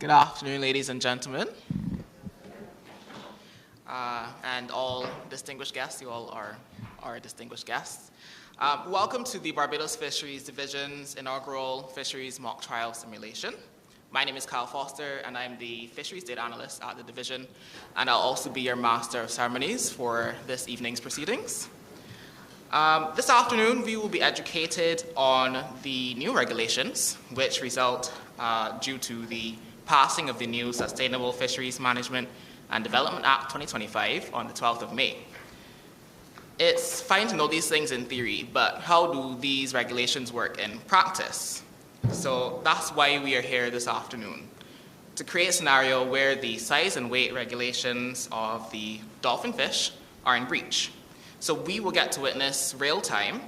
Good afternoon, ladies and gentlemen, and all distinguished guests. You all are distinguished guests. Welcome to the Barbados Fisheries Division's inaugural Fisheries Mock Trial Simulation. My name is Kyle Foster, and I'm the Fisheries Data Analyst at the Division, and I'll also be your Master of Ceremonies for this evening's proceedings. This afternoon, we will be educated on the new regulations, which result due to the passing of the new Sustainable Fisheries Management and Development Act 2025 on the 12th of May. It's fine to know these things in theory, but how do these regulations work in practice? So that's why we are here this afternoon, to create a scenario where the size and weight regulations of the dolphinfish are in breach. So we will get to witness real-time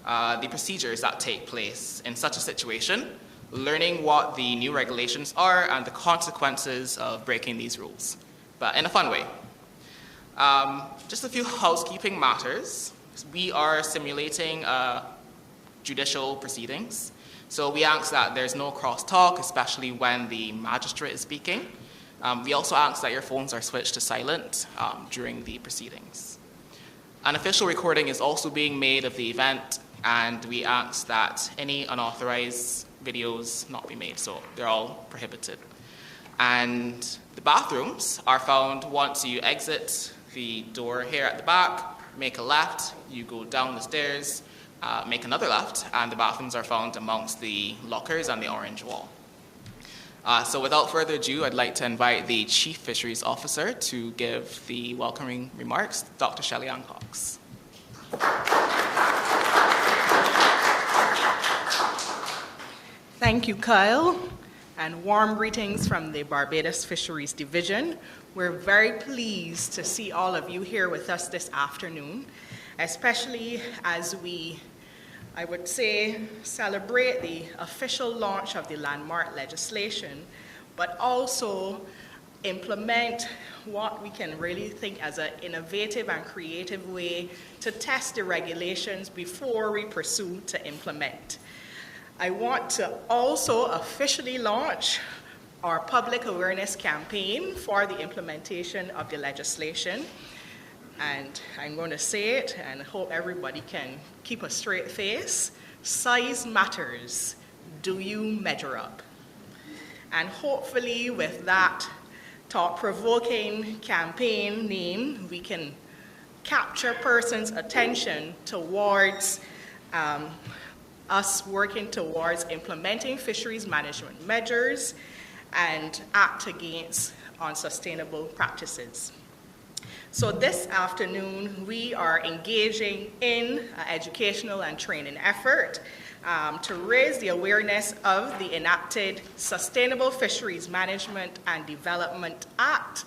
the procedures that take place in such a situation, learning what the new regulations are and the consequences of breaking these rules, but in a fun way. Just a few housekeeping matters. We are simulating judicial proceedings, so we ask that there's no cross-talk, especially when the magistrate is speaking. We also ask that your phones are switched to silent during the proceedings. An official recording is also being made of the event, and we ask that any unauthorized videos not be made, so they're all prohibited. And the bathrooms are found once you exit the door here at the back, make a left, you go down the stairs, make another left, and the bathrooms are found amongst the lockers and the orange wall. So without further ado, I'd like to invite the Chief Fisheries Officer to give the welcoming remarks, Dr. Shelley Ann Cox. Thank you, Kyle, and warm greetings from the Barbados Fisheries Division. We're very pleased to see all of you here with us this afternoon, especially as we, I would say, celebrate the official launch of the landmark legislation, but also implement what we can really think as an innovative and creative way to test the regulations before we pursue to implement. I want to also officially launch our public awareness campaign for the implementation of the legislation. And I'm going to say it and hope everybody can keep a straight face. Size matters. Do you measure up? And hopefully with that thought-provoking campaign name, we can capture persons' attention towards us working towards implementing fisheries management measures and act against unsustainable practices. So this afternoon, we are engaging in an educational and training effort to raise the awareness of the enacted Sustainable Fisheries Management and Development Act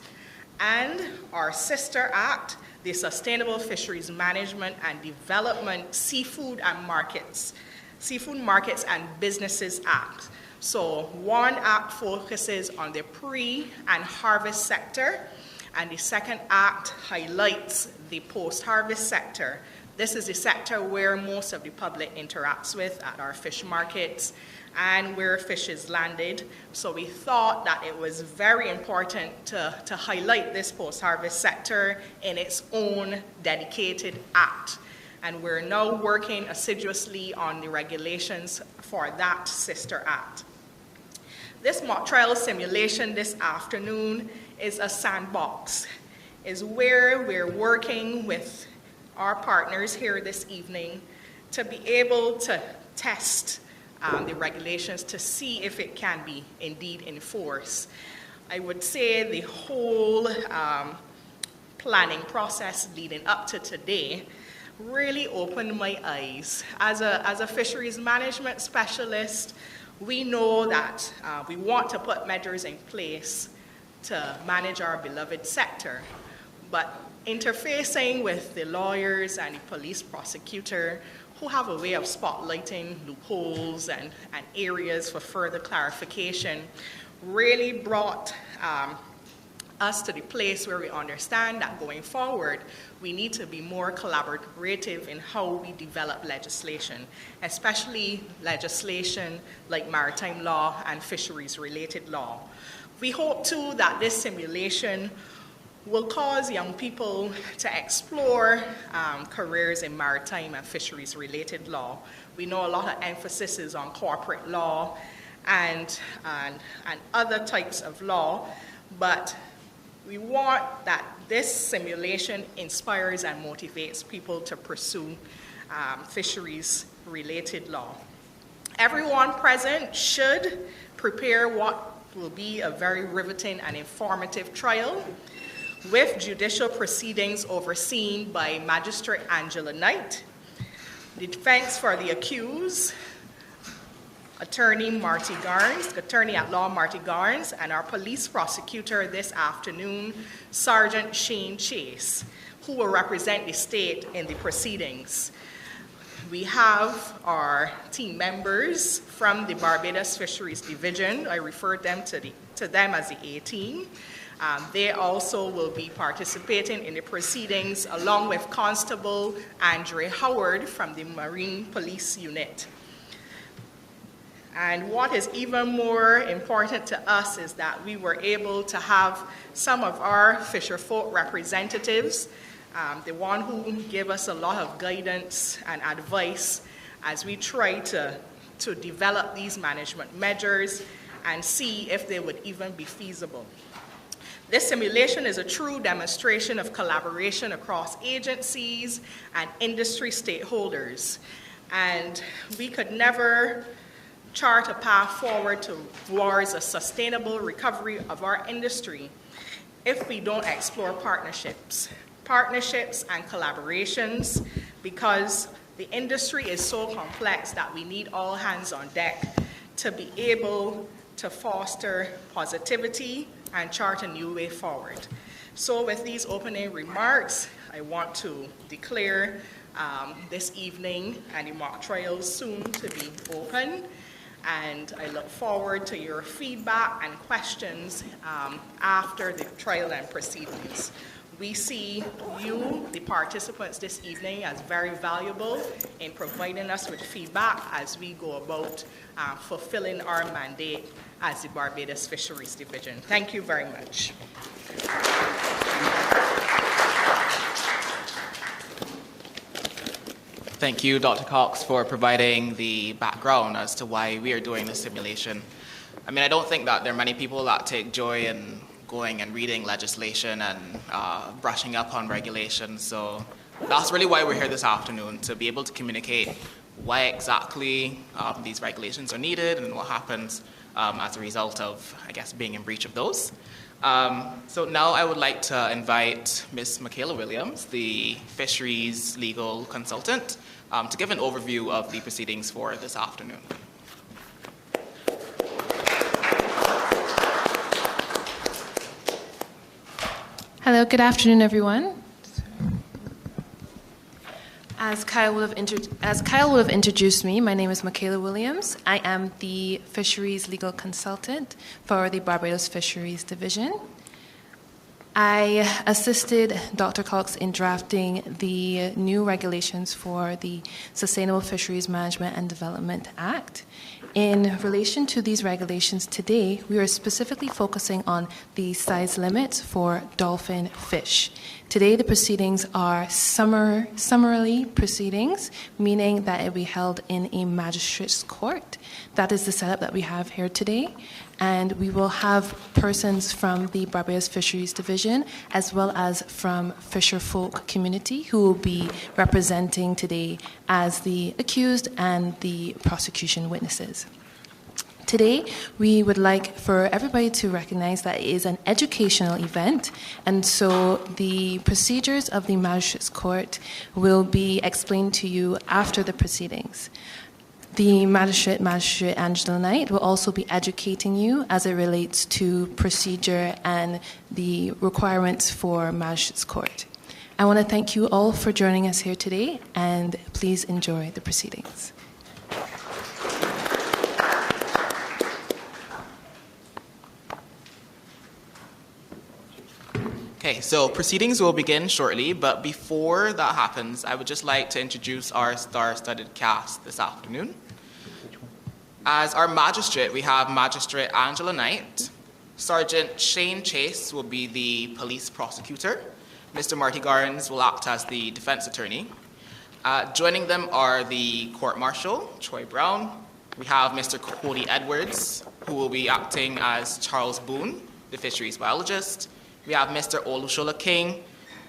and our sister act, the Sustainable Fisheries Management and Development Seafood Markets and Businesses Act. So one act focuses on the pre- and harvest sector, and the second act highlights the post-harvest sector. This is the sector where most of the public interacts with at our fish markets and where fish is landed. So we thought that it was very important to highlight this post-harvest sector in its own dedicated act. And we're now working assiduously on the regulations for that sister act. This mock trial simulation this afternoon is a sandbox, is where we're working with our partners here this evening to be able to test the regulations to see if it can be indeed enforced. I would say the whole planning process leading up to today really opened my eyes. As a fisheries management specialist, we know that we want to put measures in place to manage our beloved sector, but interfacing with the lawyers and the police prosecutor who have a way of spotlighting loopholes and areas for further clarification really brought us to the place where we understand that going forward, we need to be more collaborative in how we develop legislation, especially legislation like maritime law and fisheries-related law. We hope, too, that this simulation will cause young people to explore careers in maritime and fisheries-related law. We know a lot of emphasis is on corporate law and other types of law, but we want that this simulation inspires and motivates people to pursue fisheries-related law. Everyone present should prepare what will be a very riveting and informative trial with judicial proceedings overseen by Magistrate Angela Knight, the defense for the accused, Attorney at Law Marty Garnes, and our police prosecutor this afternoon, Sergeant Shane Chase, who will represent the state in the proceedings. We have our team members from the Barbados Fisheries Division. I refer them to them as the A-team. They also will be participating in the proceedings along with Constable Andre Howard from the Marine Police Unit. And what is even more important to us is that we were able to have some of our fisherfolk representatives, the one who gave us a lot of guidance and advice as we try to develop these management measures and see if they would even be feasible. This simulation is a true demonstration of collaboration across agencies and industry stakeholders. And we could never chart a path forward towards a sustainable recovery of our industry if we don't explore partnerships and collaborations, because the industry is so complex that we need all hands on deck to be able to foster positivity and chart a new way forward. So with these opening remarks, I want to declare this evening and the mock trials soon to be open. And I look forward to your feedback and questions after the trial and proceedings. We see you, the participants this evening, as very valuable in providing us with feedback as we go about fulfilling our mandate as the Barbados Fisheries Division. Thank you very much. Thank you, Dr. Cox, for providing the background as to why we are doing this simulation. I mean, I don't think that there are many people that take joy in going and reading legislation and brushing up on regulations. So that's really why we're here this afternoon, to be able to communicate why exactly these regulations are needed and what happens as a result of, I guess, being in breach of those. So now I would like to invite Ms. Michaela Williams, the Fisheries Legal Consultant, to give an overview of the proceedings for this afternoon. Hello, good afternoon, everyone. As Kyle would have introduced me, my name is Michaela Williams. I am the Fisheries Legal Consultant for the Barbados Fisheries Division. I assisted Dr. Cox in drafting the new regulations for the Sustainable Fisheries Management and Development Act. In relation to these regulations today, we are specifically focusing on the size limits for dolphin fish. Today, the proceedings are summarily proceedings, meaning that it will be held in a magistrate's court. That is the setup that we have here today. And we will have persons from the Barbados Fisheries Division as well as from fisherfolk community who will be representing today as the accused and the prosecution witnesses. Today, we would like for everybody to recognize that it is an educational event, and so the procedures of the Magistrates Court will be explained to you after the proceedings. The Magistrate Angela Knight, will also be educating you as it relates to procedure and the requirements for Magistrates Court. I want to thank you all for joining us here today, and please enjoy the proceedings. Okay, so proceedings will begin shortly, but before that happens, I would just like to introduce our star-studded cast this afternoon. As our magistrate, we have Magistrate Angela Knight. Sergeant Shane Chase will be the police prosecutor. Mr. Marty Garns will act as the defense attorney. Joining them are the court marshal, Troy Brown. We have Mr. Cody Edwards, who will be acting as Charles Boone, the fisheries biologist. We have Mr. Olushola King,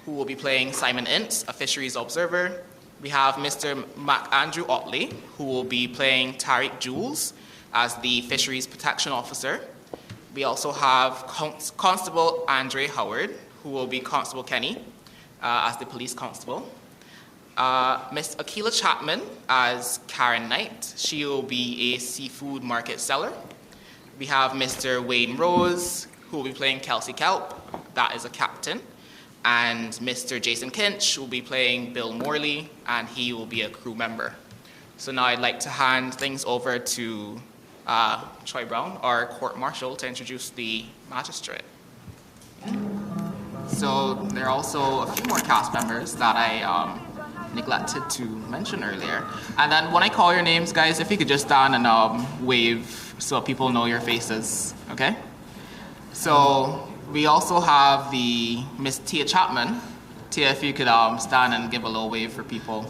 who will be playing Simon Ince, a fisheries observer. We have Mr. MacAndrew Otley, who will be playing Tariq Jules as the fisheries protection officer. We also have Constable Andre Howard, who will be Constable Kenny as the police constable. Miss Akila Chapman as Karen Knight. She will be a seafood market seller. We have Mr. Wayne Rose, who will be playing Kelsey Kelp. That is a captain. And Mr. Jason Kinch will be playing Bill Morley, and he will be a crew member. So now I'd like to hand things over to Troy Brown, our court marshal, to introduce the magistrate. So there are also a few more cast members that I neglected to mention earlier. And then when I call your names, guys, if you could just stand and wave so people know your faces, okay? So we also have the Miss Tia Chapman. Tia, if you could stand and give a little wave for people.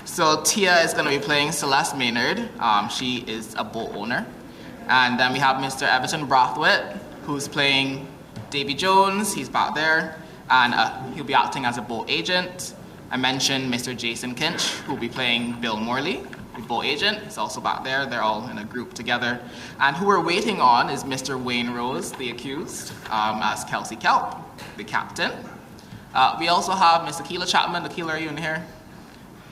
So Tia is going to be playing Celeste Maynard. She is a boat owner. And then we have Mr. Everton Brathwaite, who's playing Davy Jones. He's back there. And he'll be acting as a boat agent. I mentioned Mr. Jason Kinch, who will be playing Bill Morley, the boat agent. He's also back there. They're all in a group together. And who we're waiting on is Mr. Wayne Rose, the accused, as Kelsey Kelp, the captain. We also have Miss Akila Chapman. Akila, are you in here?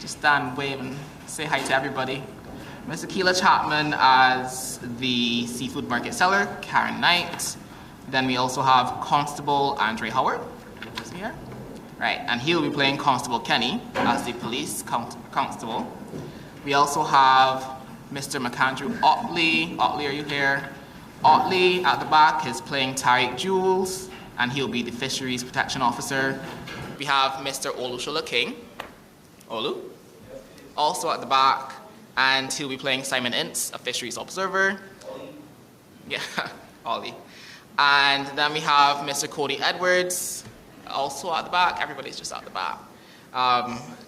Just stand, wave, and say hi to everybody. Miss Akila Chapman as the seafood market seller, Karen Knight. Then we also have Constable Andre Howard. Is he here? Right, and he'll be playing Constable Kenny as the police constable. We also have Mr. MacAndrew Otley. Otley, are you here? Otley at the back is playing Tariq Jules, and he'll be the fisheries protection officer. We have Mr. Olushola King. Olu? Also at the back, and he'll be playing Simon Ince, a fisheries observer. Ollie. Yeah, Ollie. And then we have Mr. Cody Edwards, also at the back. Everybody's just at the back.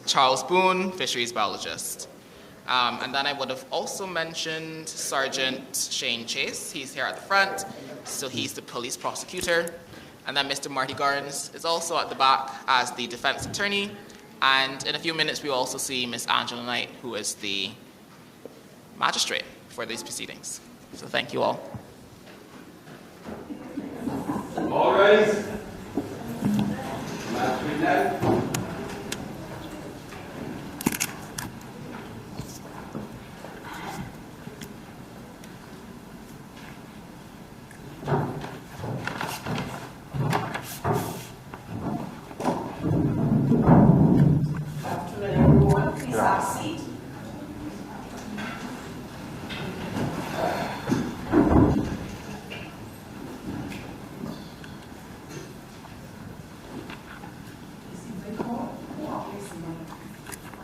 Charles Boone, fisheries biologist. And then I would have also mentioned Sergeant Shane Chase. He's here at the front, so he's the police prosecutor. And then Mr. Marty Garns is also at the back as the defense attorney. And in a few minutes, we will also see Miss Angela Knight, who is the magistrate for these proceedings. So thank you all. All right. Magistrate Knight.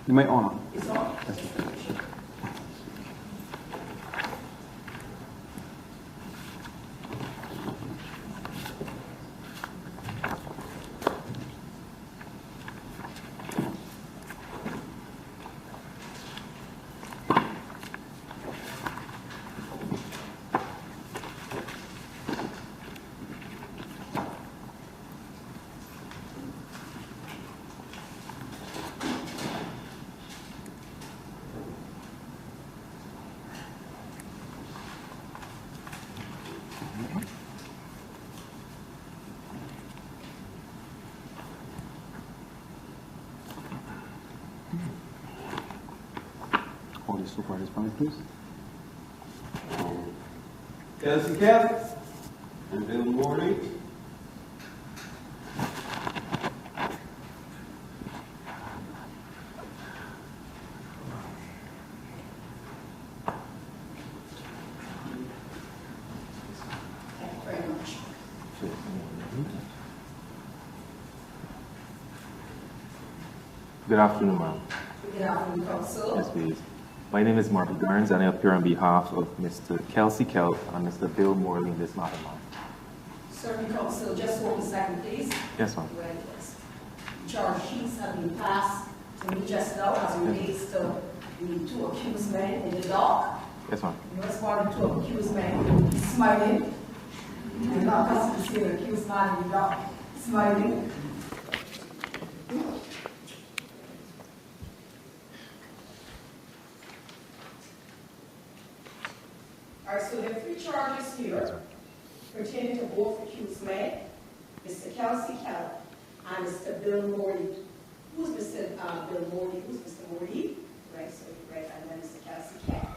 You may honor. It's on. Thank you. Hold your super response, please. Kelsey Kelp and Bill Morley. Good afternoon, ma'am. Good afternoon, Council. Yes, please. My name is Marty Garns, and I appear on behalf of Mr. Kelsey Kelp and Mr. Bill Morley in this matter, ma'am. Certainly, Council, just hold a second, please. Yes, ma'am. Right, yes. Charge sheets have been passed to me just now as it relates to the two accused men in the dock. Yes, ma'am. You responded to accused men smiling. You're not accustomed to seeing an accused man in the dock smiling. All right, so there are three charges here pertaining to both accused men, Mr. Kelsey Kelp and Mr. Bill Morley. Who's Mr. Bill Morley? Who's Mr. Morley? Right, so right, and then Mr. Kelsey Kelp.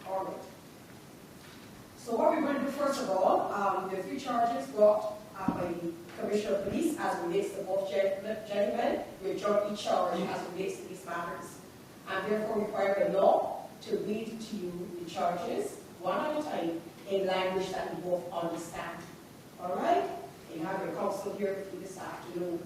All right. So what we're going to do first of all, there are three charges brought by the Commissioner of Police as relates to both gentlemen. We're jointly charged as relates to these matters, and therefore require the law to read to you the charges one at a time in language that we both understand. All right? You have your counsel here with you this afternoon.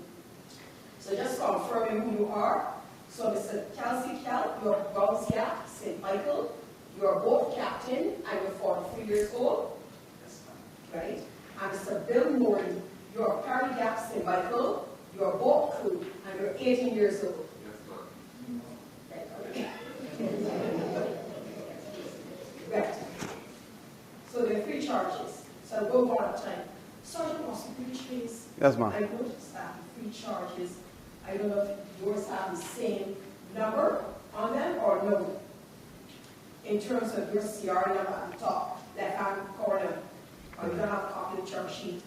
So just confirming who you are. So Mr. Kelsey Kelp, you're Browns Gap, St. Michael. You're a boat captain and you're 43 years old. Right? And Mr. Bill Morley, you're a Perry Gap, St. Michael. You're a boat crew and you're 18 years old. Right, okay. Right. So there are three charges. So I'll go one at a time. Sergeant Prosecutor, please. Yes, ma'am. I noticed that three charges. I don't know if yours have the same number on them or no. In terms of your CR number at the top, left-hand corner, or you don't have a copy of the charge sheet.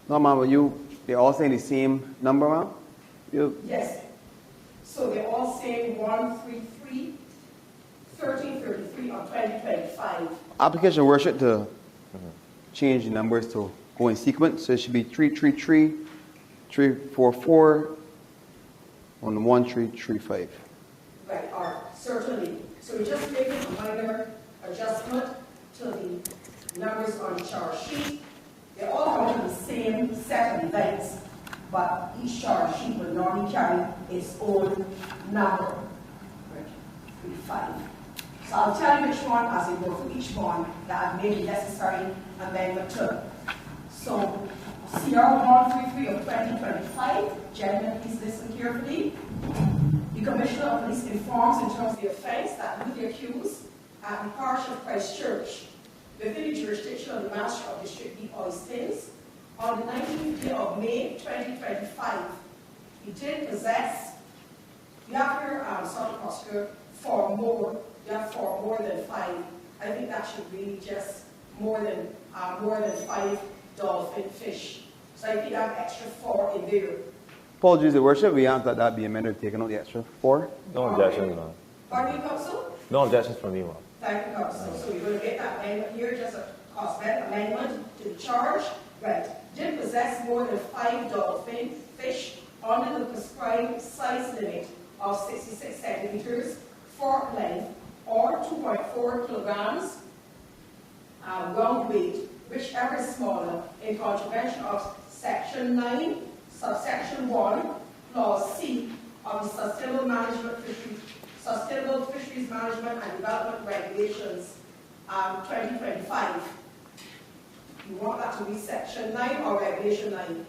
No, ma'am, but they're all saying the same number, ma'am? Yes. So they're all saying 133, 1333 on 2025. Application worship to change the numbers to go in sequence. So it should be 333, 344, on 1335. Right, all right, certainly. So we're just making a minor adjustment to the numbers on the charge sheet. They all come from the same set of events, but each charge sheet will normally carry its own number. Right, 35. So I'll tell you which one as we go through each one that I've made the necessary amendment to. So CR 133 of 2025, gentlemen, please listen carefully. The Commissioner of Police informs in terms of the offense that with the accused at the parish of Christ Church, within the jurisdiction of the Master of District D. Oistins, on the 19th day of May 2025, he did possess, you have here, Sergeant Prosecutor, for more than 5. I think that should be just more than 5 dolphin fish. So I think that extra 4 in there. Apologies, Your Worship. We ask that that be amended, taking out the extra 4. No objections, ma'am. Pardon me, Counsel? No objections from me, ma'am. Thank you, Counsel. So we're going to get that amendment here, just a cosmetic amendment to the charge. Right. Did possess more than 5 dolphin fish under the prescribed size limit of 66 centimeters fork length or 2.4 kilograms round weight, whichever is smaller, in contravention of Section 9, subsection 1, clause C of the Sustainable Fisheries Management and Development Regulations 2025. You want that to be Section 9 or Regulation 9?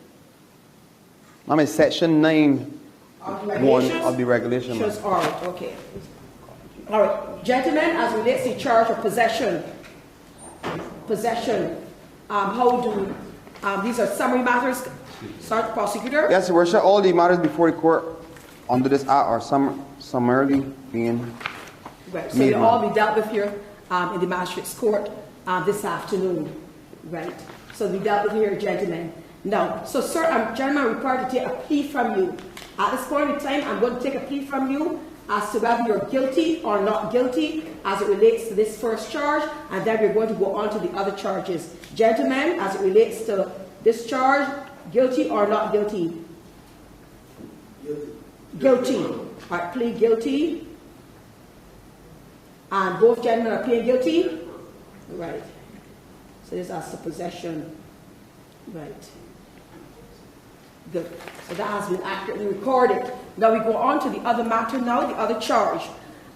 Ma'am, it's Section 9, Of the 1 of the regulation. Just, all right, okay. All right, gentlemen, as relates to charge of possession, how do, these are summary matters, Sergeant Prosecutor? Yes, Your Worship. All the matters before the court under this act are summarily being Right, so made they'll all known. be dealt with here in the Magistrates Court this afternoon. Right, so we dealt with here, gentlemen. Now, so sir, gentlemen, I'm required to take a plea from you. At this point in time, I'm going to take a plea from you as to whether you're guilty or not guilty as it relates to this first charge, and then we're going to go on to the other charges. Gentlemen, as it relates to this charge, guilty or not guilty? Guilty. All right, plead guilty. And both gentlemen are pleading guilty? Right. So this is as to possession. Right. Good. So that has been accurately recorded. Now we go on to the other matter now, the other charge.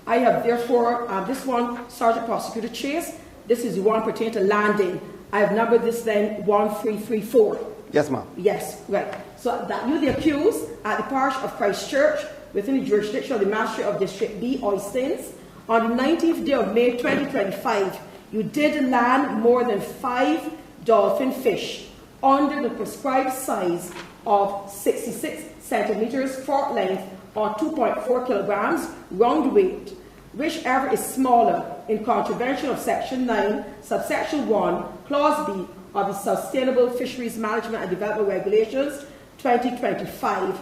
I have therefore, this one, Sergeant Prosecutor Chase, this is the one pertaining to landing. I have numbered this then 1334. Yes, ma'am. Yes, right. So that you, the accused, at the parish of Christchurch, within the jurisdiction of the Magistrate of District B, Oistins, on the 19th day of May 2025, you did land more than 5 dolphin fish under the prescribed size of 66 centimeters for length or 2.4 kilograms round weight, whichever is smaller, in contravention of Section 9, subsection 1, Clause B of the Sustainable Fisheries Management and Development Regulations 2025.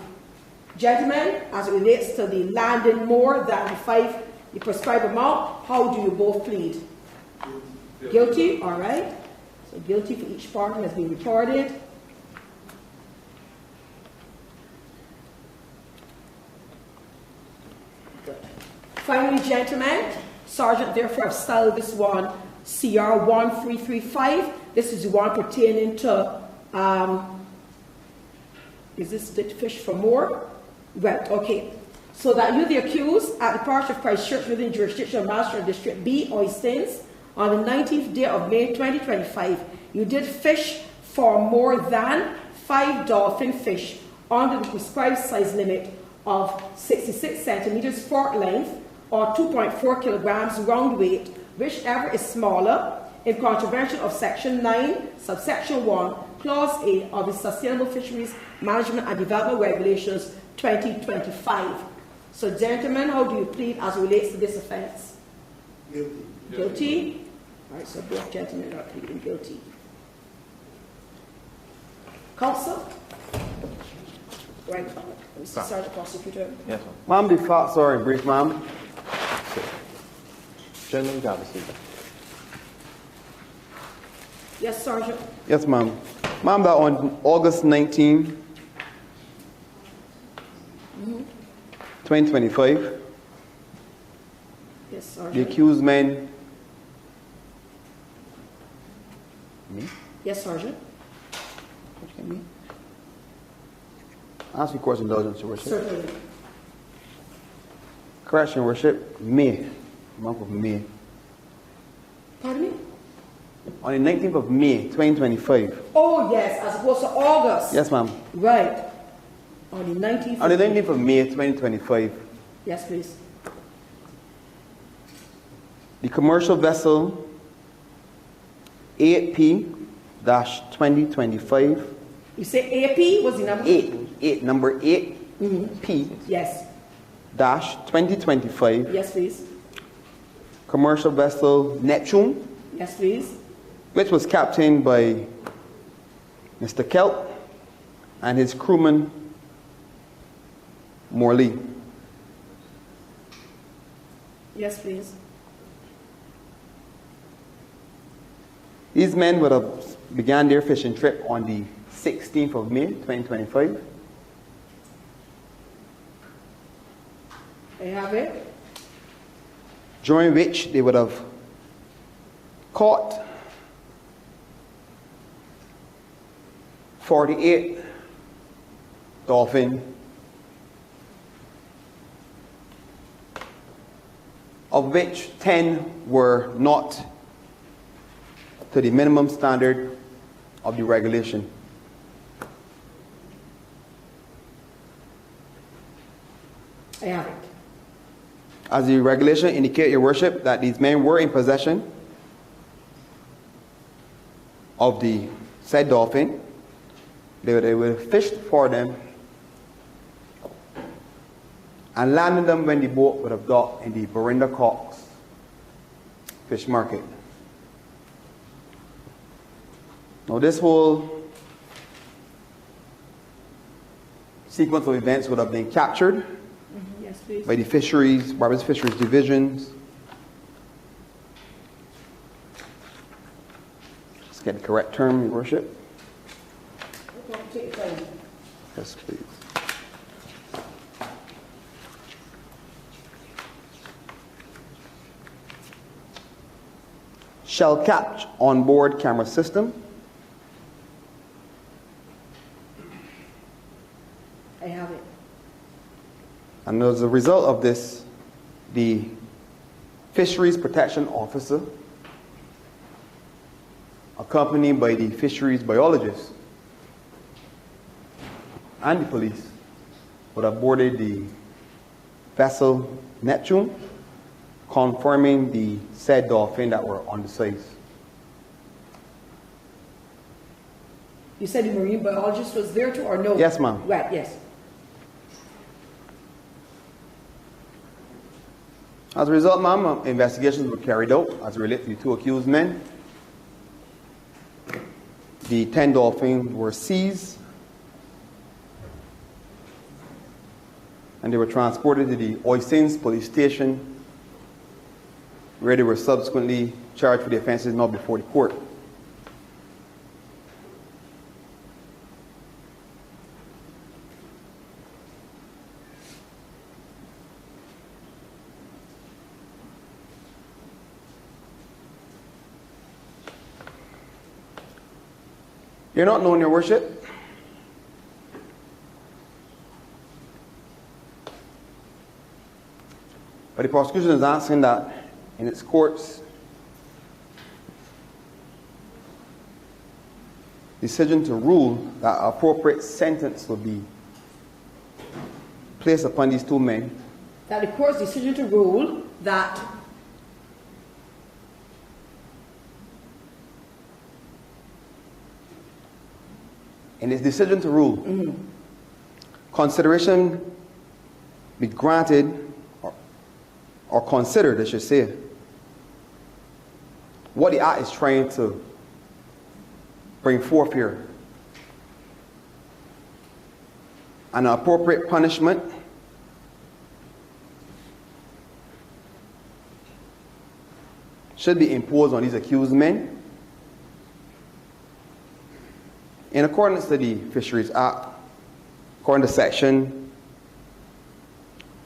Gentlemen, as it relates to the landing more than the prescribed amount, how do you both plead? Guilty, all right. So guilty for each party has been recorded. Good. Finally, gentlemen, Sergeant therefore have styled this one CR 1335. This is the one pertaining to, is this the fish for more? Right, okay. So that you, the accused, at the parish of Christchurch within jurisdiction of Magistrate of District B, Oistins, on the 19th day of May 2025, you did fish for more than 5 dolphin fish under the prescribed size limit of 66 centimeters for length or 2.4 kilograms round weight, whichever is smaller, in contravention of Section 9, subsection 1, Clause A of the Sustainable Fisheries Management and Development Regulations 2025. So, gentlemen, how do you plead as it relates to this offence? Guilty. Guilty? All right, so both gentlemen are pleading guilty. Counsel? Right, Mr. Sergeant Prosecutor. Yes, ma'am. Ma'am, the facts are in brief, ma'am. Gentlemen, you have a seat. Yes, Sergeant. Yes, ma'am. Ma'am, that on August 19, 2025, Yes, the Sergeant. accused men. Yes, Sergeant. Ask you court's indulgence, Your Worship. Certainly. Correction, Your Worship. May. Month of May. Pardon me? On the 19th of May, 2025. Oh, yes, as opposed to August. Yes, ma'am. Right. On the 19th. On the 19th of May, 2025, Yes, please. the commercial vessel 8P-2025. You say AP was the number? 8, number 8P Yes. dash 2025. Yes, please. Commercial vessel Neptune, Yes, please. which was captained by Mr. Kelp and his crewman Morley. Yes, please. These men would have began their fishing trip on the 16th of May, 2025. I have it. During which they would have caught 48 dolphin, of which 10 were not to the minimum standard of the regulation. I have it. As the regulation indicates, Your Worship, that these men were in possession of the said dolphin. They would have fished for them and landed them when the boat would have docked in the Barinda Cox fish market. Now this whole sequence of events would have been captured Yes, please. by the fisheries, Barbados Fisheries Divisions. Let's get the correct term, Your Worship. Take your time. Yes, please. Shall catch on board camera system. And as a result of this, the Fisheries Protection Officer, accompanied by the fisheries biologist and the police, would have boarded the vessel Neptune, confirming the said dolphin that were on the size. You said the marine biologist was there too, or no? Yes, ma'am. Right, yes. As a result, ma'am, investigations were carried out as related to the two accused men. The 10 dolphins were seized and they were transported to the Oisins police station, where they were subsequently charged for the offenses now before the court. You're not known, Your Worship. But the prosecution is asking that in its court's decision to rule that an appropriate sentence will be placed upon these two men. That the court's decision to rule that In its decision to rule, consideration be granted or considered, I should say, what the act is trying to bring forth here. An appropriate punishment should be imposed on these accused men in accordance to the Fisheries Act, according to Section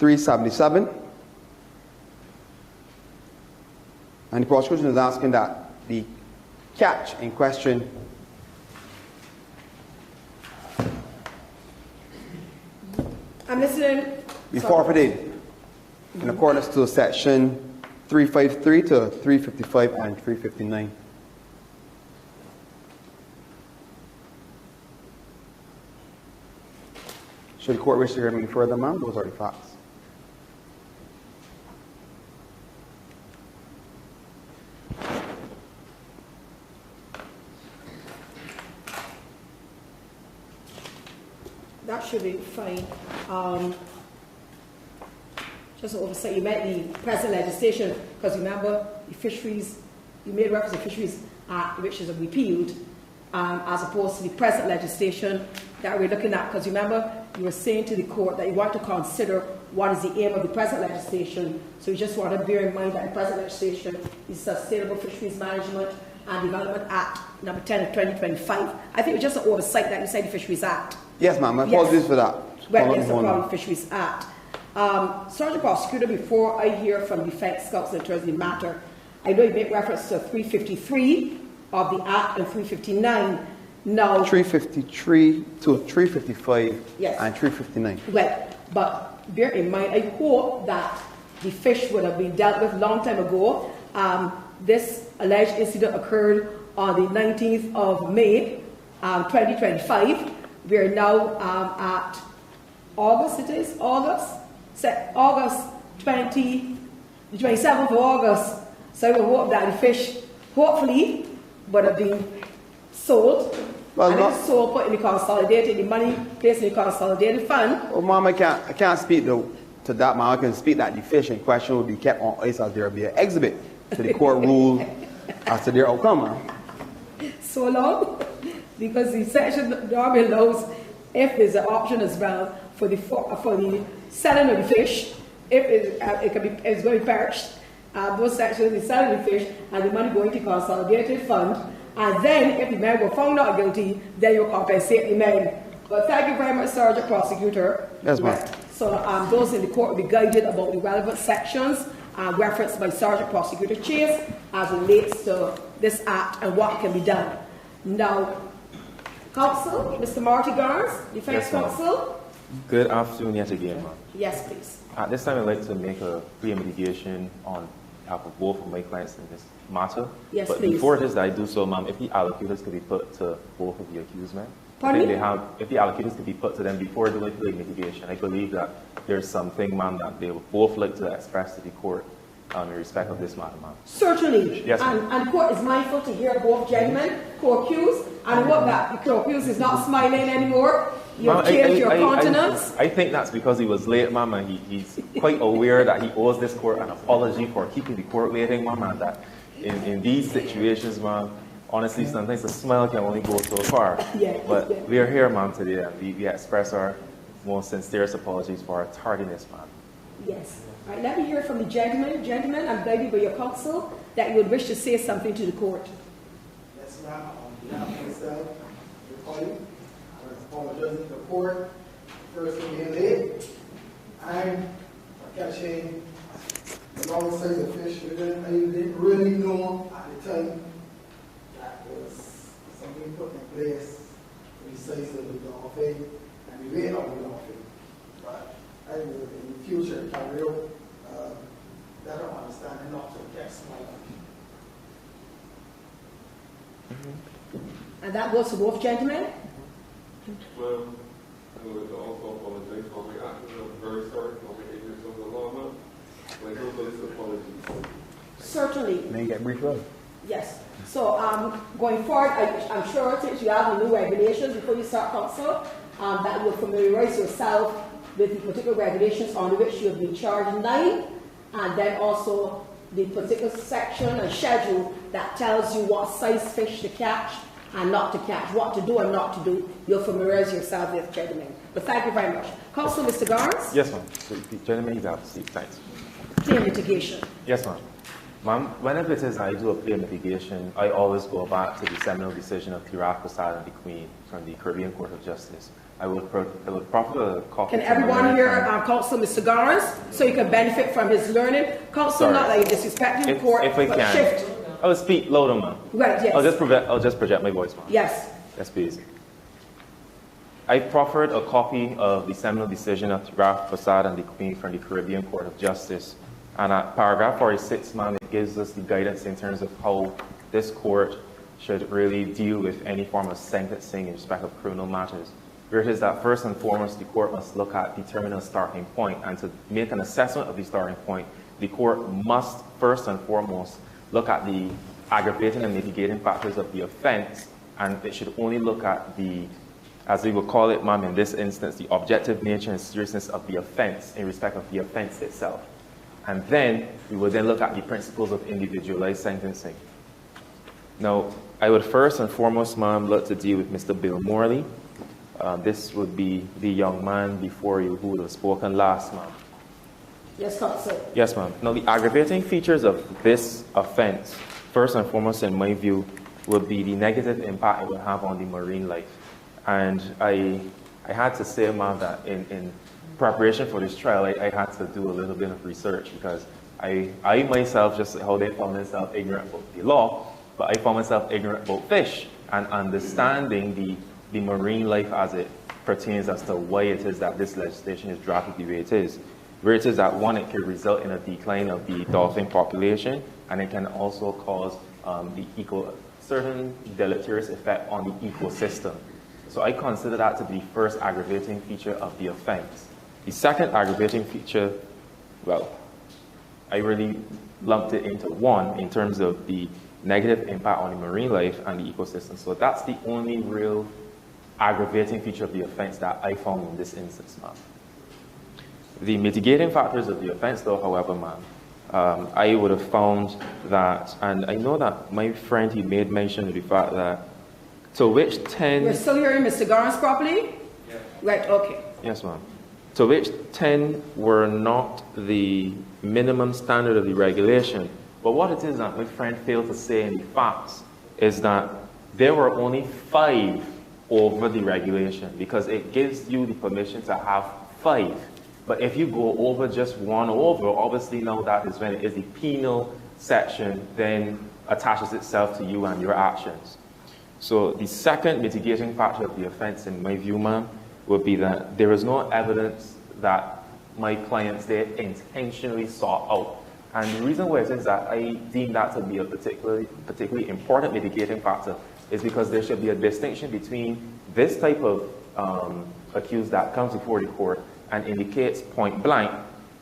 377. And the prosecution is asking that the catch in question I'm listening. be forfeited in accordance to Section 353 to 355 and 359. Should the court wish to hear any further, ma'am? Those are the facts. That should be fine. Just an oversight, you meant the present legislation, because remember, the fisheries, you made reference to the Fisheries Act, which is repealed, as opposed to the present legislation that we're looking at, because remember, you were saying to the court that you want to consider what is the aim of the present legislation, so you just want to bear in mind that the present legislation is Sustainable Fisheries Management and Development Act number 10 of 2025. I think it was just an oversight that you said the Fisheries Act. Yes, ma'am. I apologize for that. Well, yes, no problem, Fisheries Act. Sergeant Prosecutor, before I hear from defense counsel in terms of the matter, I know you make reference to 353 of the Act and 359. Now, 353 to 355 yes, and 359. Well, but bear in mind, I hope that the fish would have been dealt with a long time ago. This alleged incident occurred on the 19th of May, 2025. We are now at August, it is? August 20, the 27th of August. So I would hope that the fish, hopefully, would have been sold. Well, and if sold, put in the consolidated, the money placed in the consolidated fund. Well, ma'am, I can't speak to that, ma'am. I can speak that the fish in question will be kept on ice as there will be an exhibit to the court rule as to their outcome, ma'am. So long, because the section normally allows, if there's an option as well, for the selling of the fish, if it's going to be perished, those sections, the selling of the fish, and the money going to consolidated fund, and then if the men were found not guilty, then you compensate the men. But thank you very much, Sergeant Prosecutor. Yes, ma'am. So those in the court will be guided about the relevant sections referenced by Sergeant Prosecutor Chase as relates to this act and what can be done. Now, Counsel, Mr. Marty Garnes, Defense Yes, Counsel. Good afternoon yet again, ma'am. Yes, please. At this time, I'd like to make a pre-mitigation on behalf of both of my clients in this matter. Yes, but please. before this, I do so, ma'am, if the allocators could be put to both of the accused men. Pardon me? If the allocators could be put to them before doing pre-mitigation, I believe that there's something, ma'am, that they would both like to express to the court in respect of this matter, ma'am. Certainly. Yes, ma'am. And the court is mindful to hear both gentlemen co-accused, and what that the co-accused is not smiling anymore. You've changed your countenance. I think that's because he was late, ma'am, and he's quite aware that he owes this court an apology for keeping the court waiting, ma'am, and that in these situations, ma'am, honestly, sometimes a smile can only go so far. Yes, but yes. we are here, ma'am, today, and we express our most sincerest apologies for our tardiness, ma'am. Yes. All right, let me hear from the gentleman. Gentlemen, I'm guided by your counsel that you would wish to say something to the court. Yes, ma'am. On behalf of myself, your colleague, I apologize to the court. First thing being late. I'm catching a long size of fish. I didn't really know at the time that was something put in place for the size of the dolphin and the weight of the dolphin. But I will in the future carry out better understanding not to catch small fish. And that goes to both gentlemen. Well, I would also apologize for my actions. I'm very sorry for my ignorance of the law, ma'am. My humblest apologies. Certainly. May I get brief road? Yes. So going forward, I'm sure since you have the new regulations before you start counsel, that you will familiarize yourself with the particular regulations on which you have been charged 9, and then also the particular section and schedule that tells you what size fish to catch and not to catch, what to do and not to do. You'll familiarize yourself with, gentlemen. But thank you very much. Counsel, Mr. Garnes? Yes, ma'am. So, the gentleman is out to seat. Thanks. Clear mitigation. Yes, ma'am. Ma'am, whenever it is I do a clear mitigation, I always go back to the seminal decision of Tiraf Prasad and the Queen from the Caribbean Court of Justice. I would proffer a copy. Can everyone hear Counsel Mr. Garnes so you can benefit from his learning? Counsel, not like disrespecting the court, if I but can. shift. I will speak louder, ma'am. Right, yes. I'll just project my voice, ma'am. Yes. Yes, please. I proffered a copy of the seminal decision of Tiraf Prasad and the Queen from the Caribbean Court of Justice. And at paragraph 46, ma'am, it gives us the guidance in terms of how this court should really deal with any form of sentencing in respect of criminal matters. Where it is that first and foremost, the court must look at determining a starting point, and to make an assessment of the starting point, the court must first and foremost look at the aggravating and mitigating factors of the offense, and it should only look at the, as we would call it, ma'am, in this instance, the objective nature and seriousness of the offense in respect of the offense itself. And then we would then look at the principles of individualized sentencing. Now, I would first and foremost, ma'am, look to deal with Mr. Bill Morley. This would be the young man before you who would have spoken last, ma'am. Yes, Counsel. Yes, ma'am. Now, the aggravating features of this offense, first and foremost, in my view, would be the negative impact it would have on the marine life. And I had to say, ma'am, that in preparation for this trial, I had to do a little bit of research because I myself, just how they found myself ignorant about the law, but I found myself ignorant about fish and understanding the marine life as it pertains as to why it is that this legislation is drafted the way it is. Where it is that, one, it could result in a decline of the dolphin population, and it can also cause certain deleterious effect on the ecosystem. So I consider that to be the first aggravating feature of the offense. The second aggravating feature, well, I really lumped it into one in terms of the negative impact on the marine life and the ecosystem. So that's the only real aggravating feature of the offense that I found in this instance, ma'am. The mitigating factors of the offense, though, however, ma'am, I would have found that, and I know that my friend, he made mention of the fact that to which 10... You're still hearing Mr. Garnes properly? Yeah. Right, okay. Yes, ma'am. To which 10 were not the minimum standard of the regulation. But what it is that my friend failed to say in the facts is that there were only 5 over the regulation because it gives you the permission to have 5. But if you go over just 1 over, obviously now that is when it is the penal section then attaches itself to you and your actions. So the second mitigating factor of the offense, in my view, ma'am, would be that there is no evidence that my clients they intentionally sought out. And the reason why it is that I deem that to be a particularly important mitigating factor is because there should be a distinction between this type of accused that comes before the court and indicates point blank,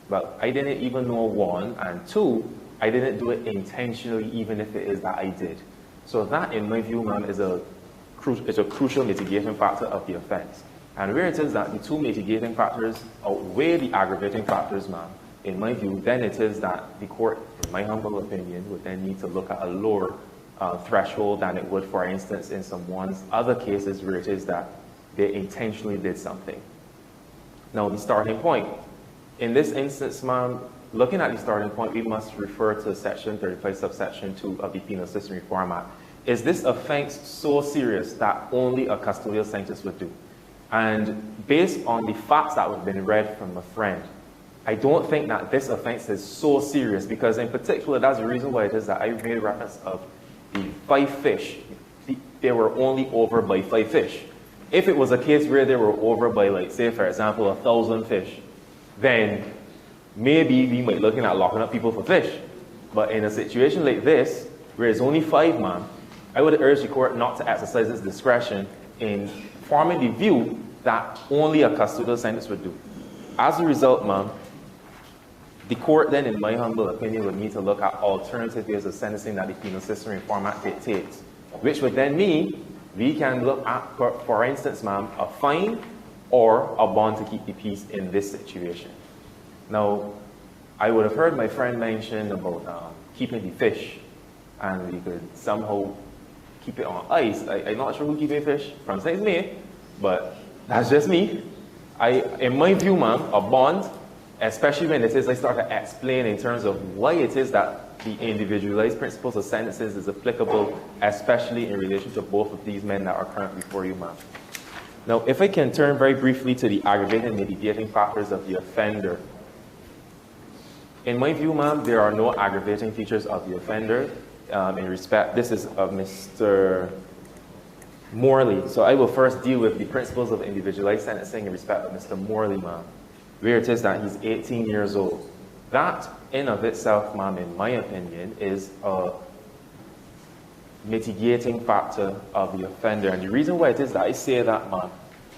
but I didn't even know, one, and two, I didn't do it intentionally, even if it is that I did. So that, in my view, ma'am, is a crucial mitigating factor of the offense. And where it is that the two mitigating factors outweigh the aggravating factors, ma'am, in my view, then it is that the court, in my humble opinion, would then need to look at a lower threshold than it would, for instance, in someone's other cases where it is that they intentionally did something. Now, the starting point. In this instance, ma'am, looking at the starting point, we must refer to Section 35, subsection 2 of the Penal System Reform Act. Is this offense so serious that only a custodial sentence would do? And based on the facts that have been read from a friend, I don't think that this offense is so serious, because in particular, that's the reason why it is that I made reference of the 5 fish. They were only over by 5 fish. If it was a case where they were over by, like, say, for example, 1,000 fish, then maybe we might be looking at locking up people for fish. But in a situation like this, where it's only 5, ma'am, I would urge the court not to exercise its discretion in forming the view that only a custodial sentence would do. As a result, ma'am, the court then, in my humble opinion, would need to look at alternative ways of sentencing that the Penal System Reform Act dictates, which would then mean we can look at, for instance, ma'am, a fine or a bond to keep the peace in this situation. Now, I would have heard my friend mention about keeping the fish, and we could somehow keep it on ice. I'm not sure who keeping fish from since May, but that's just me. In my view, ma'am, a bond, especially when it is I start to explain in terms of why it is that the individualized principles of sentences is applicable, especially in relation to both of these men that are currently before you, ma'am. Now, if I can turn very briefly to the aggravating and mitigating factors of the offender. In my view, ma'am, there are no aggravating features of the offender. In respect, this is of Mr. Morley. So I will first deal with the principles of individualized sentencing in respect of Mr. Morley, ma'am, where it is that he's 18 years old. That, in of itself, ma'am, in my opinion, is a mitigating factor of the offender. And the reason why it is that I say that, ma'am,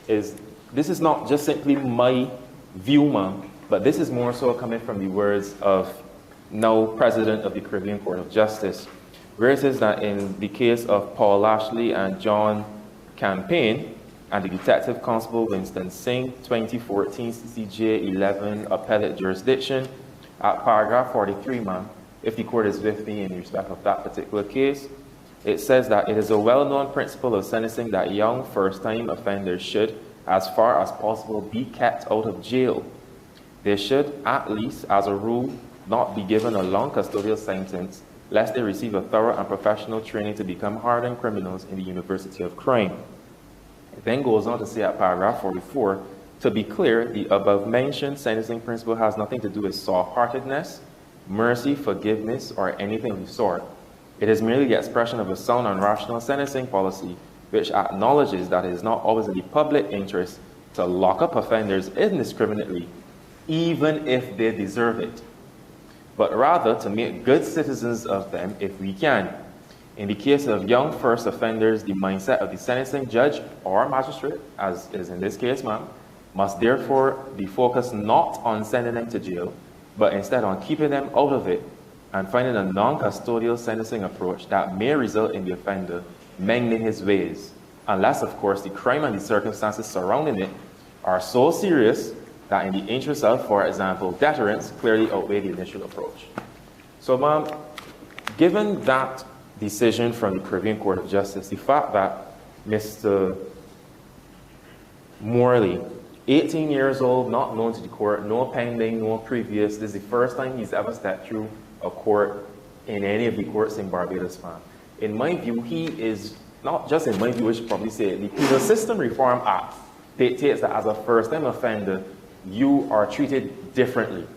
is this is not just simply my view, ma'am, but this is more so coming from the words of now President of the Caribbean Court of Justice, where it is that in the case of Paul Lashley and John Campaign and the Detective Constable Winston Singh, 2014 CCJ 11 Appellate Jurisdiction, at paragraph 43, ma'am, if the court is with me in respect of that particular case, it says that it is a well-known principle of sentencing that young first-time offenders should, as far as possible, be kept out of jail. They should, at least, as a rule, not be given a long custodial sentence, lest they receive a thorough and professional training to become hardened criminals in the University of Crime. It then goes on to say at paragraph 44, to be clear, the above-mentioned sentencing principle has nothing to do with soft-heartedness, mercy, forgiveness, or anything of the sort. It is merely the expression of a sound and rational sentencing policy which acknowledges that it is not always in the public interest to lock up offenders indiscriminately, even if they deserve it, but rather to make good citizens of them if we can. In the case of young first offenders, the mindset of the sentencing judge or magistrate, as is in this case, ma'am, must therefore be focused not on sending them to jail, but instead on keeping them out of it and finding a non-custodial sentencing approach that may result in the offender mending his ways, unless, of course, the crime and the circumstances surrounding it are so serious that in the interest of, for example, deterrence, clearly outweigh the initial approach. So, ma'am, given that decision from the Caribbean Court of Justice, the fact that Mr. Morley, 18 years old, not known to the court, no pending, no previous, this is the first time he's ever stepped through a court in any of the courts in Barbados, ma'am. In my view, he is, not just in my view, I should probably say, the Penal System Reform Act dictates that as a first-time offender, you are treated differently,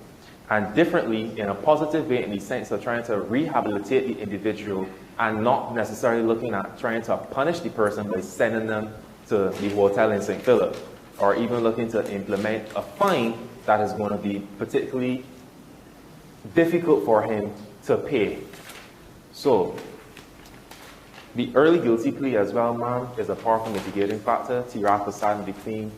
and differently in a positive way in the sense of trying to rehabilitate the individual and not necessarily looking at trying to punish the person by sending them to the hotel in St. Philip, or even looking to implement a fine that is going to be particularly difficult for him to pay. So, the early guilty plea as well, ma'am, is a powerful mitigating factor. T. Poseidon decree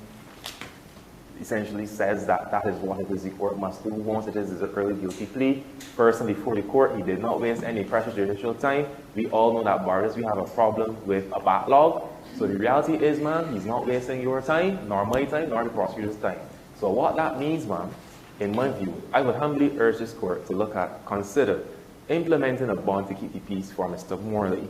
essentially says that that is what it is the court must do once it is an early guilty plea. First and before the court, he did not waste any precious judicial time. We all know that Barbados, we have a problem with a backlog. So the reality is, ma'am, he's not wasting your time, nor my time, nor the prosecutor's time. So what that means, ma'am, in my view, I would humbly urge this court to consider implementing a bond to keep the peace for Mr. Morley,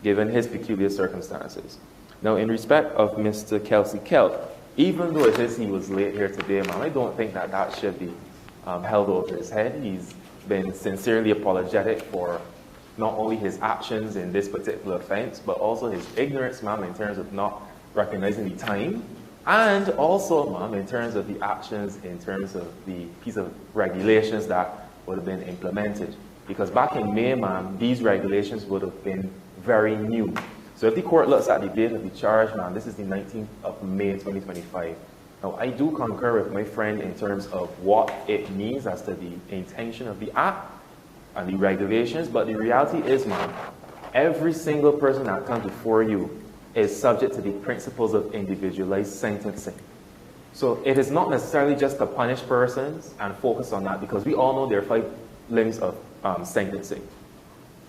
given his peculiar circumstances. Now, in respect of Mr. Kelsey Kelt, even though it is he was late here today, ma'am, I don't think that that should be held over his head. He's been sincerely apologetic for not only his actions in this particular offense, but also his ignorance, ma'am, in terms of not recognizing the time, and also, ma'am, in terms of the actions, in terms of the piece of regulations that would have been implemented. Because back in May, ma'am, these regulations would have been very new. So if the court looks at the date of the charge, ma'am, this is the 19th of May 2025. Now, I do concur with my friend in terms of what it means as to the intention of the act and the regulations, but the reality is, ma'am, every single person that comes before you is subject to the principles of individualized sentencing. So it is not necessarily just to punish persons and focus on that, because we all know there are 5 limbs of sentencing.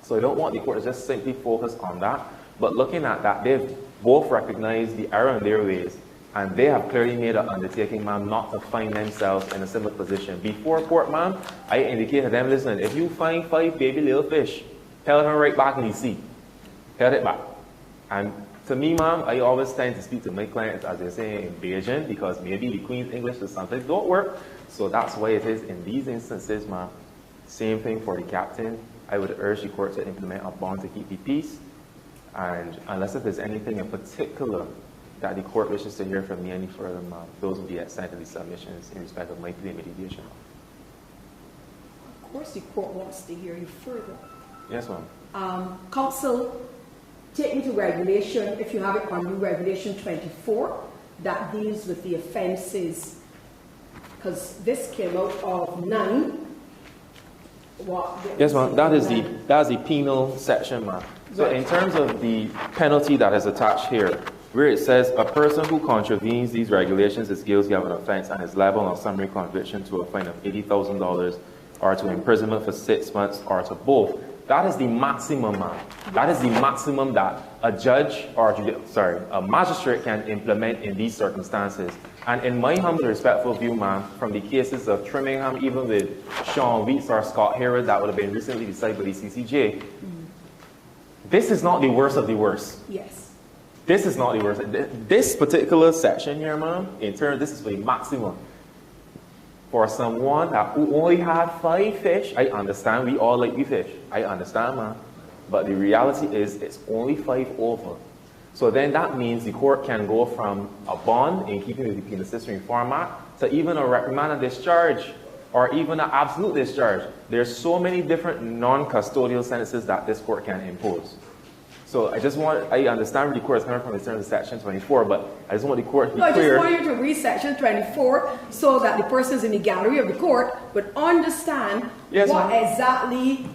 So I don't want the court to just simply focus on that, but looking at that, they've both recognized the error in their ways, and they have clearly made an undertaking, ma'am, not to find themselves in a similar position. Before court, ma'am, I indicated to them, listen, if you find 5 baby little fish, held them right back in the sea. Held it back. And to me, ma'am, I always tend to speak to my clients, as they say in Beijing, because maybe the Queen's English does sometimes don't work. So that's why it is in these instances, ma'am. Same thing for the captain. I would urge the court to implement a bond to keep the peace. And unless if there's anything in particular that the court wishes to hear from me any further, ma'am, those will be the extent of the submissions in respect of my plea mitigation. Of course, the court wants to hear you further. Yes, ma'am. Counsel, take me to regulation, if you have it on new regulation 24, that deals with the offenses, because this came out of 9. Yes, ma'am. That's the penal section, ma'am. So in terms of the penalty that is attached here, where it says a person who contravenes these regulations is guilty of an offense and is liable on summary conviction to a fine of $80,000 or to imprisonment for 6 months or to both. That is the maximum, ma'am. That is the maximum that a judge or a magistrate can implement in these circumstances. And in my humble respectful view, ma'am, from the cases of Trimmingham, even with Sean Weeks or Scott Herod that would have been recently decided by the CCJ, this is not the worst of the worst. Yes. This is not the worst. This particular section here, ma'am, in turn, this is the maximum. For someone who only had 5 fish, I understand we all like the fish. I understand, ma'am. But the reality is it's only 5 over. So then that means the court can go from a bond in keeping with the penal system reform act to even a reprimand and discharge or even an absolute discharge. There's so many different non-custodial sentences that this court can impose. So I understand where the court is coming from in terms of section 24, but I just want the court to be clear. I just want you to read section 24 so that the persons in the gallery of the court would understand what exactly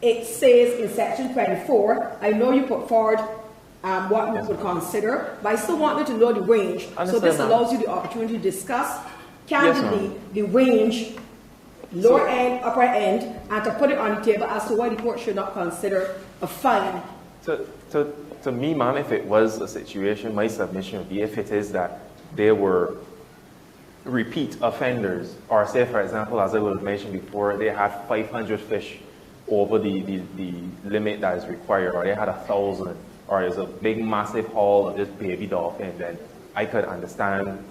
it says in section 24. I know you put forward what you would consider, but I still want you to know the range. So this allows you the opportunity to discuss candidly the range, lower end, upper end, and to put it on the table as to why the court should not consider a fine. To me, ma'am, if it was a situation, my submission would be if it is that there were repeat offenders, or say, for example, as I would have mentioned before, they had 500 fish over the limit that is required, or they had 1,000, or there's a big massive haul of this baby dolphin, then I could understand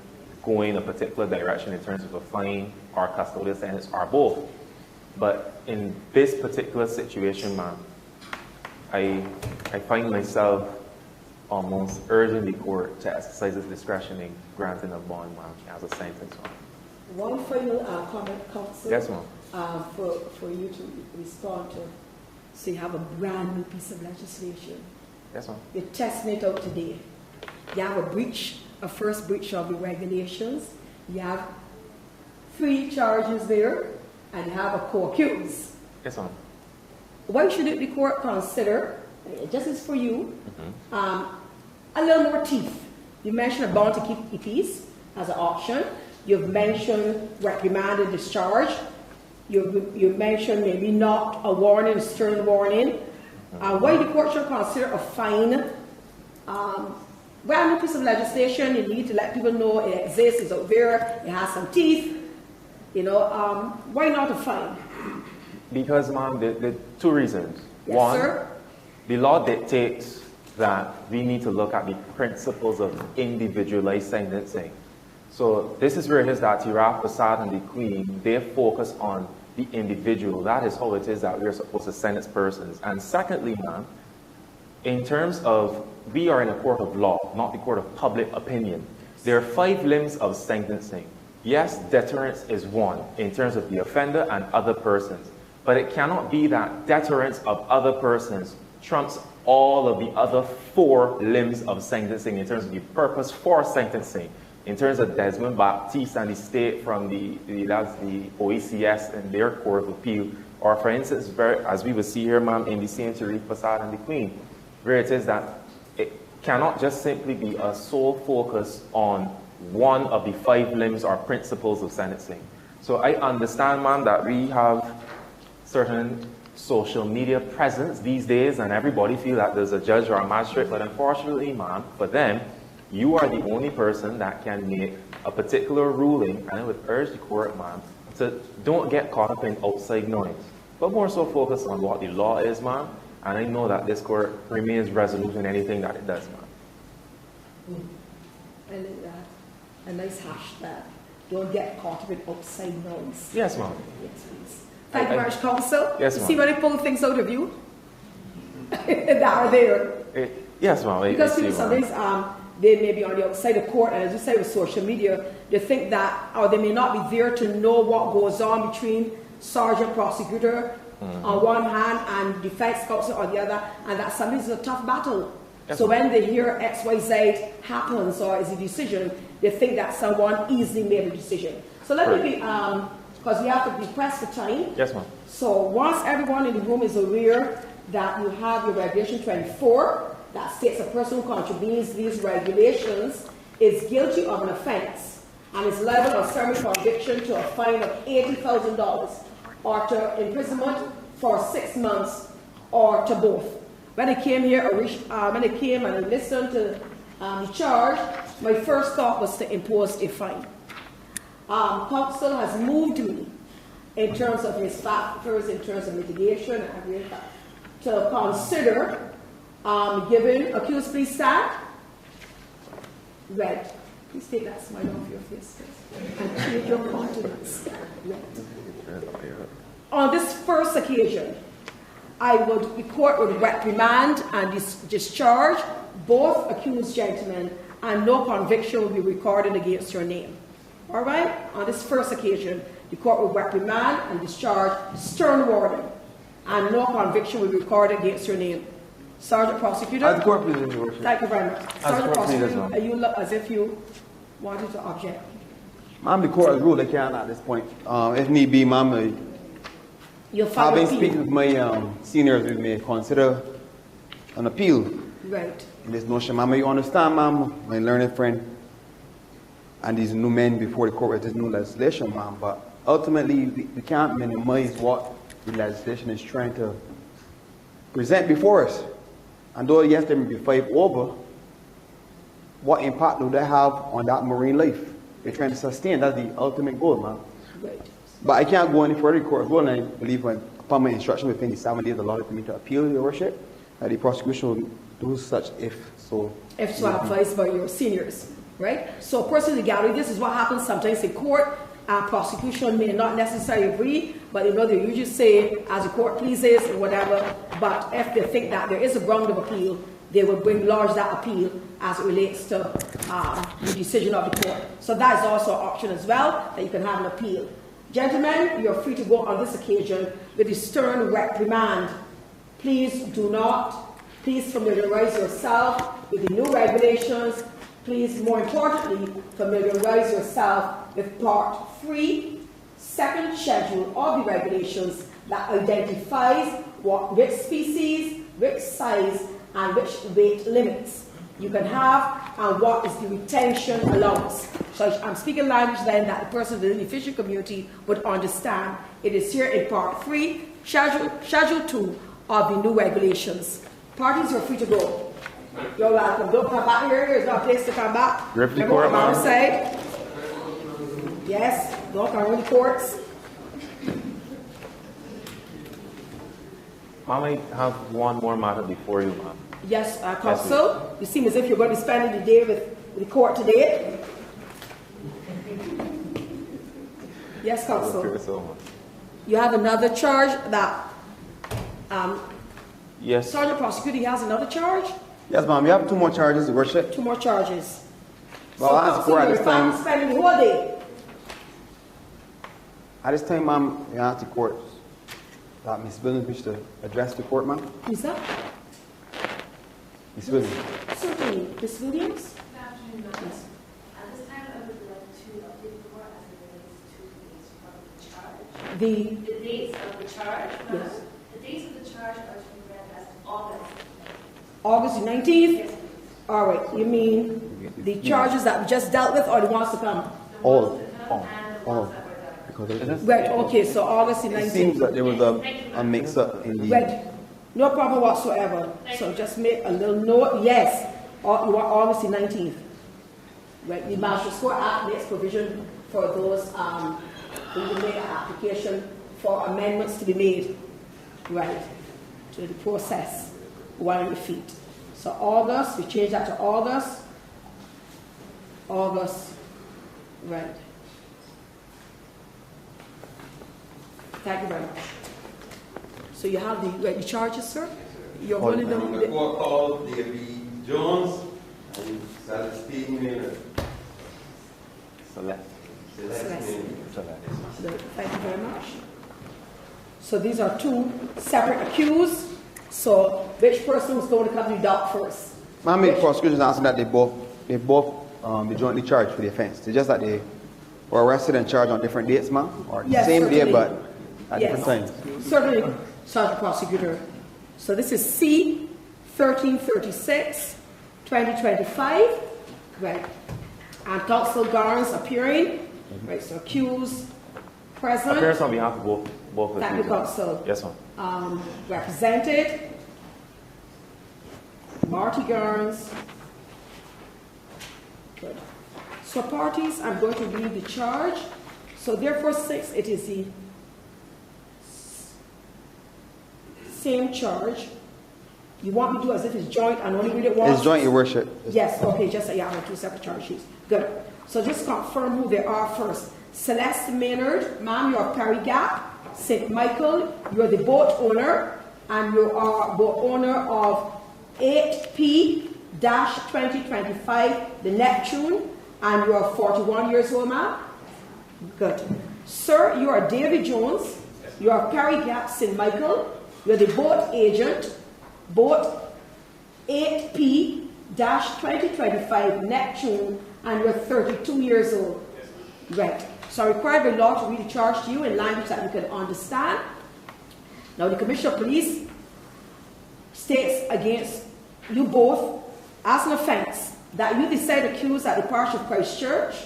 going a particular direction in terms of a fine or custodial sentence or both. But in this particular situation, ma'am, I find myself almost urging the court to exercise its discretion in granting a bond, ma'am, as a sentence. One final comment, counsel. Yes, ma'am. For you to respond to, so you have a brand new piece of legislation. Yes, ma'am. You're testing it out today. You have a first breach of the regulations. You have 3 charges there and have a co-accused. Yes, ma'am. Why shouldn't the court consider, just as for you, a little more teeth? You mentioned a bond to keep the peace as an option. You've mentioned reprimand and discharge. You mentioned maybe not a warning, a stern warning. Why the court should consider a fine? Brand new piece of legislation, you need to let people know it exists, it's out there, it has some teeth. You know, why not a fine? Because, ma'am, there are 2 reasons. Yes, One, sir? the law dictates that we need to look at the principles of individualized sentencing. So this is where it is that Tiraf, Passad, and the Queen, they focus on the individual. That is how it is that we are supposed to sentence persons. And secondly, ma'am, in terms of, we are in a court of law, not the court of public opinion. There are 5 limbs of sentencing. Yes, deterrence is one in terms of the offender and other persons. But it cannot be that deterrence of other persons trumps all of the other 4 limbs of sentencing in terms of the purpose for sentencing. In terms of Desmond Baptiste and the state from that's the OECS and their Court of Appeal, or for instance, as we will see here, ma'am, in the Saint Therese Passad and the Queen, where it is that it cannot just simply be a sole focus on one of the 5 limbs or principles of sentencing. So I understand, ma'am, that we have certain social media presence these days and everybody feel that there's a judge or a magistrate, but unfortunately, ma'am, for them, you are the only person that can make a particular ruling, and I would urge the court, ma'am, to don't get caught up in outside noise, but more so focus on what the law is, ma'am, and I know that this court remains resolute in anything that it does, ma'am. I like that. A nice hashtag. Don't get caught up in outside noise. Yes, ma'am. Yes, please. Thank you very much, Counsel. Yes, ma'am. See when I pull things out of you that are there. Yes, ma'am. Because people sometimes they may be on the outside of court, and as you say with social media, they think that, or they may not be there to know what goes on between sergeant prosecutor on one hand and defense counsel on the other, and that sometimes is a tough battle. Yes, so when they hear XYZ happens or is a decision, they think that someone easily made a decision. So let me be, because we have to be pressed for time. Yes, ma'am. So once everyone in the room is aware that you have your regulation 24, that states a person who contravenes these regulations is guilty of an offense and is liable on summary conviction to a fine of $80,000 or to imprisonment for 6 months or to both. When I came here, when I came and I listened to the charge, my first thought was to impose a fine. Counsel has moved me in terms of his factors, in terms of mitigation and everything, to consider giving accused, please stand. Red. Please take that smile off your face and change your countenance. Red. On this first occasion, the court would reprimand and discharge both accused gentlemen, and no conviction will be recorded against your name. All right? On this first occasion, the court will reprimand and discharge, stern warning, and no conviction will be recorded against your name. Sergeant Prosecutor. As the court, please, Your Worship. Thank you very much. Sergeant Prosecutor, well. you look as if you wanted to object. Ma'am, the court has ruled they can't at this point. If need be, ma'am, You'll file having appeal. speaking with my seniors, we may consider an appeal. Right. In this notion, ma'am, you understand, ma'am, my learned friend, and these new men before the court with this new legislation, ma'am, but ultimately we can't minimize what the legislation is trying to present before us. And though yes, there may be 5 over, what impact do they have on that marine life? They're trying to sustain. That's the ultimate goal, ma'am. Right. But I can't go any further in court as well, and I believe upon my instruction within the 7 days allotted for me to appeal, Your Worship, that the prosecution will do such if so. If so advised by your seniors, right? So personally, gallery, this is what happens sometimes in court. Prosecution may not necessarily agree, but you know they usually say as the court pleases or whatever. But if they think that there is a ground of appeal, they will lodge that appeal as it relates to the decision of the court. So that is also an option as well, that you can have an appeal. Gentlemen, you're free to go on this occasion with a stern reprimand. Please familiarize yourself with the new regulations. Please, more importantly, familiarize yourself with Part 3 second schedule of the regulations that identifies which species, which size, and which weight limits you can have, and what is the retention allowance. So I'm speaking language then that the person within the fishing community would understand. It is here in Part 3, Schedule 2 of the new regulations. Parties are free to go. You're welcome. Don't come back here. There's no place to come back. Report, ma'am. Say. Yes, don't come in the courts. Ma'am, I have one more matter before you, ma'am. Yes, Counsel. You seem as if you're going to be spending the day with the court today. Yes, Counsel. You have another charge that yes. Sergeant Prosecutor, he has another charge? Yes, ma'am. You have 2 more charges, Your Worship. 2 more charges. Well, so, I asked for at this time. Spending the whole day. At this time, ma'am, we ask the court that Ms. Williams wish to address the court, ma'am. Who's that? Ms. Williams. Certainly. Ms. Williams? Good afternoon, Madam. At this time, I would like to update the court as it relates to the dates of the charge. The dates of the charge? Yes. The dates of the charge are to be read as August. August the 19th? Yes, please. All right. You mean the charges that we just dealt with or the ones to come? All. And the ones that were done. Right. Okay. So August the 19th. It seems that there was a mix-up in the... Right. No problem whatsoever. So just make a little note. Yes. You are August the 19th. Right. The Magistrates Court Act makes provision for those who will make an application for amendments to be made. Right. To the process while on your feet. So August, we change that to August. August. Right. Thank you very much. So you have the charges, sir? You're holding them. The court called David Jones and Celestine Maynard. Celeste. Celeste. Thank you very much. So these are 2 separate accused. So which person is going to come to the dock first? Ma'am, the prosecution is asking that they both be jointly charged for the offense. It's just that they were arrested and charged on different dates, ma'am, or Yes, same certainly. day but at different times. Certainly, Sergeant Prosecutor. So this is C 1336, 2025, right? And Counsel Garnes appearing, right? So accused, present. Appearance on behalf of both of Thank you, Counsel. Yes, ma'am. Represented, Marty Garnes. Good. So parties, I'm going to read the charge. So therefore, 6, it is the same charge. You want me to do as if it's joint and only read it once? It's joint, Your Worship. Yes, okay, just yeah, I have 2 separate charge sheets. Good. So just confirm who they are first. Celeste Maynard, ma'am, you're Perry Gap. St. Michael, you're the boat owner, and you are boat owner of 8P-2025, the Neptune, and you are 41 years old, ma'am? Good. Sir, you are David Jones. You are Perry Gap, St. Michael. You're the boat agent, boat 8P-2025 Neptune, and you're 32 years old. Right. So I require the law to read the charge to you in language that you can understand. Now the Commissioner of Police states against you both as an offence that you decide accused at the parish of Christchurch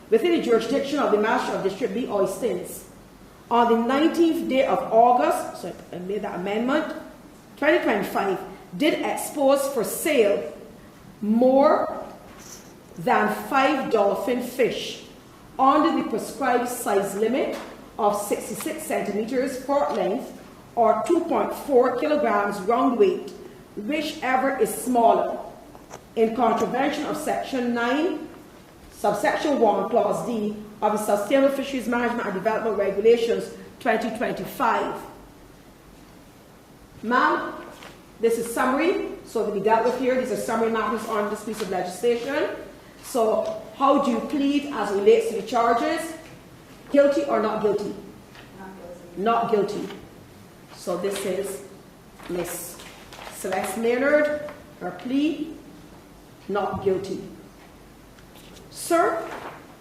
within the jurisdiction of the Master of District B, Oistins, on the 19th day of August, so I made that amendment, 2025, did expose for sale more than 5 dolphin fish under the prescribed size limit of 66 centimeters port length or 2.4 kilograms round weight, whichever is smaller, in contravention of Section 9, Subsection 1, Clause D of the Sustainable Fisheries Management and Development Regulations 2025. Ma'am, this is summary, so to be dealt with here. These are summary matters on this piece of legislation. So, how do you plead as it relates to the charges? Guilty or not guilty? Not guilty. So this is Miss Celeste Maynard, her plea, not guilty. Sir,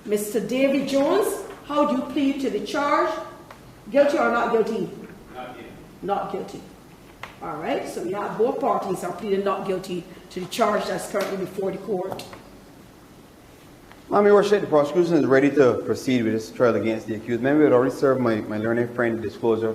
Mr. David Jones, How do you plead to the charge? Guilty or not guilty? Not guilty. Not guilty. All right, so we have both parties are pleading not guilty to the charge that's currently before the court. Ma'am, Your Worship, the prosecution is ready to proceed with this trial against the accused. Ma'am, we had already served my learned friend disclosure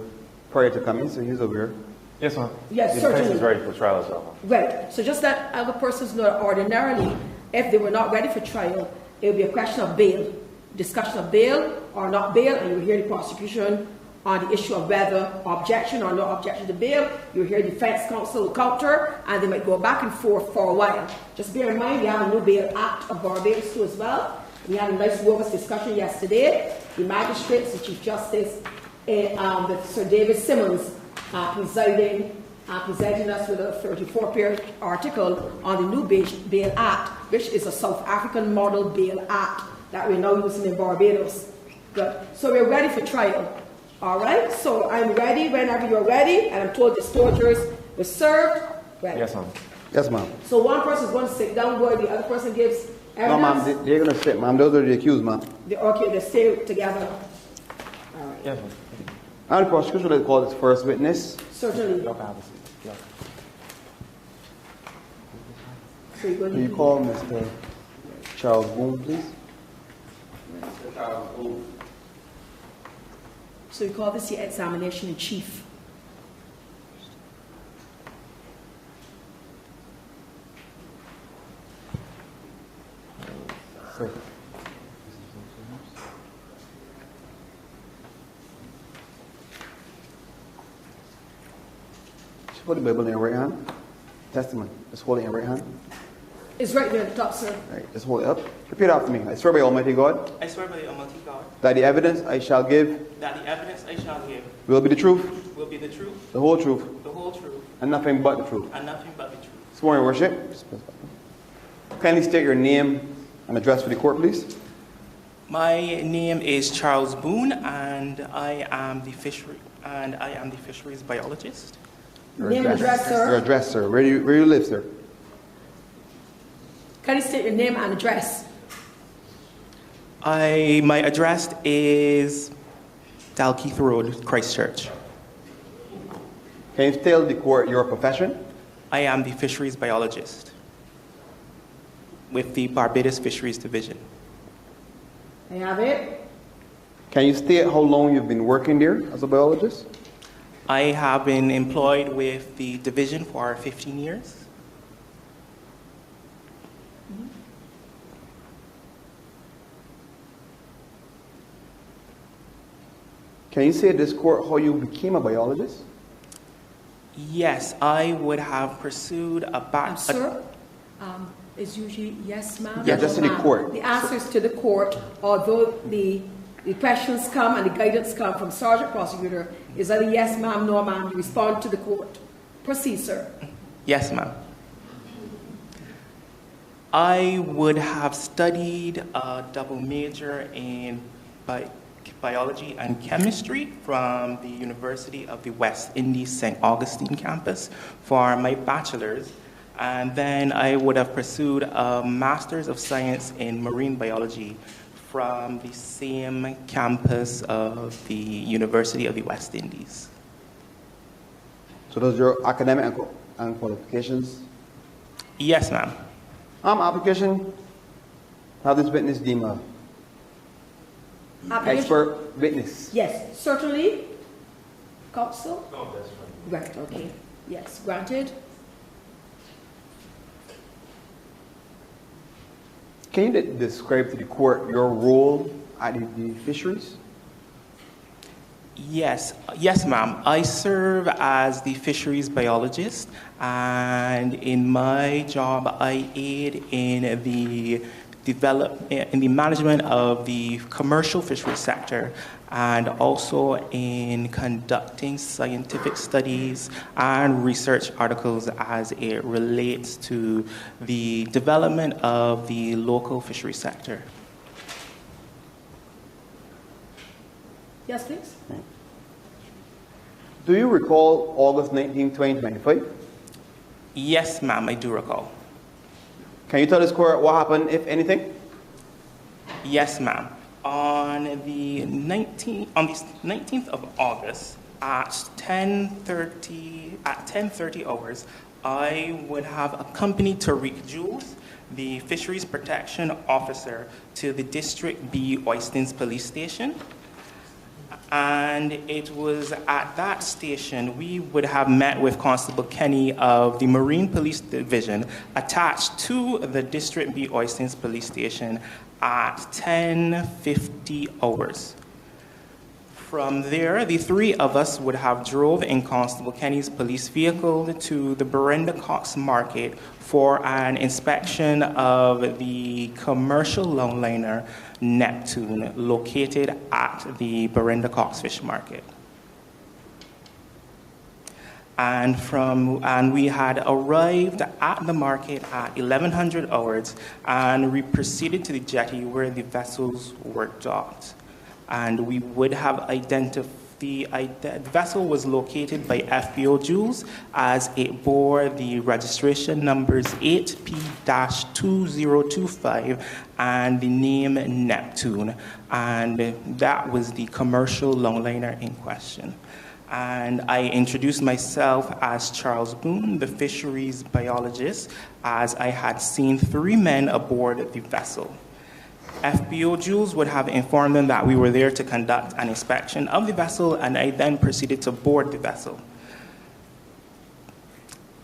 prior to coming, so he's over here. Yes, ma'am. Yes, the certainly. defense is ready for trial as well. Right. So just that other persons know that ordinarily, if they were not ready for trial, it would be a question of bail, discussion of bail or not bail, and you hear the prosecution on the issue of whether objection or no objection to bail. You hear the defense counsel counter, and they might go back and forth for a while. Just bear in mind, we have a new bail act of Barbados too as well. We had a nice robust discussion yesterday. The magistrates, the Chief Justice, with Sir David Simmons presiding us with a 34-page article on the new bail act, which is a South African model bail act that we're now using in Barbados. Good. So we're ready for trial. All right, so I'm ready whenever you're ready, and I'm told disclosures were served. Ready. Yes, ma'am. Yes, ma'am. So one person is going to sit down where the other person gives evidence? No, ma'am, they're going to sit, ma'am. Those are the accused, ma'am. Okay, they stay together. All right. Yes, ma'am. Now the prosecution will call its first witness. Certainly. Y'all can have a seat. Yeah. So you're going Can you to call Mr. Charles Boone, please? Mr. Charles Boone. So you call this the examination in chief. Sir. Just put the Bible in your right hand. Testament. Just hold it in your right hand. It's right there at the top, sir. All right, just hold it up. Repeat after me. I swear by Almighty God I swear by the Almighty God that the evidence I shall give that the evidence I shall give will be the truth, will be the truth, the whole truth, the whole truth, and nothing but the truth. and nothing but the truth. Sworn, Your Worship. Kindly state your name and address for the court, please. My name is Charles Boone, and I am the fisheries biologist. Your Name and address, sir. Your address, sir. Where you live, sir? Can you state your name and address? My address is Dalkeith Road, Christchurch. Can you tell the court your profession? I am the fisheries biologist with the Barbados Fisheries Division. I have it. Can you state how long you've been working there as a biologist? I have been employed with the division for 15 years. Can you say to this court how you became a biologist? Yes, I would have pursued a Sir, it's usually yes, ma'am. Yeah, just to the ma'am. court. The answers to the court, although the questions come and the guidance come from Sergeant Prosecutor, is either yes, ma'am, no, ma'am. You respond to the court. Proceed, sir. Yes, ma'am. I would have studied a double major in biology and chemistry from the University of the West Indies St. Augustine campus for my bachelor's, and then I would have pursued a Master's of Science in Marine Biology from the same campus of the University of the West Indies. So those are your academic and qualifications? Yes, ma'am. Application, have this witness deemed a Application? expert witness. Yes, certainly. Counsel? No, that's fine. Right, okay. Yes, granted. Can you describe to the court your role at the fisheries? Yes, ma'am. I serve as the fisheries biologist, and in my job, I aid in the management of the commercial fisheries sector, and also in conducting scientific studies and research articles as it relates to the development of the local fisheries sector. Yes, please. Do you recall August 19, 2025? Yes, ma'am, I do recall. Can you tell this court what happened, if anything? Yes, ma'am. On on the 19th of August at 10:30 hours, I would have accompanied Tariq Jules, the Fisheries Protection Officer, to the District B Oistins Police Station. And it was at that station we would have met with Constable Kenny of the Marine Police Division attached to the District B Oistins Police Station at 10:50 hours. From there, the three of us would have drove in Constable Kenny's police vehicle to the Berenda Cox Market for an inspection of the commercial longliner Neptune located at the Berenda Cox Fish Market. And we had arrived at the market at 1100 hours, and we proceeded to the jetty where the vessels were docked. And we would have identified the vessel was located by FBO Jules as it bore the registration numbers 8P-2025 and the name Neptune, and that was the commercial longliner in question. And I introduced myself as Charles Boone, the fisheries biologist, as I had seen 3 men aboard the vessel. FBO Jules would have informed them that we were there to conduct an inspection of the vessel, and I then proceeded to board the vessel.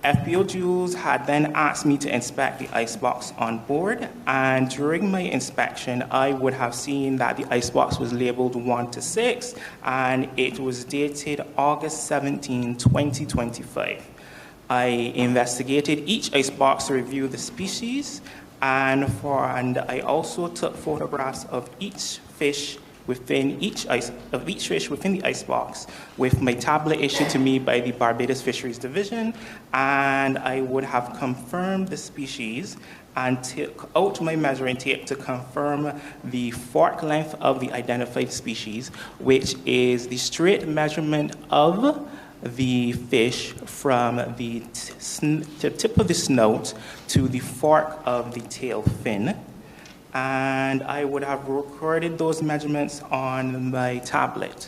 FBO Jules had then asked me to inspect the icebox on board, and during my inspection, I would have seen that the icebox was labeled 1 to 6, and it was dated August 17, 2025. I investigated each icebox to review the species, and I also took photographs of each fish within the icebox with my tablet issued to me by the Barbados Fisheries Division, and I would have confirmed the species and took out my measuring tape to confirm the fork length of the identified species, which is the straight measurement of the fish from the tip of the snout to the fork of the tail fin. And I would have recorded those measurements on my tablet.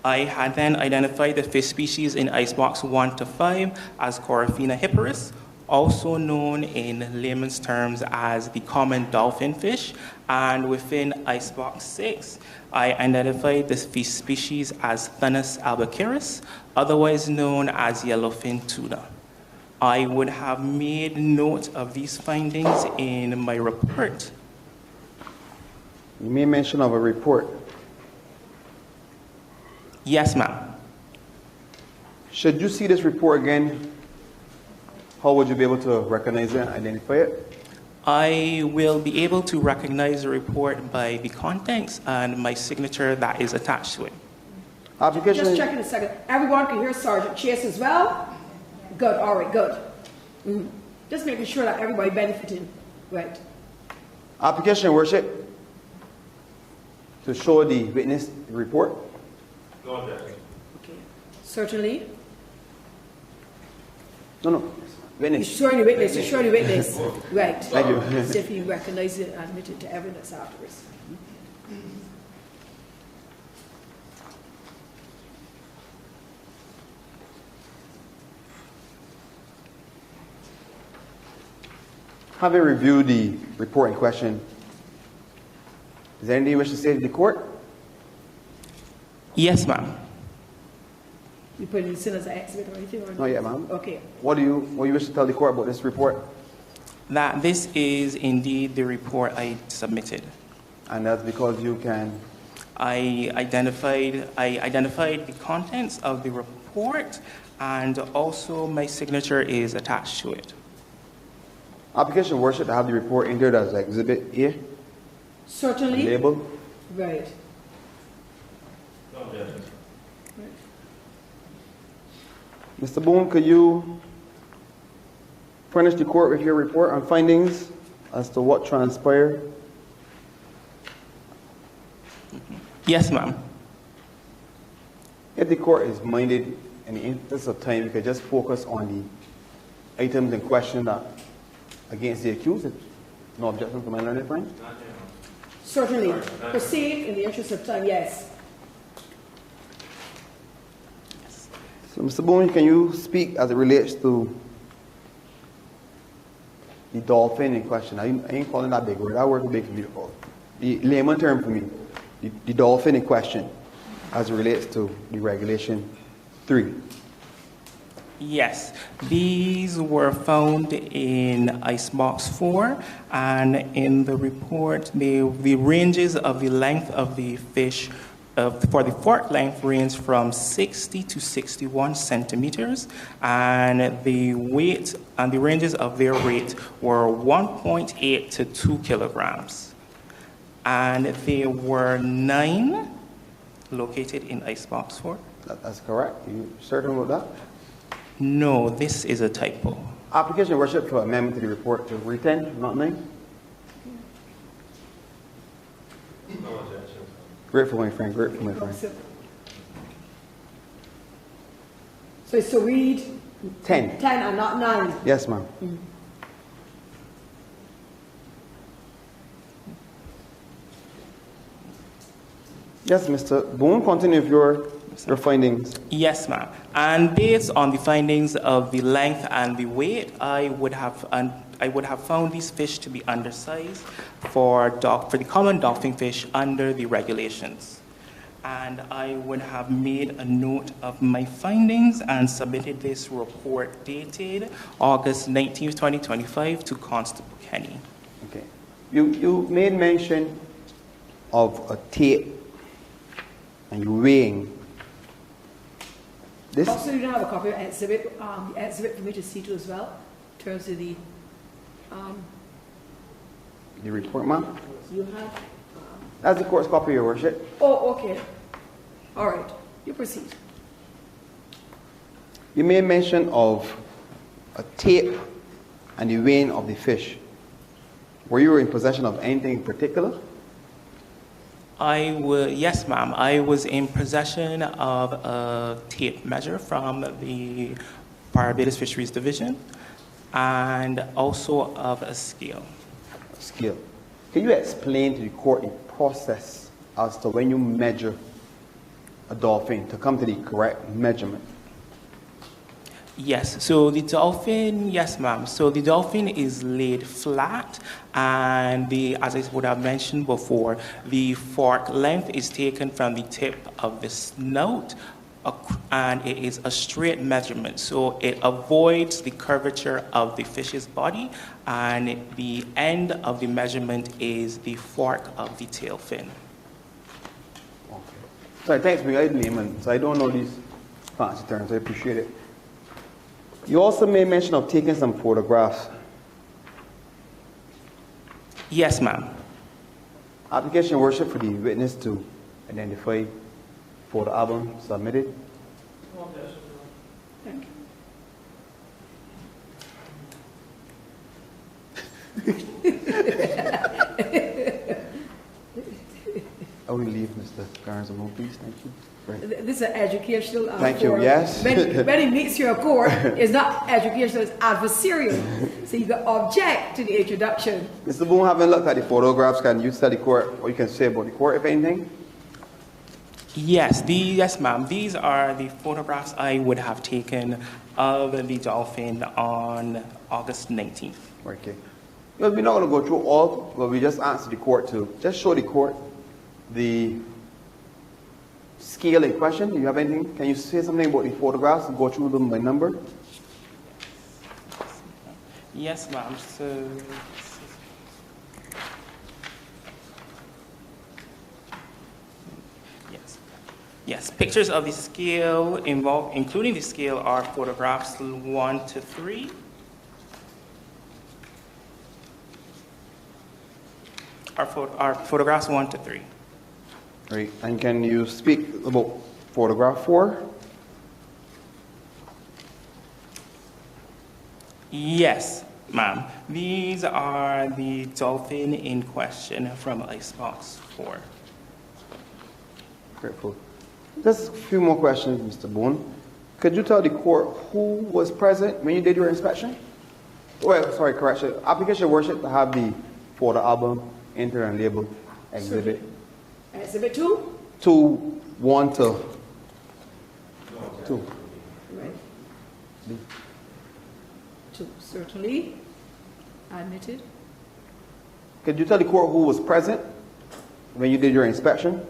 I had then identified the fish species in icebox 1 to 5 as Coryphena hipparus, also known in layman's terms as the common dolphinfish, and within icebox 6, I identified the fish species as Thanus albicaris, otherwise known as yellowfin tuna. I would have made note of these findings in my report. You made mention of a report. Yes, ma'am. Should you see this report again, how would you be able to recognize it and identify it? I will be able to recognize the report by the contents and my signature that is attached to it. Application. Just checking a second. Everyone can hear Sergeant Chase as well? Good, all right, good. Just making sure that everybody benefiting. Right. Application, Your Worship, to show the witness report. No objection. Okay. Certainly. No. Witness. You're showing the witness, you're showing the witness. Right. Thank you. See if you recognize it and admit it to evidence afterwards. Having reviewed the report in question, is there anything you wish to say to the court? Yes, ma'am. You put it in as an exhibit or anything? Or Not yet, ma'am. Okay. What do you wish to tell the court about this report? That this is indeed the report I submitted. And that's because you can... I identified the contents of the report, and also my signature is attached to it. Application, Your Worship, to have the report entered as Exhibit A. Certainly. Labeled. Right. No objection. Mr. Boone, could you furnish the court with your report on findings as to what transpired? Yes, ma'am. If the court is minded, in the interest of time, you could just focus on the items in question that against the accused. No objection to my learned friend? Certainly. Proceed in the interest of time, yes. So, Mr. Boone, can you speak as it relates to the dolphin in question? I ain't calling that big word. That word is big for me to call. The layman term for me, the dolphin in question as it relates to the regulation 3. Yes, these were found in Icebox 4, and in the report, the ranges of the length of the fish for the fork length range from 60 to 61 centimeters, and the weight and the ranges of their weight were 1.8 to 2 kilograms. And there were 9 located in Icebox 4. That's correct. You certain about that? No, this is a typo. Application, Your Worship, for amendment to the report to read 10, not 9. No objection. Grateful, my friend. Grateful, my friend. So it's to read 10. 10 and not 9. Yes, ma'am. Yes, Mr. Boone, continue with your findings. Yes, ma'am. And based on the findings of the length and the weight, I would have found these fish to be undersized for the common dolphinfish under the regulations. And I would have made a note of my findings and submitted this report dated August 19th, 2025 to Constable Kenny. Okay. You made mention of a tape and you weighing. This. Also, you don't have a copy of the exhibit for me to see to as well, in terms of the report, ma'am? you have. That's the court's copy, Your Worship. Oh, okay. All right. You proceed. You made mention of a tape and the weighing of the fish. Were you in possession of anything in particular? Yes, ma'am. I was in possession of a tape measure from the Barbados Fisheries Division and also of a scale. Scale. Can you explain to the court the process as to when you measure a dolphin to come to the correct measurement? Yes, so the dolphin, yes ma'am. So the dolphin is laid flat, and as I would have mentioned before, the fork length is taken from the tip of the snout, and it is a straight measurement. So it avoids the curvature of the fish's body, and the end of the measurement is the fork of the tail fin. Okay. Sorry, thanks for your layman. So I don't know these fancy terms. I appreciate it. You also made mention of taking some photographs. Yes, ma'am. Application, Your Worship, for the witness to identify photo album submitted. Thank I will leave Mr. Garnes alone, please. Thank you. Right. This is an educational Thank you, yes. When it meets your court, it's not educational, it's adversarial. So you can object to the introduction. Mr. Boone, having looked at the photographs, can you tell the court what you can say about the court, if anything? Yes, yes, ma'am. These are the photographs I would have taken of the dolphin on August 19th. Okay. Well, we're not going to go through all, but we just asked the court to just show the court the scale in question. Do you have anything? Can you say something about the photographs and go through them by number? Yes, ma'am. So, yes, pictures of the scale including the scale, are photographs 1 to 3. Are photographs 1 to 3. Right. And can you speak about photograph 4? Yes, ma'am. These are the dolphin in question from Icebox 4. Grateful. Just a few more questions, Mr. Boone. Could you tell the court who was present when you did your inspection? Well, sorry, correction. Application, Your Worship, to have the photo album entered and labeled Exhibit. Exhibit 2? 2, 1 to 2. Right. 2, certainly. Admitted. Could you tell the court who was present when you did your inspection?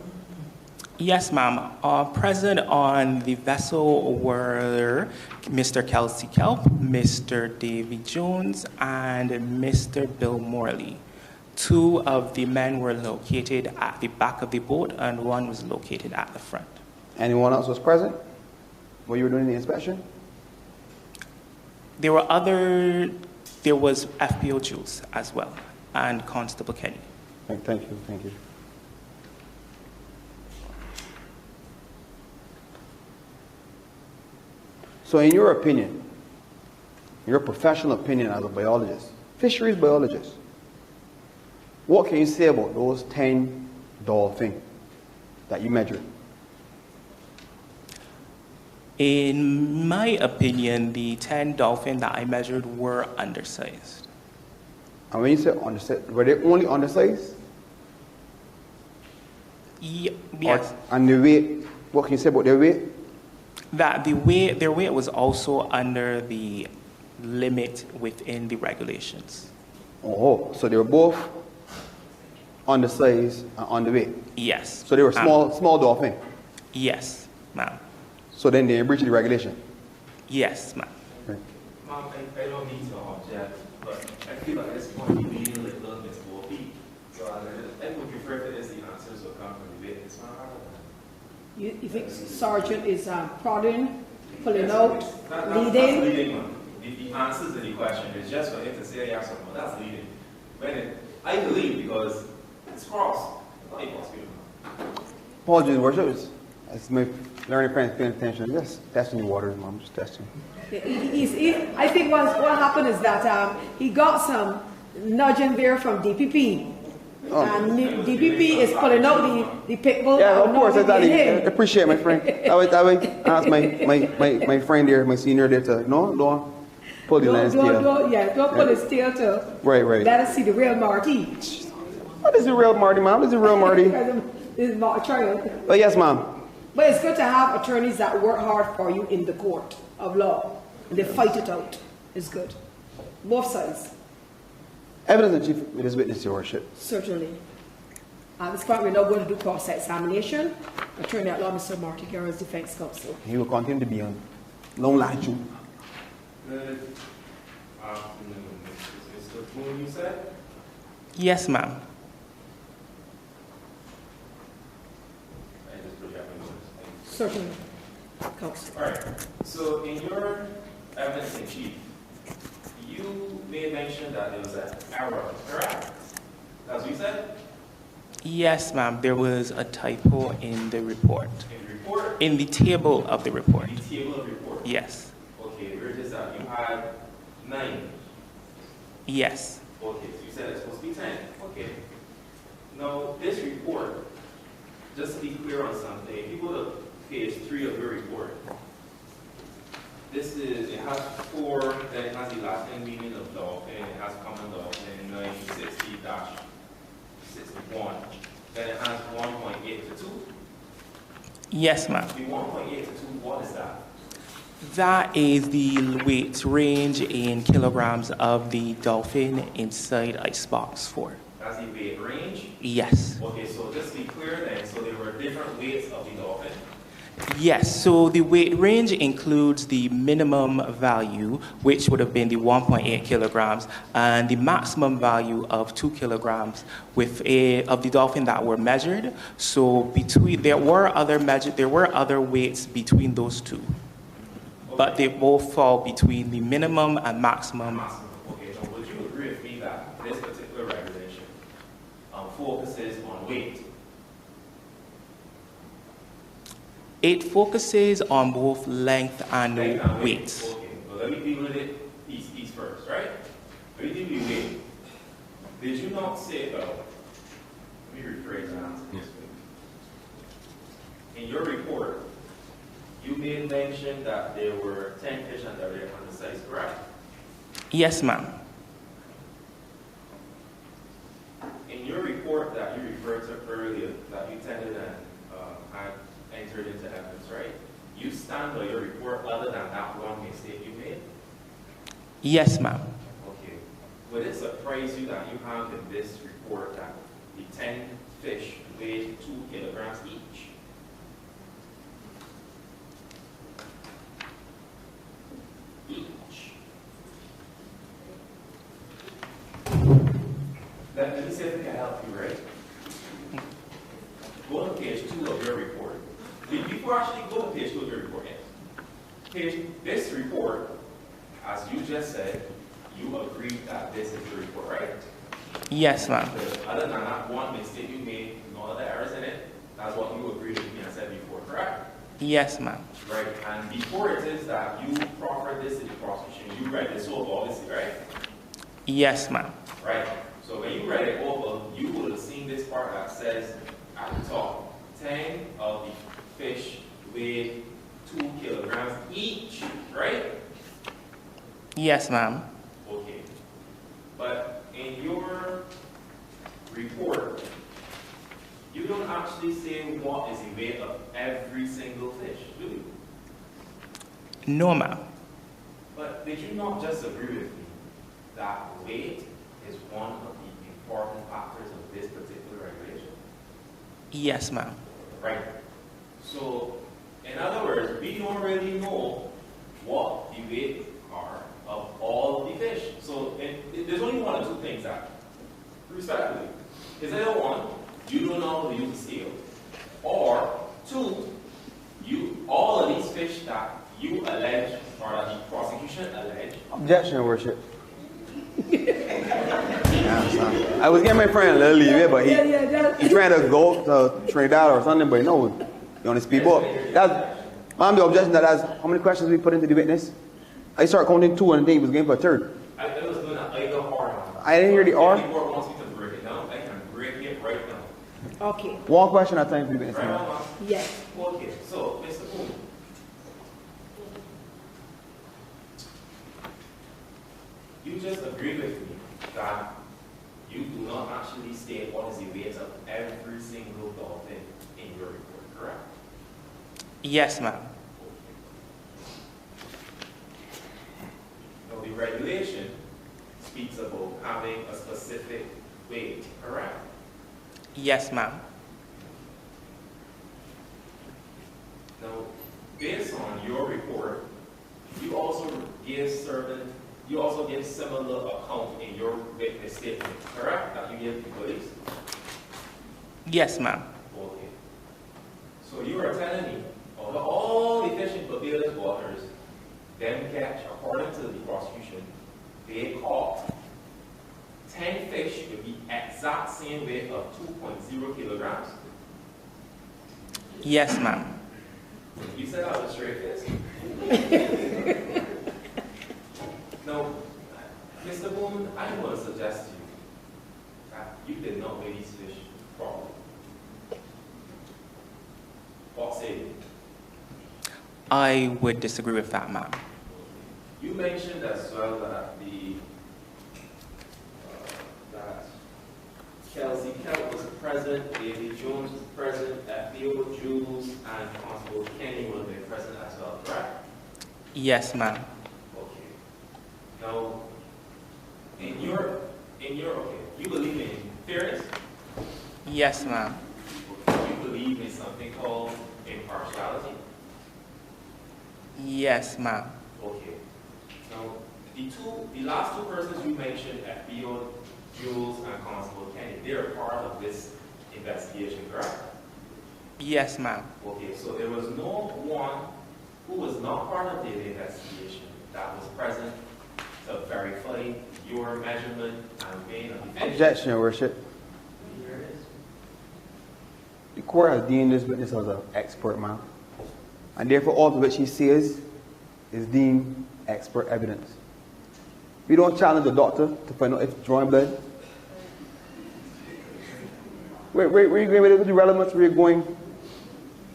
Yes, ma'am. Present on the vessel were Mr. Kelsey Kelp, Mr. Davy Jones, and Mr. Bill Morley. 2 of the men were located at the back of the boat, and 1 was located at the front. Anyone else was present when you were doing the inspection? There was FPO Jules as well, and Constable Kenny. Thank you. So in your opinion, your professional opinion as a biologist, fisheries biologist, what can you say about those 10 dolphins that you measured? In my opinion, the 10 dolphins that I measured were undersized. And when you say undersized, were they only undersized? Yes. And the weight, what can you say about their weight? That their weight was also under the limit within the regulations. Oh, so they were both undersized and underweight? Yes. So they were small dolphin? Yes, ma'am. So then they breached the regulation? Yes, ma'am. Okay. Ma'am, I don't need to object, but I feel like at this point you're being like little Miss Wolfie. So I would prefer that as the answers will come from the witness, ma'am. You think Sergeant is prodding, pulling out, That's leading? leading, ma'am. The answers to the question is just for him to say yes or no. That's leading. I believe because it's cross. It's not impossible. Apologies, Worship. As my learning friends paying attention, just testing the waters, Mom. Just testing. I think what happened is that he got some nudging there from DPP. Oh. And DPP is pulling out the pit bull. Yeah, of course. I appreciate my friend. I would ask my friend there, my senior there to, don't pull the lens tail. Don't pull his tail to. Right. Let us see the real Marty. What is the real Marty, Mom? What is the real Marty? This is not a trial. Oh, yes, Mom. But it's good to have attorneys that work hard for you in the court of law. They fight it out. It's good. Both sides. Evidence in chief with his witness, Your Worship. Certainly. At this point, we're now going to do cross-examination. Attorney at law, Mr. Marty Garrett's defense counsel. He will continue to be on long latitude. Good afternoon, Mr. Boone, you said? Yes, ma'am. Certainly. Counsel. All right. So in your evidence in chief, you made mention that there was an error, correct? That's what you said? Yes, ma'am. There was a typo in the report. In the report? In the table of the report. The table of report? Yes. Okay, where is that? You had 9. Yes. Okay, so you said it's supposed to be 10. Okay. Now, this report, just to be clear on something, if you go to page 3 of your report, it has 4, then it has the Latin meaning of dolphin, it has common dolphin, 960-61. Then it has 1.8 to 2. Yes, ma'am. The 1.8 to 2, what is that? That is the weight range in kilograms of the dolphin inside icebox 4. That's the weight range? Yes. Okay, so just to be clear then, so there were different weights of the dolphin? Yes, so the weight range includes the minimum value, which would have been the 1.8 kilograms, and the maximum value of 2 kilograms of the dolphin that were measured. So there were other weights between those two, but they both fall between the minimum and maximum. Okay, so would you agree with me that this particular regulation focuses on weight? It focuses on both length and weight. Okay, well let me deal with it piece first, right? Let me deal with weight. Did you not say, let me rephrase and answer this way. In your report, you made mention that there were 10 fish and that were undersized, correct? Yes, ma'am. In your report that you referred to earlier that you tended and had entered into evidence, right? You stand by your report other than that one mistake you made? Yes, ma'am. Okay. Would it surprise you that you have in this report that the 10 fish weighed 2 kilograms each? Let me see if I can help you, right? Go to page 2 of your report. Before actually go to page 2 of your report, this report, as you just said, you agreed that this is your report, right? Yes, ma'am. Other than that one mistake you made, no other errors in it, that's what you agreed with me and said before, correct? Yes, ma'am. Right, and before it is that you proffered this to the prosecution, you read this over, obviously, right? Yes, ma'am. Right. So when you read it over, you would have seen this part that says at the top, 10 of the fish weighed 2 kilograms each, right? Yes, ma'am. Okay. But in your report, you don't actually say what is the weight of every single fish, do you? No, ma'am. But did you not just agree with me that weight is one of the important factors of this particular regulation? Yes, ma'am. Right. So, in other words, we don't really know what the weight are of all of the fish. So, there's only one or two things that, respectively, is either one, you don't know how to use a scale, or two, all of these fish that you allege, or that the prosecution allege. Objection, Your Worship. I was getting my friend a little leeway, but he's trying to go to Trinidad or something, but no, you on the speedboat. Ma'am, the objection that's how many questions we put into the witness? I start counting 2 and then he was going for a third. I was doing an either or. I didn't hear the or. If the court wants me to break it down, I can break it right now. Okay. One question at a time for the witness. Right, Mama? Yes. Okay, so, Mr. Boone. You just agreed with me that you do not actually state what is the weight of every single dolphin in your report, correct? Yes, ma'am. Now, the regulation speaks about having a specific weight, correct? Yes, ma'am. Now, based on your report, you also give similar account in your witness statement, correct? That you gave the police? Yes, ma'am. Okay. So you are telling me, out of all the fish in Barbados waters, them catch, according to the prosecution, they caught 10 fish with the exact same weight of 2.0 kilograms? Yes, ma'am. You said that was straight face. Now, Mr. Bowman, I want to suggest to you that you did not weigh these fish properly. What say you? I would disagree with that, ma'am. You mentioned as well that that Kelsey Kelp was present, David Jones was present, Theo Jules and Constable Kenny would have been present as well, correct? Yes, ma'am. Okay. Now, in your okay, you believe in fairness? Yes, ma'am. Okay. You believe in something called impartiality? Yes, ma'am. Okay. Now, the last two persons you mentioned, FBO, Jules, and Constable Kenny, they're part of this investigation, correct? Yes, ma'am. Okay, so there was no one who was not part of the investigation that was present to verify your measurement and weighing of the fish? Objection, Your Worship. Here it is. The court has deemed this witness as an expert, ma'am. And therefore, all of which he says is deemed expert evidence. We don't challenge the doctor to find out if it's drawing blood. Where are you going with the relevance? Where are you going?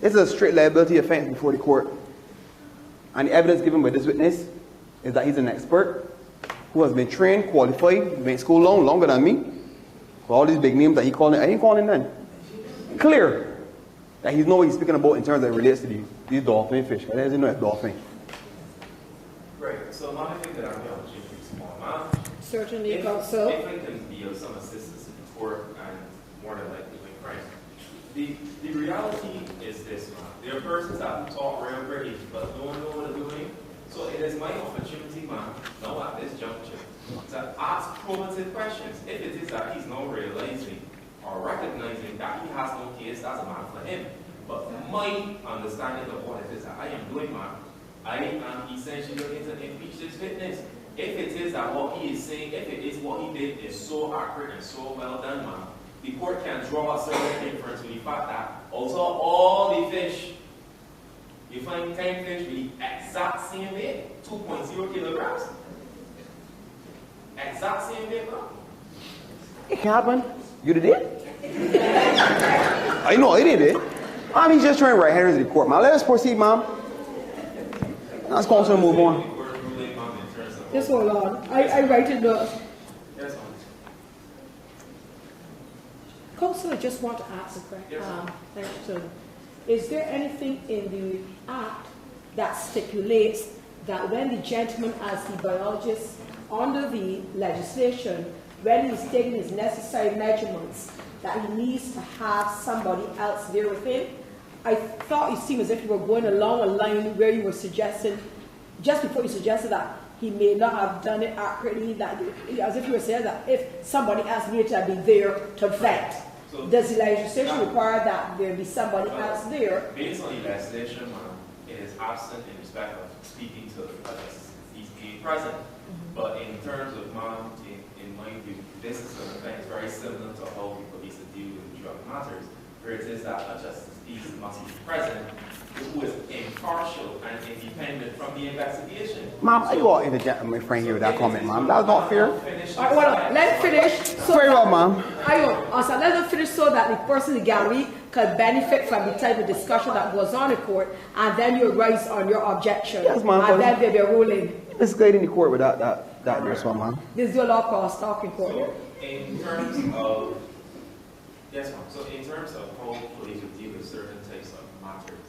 This is a straight liability offense before the court. And the evidence given by this witness is that he's an expert who has been trained, qualified, been in school longer than me. For all these big names that he called, I ain't calling none. clear that he's know what he's speaking about in terms that relates to these dolphin fish. He doesn't know it's dolphin. Right. So, Mom, I think that I'm the opportunity to respond, Mom. Certainly, Counsel. If I can be of some assistance in the court, and more than likely my friend. The reality is this, man. There are persons that talk real pretty, but don't know what they're doing. So it is my opportunity, man, now at this juncture, to ask probative questions. If it is that he's not realizing or recognizing that he has no case, that's a matter for him. But my understanding of what it is that I am doing, man, I am essentially looking to impeach this witness. If it is that what he is saying, if it is what he did is so accurate and so well done, man, the court can draw a certain inference with the fact that also all the fish, you find 10 fish with the exact same weight, 2.0 kilograms. Exact same weight, man. It can happen. You did it? I know, I did it. He's just trying to write headers in the court, man. Let us proceed, ma'am. Let's also move on. Just hold on. I write it down. Yes, ma'am. Counsel, I just want to ask a question. Is there anything in the Act that stipulates that when the gentleman, as the biologist, under the legislation, when he's taking his necessary measurements, that he needs to have somebody else there with him? I thought you seemed as if you were going along a line where you were suggesting, just before you suggested that he may not have done it accurately, that as if you were saying that if somebody else needed to be there to vet. So, does the legislation require that there be somebody else there? Based on the legislation, it is absent in respect of speaking to he's being present. But in terms of in my view, this is an offense very similar to how the police deal with drug matters, where it is that a justice peace must be present, who is impartial and independent from the investigation. Ma'am, I got interject my friend here with that comment, ma'am. That's not fair. All right, well, let's finish. So very well, ma'am. Also, let's finish so that the person in the gallery can benefit from the type of discussion that goes on in court, and then you rise on your objection. Yes, ma'am. And then there'll be a ruling. Let's go in the court with that this one, ma'am. This is your law cross talking court. So, in terms of, yes, ma'am. So, in terms of how police would deal with certain types of matters,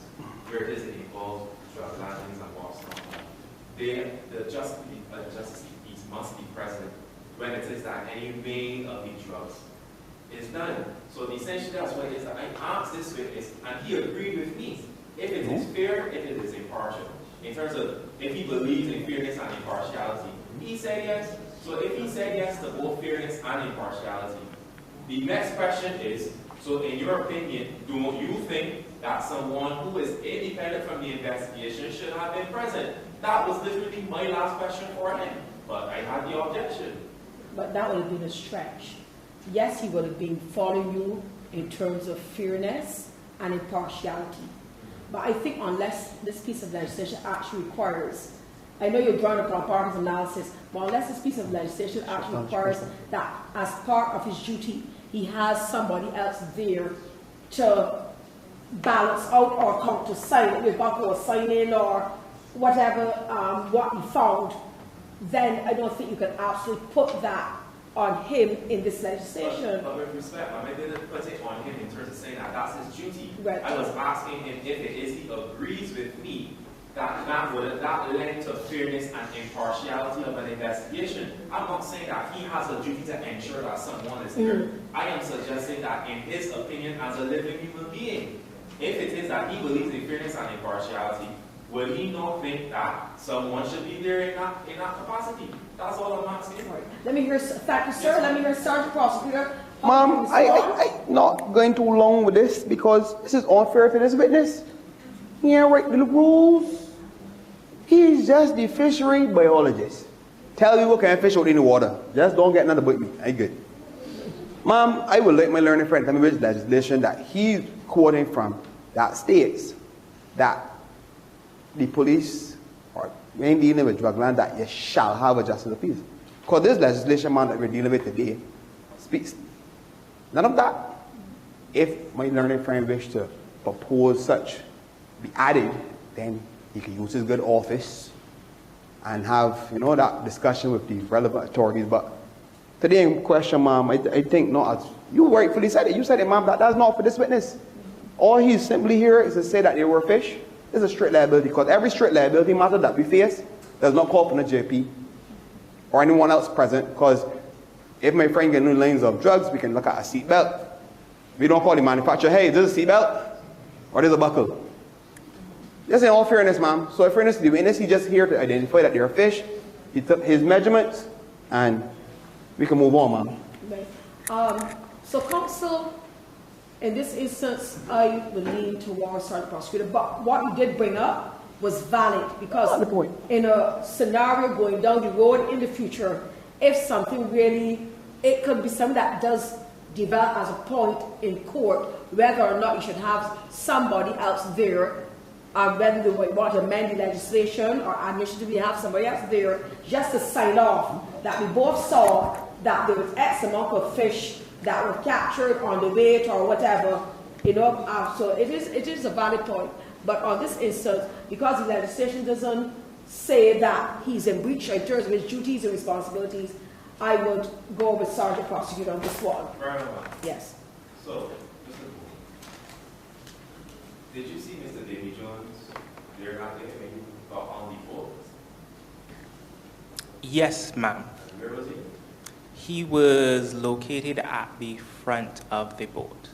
where it is involved drug landings and what's not, the justice peace must be present when it is that any weighing of the drugs is done. So, essentially, that's what it is that I asked this witness, and he agreed with me. If it is fair, if it is impartial. In terms of if he believes in fairness and impartiality, he said yes. So if he said yes to both fairness and impartiality, the next question is, so in your opinion, do you think that someone who is independent from the investigation should have been present? That was literally my last question for him, but I had the objection. But that would have been a stretch. Yes, he would have been following you in terms of fairness and impartiality. But I think unless this piece of legislation actually requires, I know you're drawing upon Parker's analysis, but unless this piece of legislation actually requires that as part of his duty, he has somebody else there to balance out or come to sign it, with or sign in or whatever, what he found, then I don't think you can absolutely put that on him in this legislation. But with respect, I didn't put it on him in terms of saying that that's his duty. Right. I was asking him if it is he agrees with me that led to fairness and impartiality of an investigation. I'm not saying that he has a duty to ensure that someone is there. I am suggesting that in his opinion as a living human being, if it is that he believes in fairness and impartiality, will he not think that someone should be there in that capacity? That's all I'm asking. Right. Let me hear, thank you, sir. Yes, let me hear Sergeant Prosecutor. Ma'am, I'm not going too long with this because this is unfair to this witness. He ain't write the rules. He's just the fishery biologist. Tell you what kind of fish out in the water. Just don't get nothing but me. I good. Ma'am, I would like my learning friend tell me which legislation that he's quoting from that states that the police or when dealing with drug land that you shall have a justice of peace. Because this legislation, man, that we're dealing with today speaks none of that. If my learning friend wished to propose such be added, then he can use his good office and have, that discussion with the relevant authorities. But Today in question, ma'am, I think not as you rightfully said it. You said it, ma'am, that's not for this witness. All he's simply here is to say that they were fish. It's a strict liability, because every strict liability matter that we face does not call for the JP or anyone else present, because if my friend get new lanes of drugs, we can look at a seatbelt. We don't call the manufacturer, hey, is this a seatbelt or this a buckle? Just in all fairness, ma'am. So in fairness to the witness, he's just here to identify that they're fish. He took his measurements, and we can move on, ma'am. So counsel, in this instance, I will lean towards the prosecutor, but what you did bring up was valid, because in a scenario going down the road in the future, if something really, it could be something that does develop as a point in court, whether or not you should have somebody else there, whether they want to amend the legislation or administratively have somebody else there just to sign off that we both saw that there was X amount of fish that were captured on the weight or whatever, you know. So it is a valid point. But on this instance, because the legislation doesn't say that he's in breach in terms of his duties and responsibilities, I would go with Sergeant Prosecutor on this one. Yes. So, did you see Mr. Davy Jones there that day when you got on the boat? Yes, ma'am. Where was he? He was located at the front of the boat.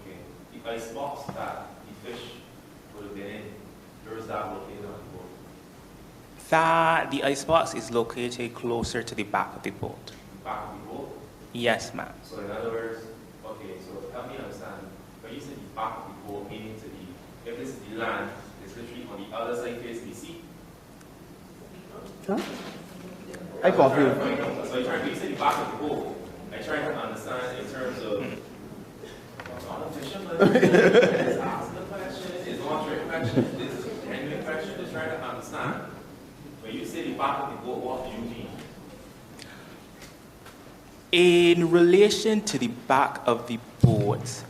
Okay. The ice box that the fish would have been in, where is that located on the boat? The icebox is located closer to the back of the boat. Back of the boat? Yes, ma'am. So in other words, okay, so help me understand. When you say the back of the boat, meaning to the, if this is the land, it's literally on the other side facing the sea. Huh? I confused. So you're trying to say the back of the boat. I'm trying to understand in terms of not a fisherman is asking the question, is not a question, is a genuine question, is trying to understand. When you say the back of the boat, what do you mean? In relation to the back of the boat,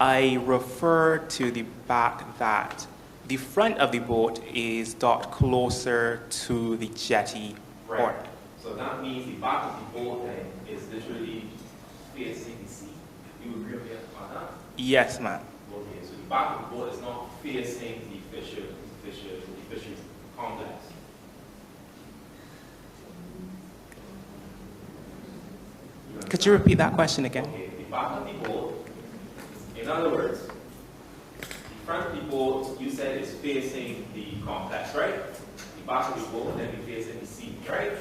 I refer to the back that the front of the boat is docked closer to the jetty. Right. So that means the back of the boat then is literally facing the sea. You agree with me on that? Yes, ma'am. Okay, so the back of the boat is not facing the fisheries complex. Could you repeat that question again? Okay, the back of the boat, in other words, the front of the boat you said is facing the complex, right? The back of the boat then be facing the sea, right?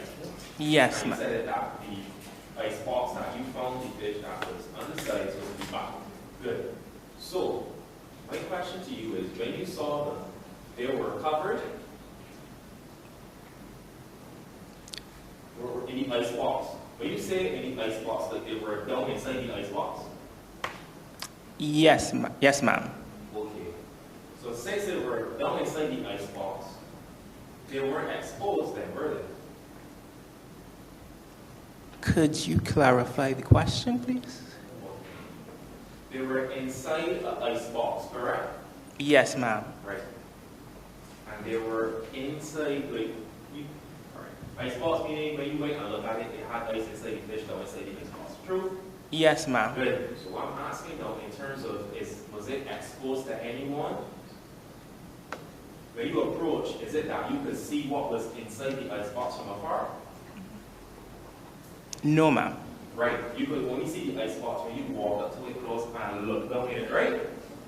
Yes, ma'am. You ma'am. said that the ice box that you found the fish that was on the side was the back. Good. So, my question to you is, when you saw them, they were covered or in the ice box? When you say in the ice box, like they were down inside the ice box? Yes, yes, ma'am. Okay. So since they were down inside the ice box, they weren't exposed then, were they? Could you clarify the question, please? They were inside an ice box, correct? Yes, ma'am. Right. And they were inside, like, ice box meaning when you went and look at it, it had ice inside the fish down inside the ice box. True? Yes, ma'am. Good. So what I'm asking now in terms of was it exposed to anyone? When you approach, is it that you could see what was inside the ice box from afar? No, ma'am. Right. You could only see the ice box when you walk up to it close and look down in it, right?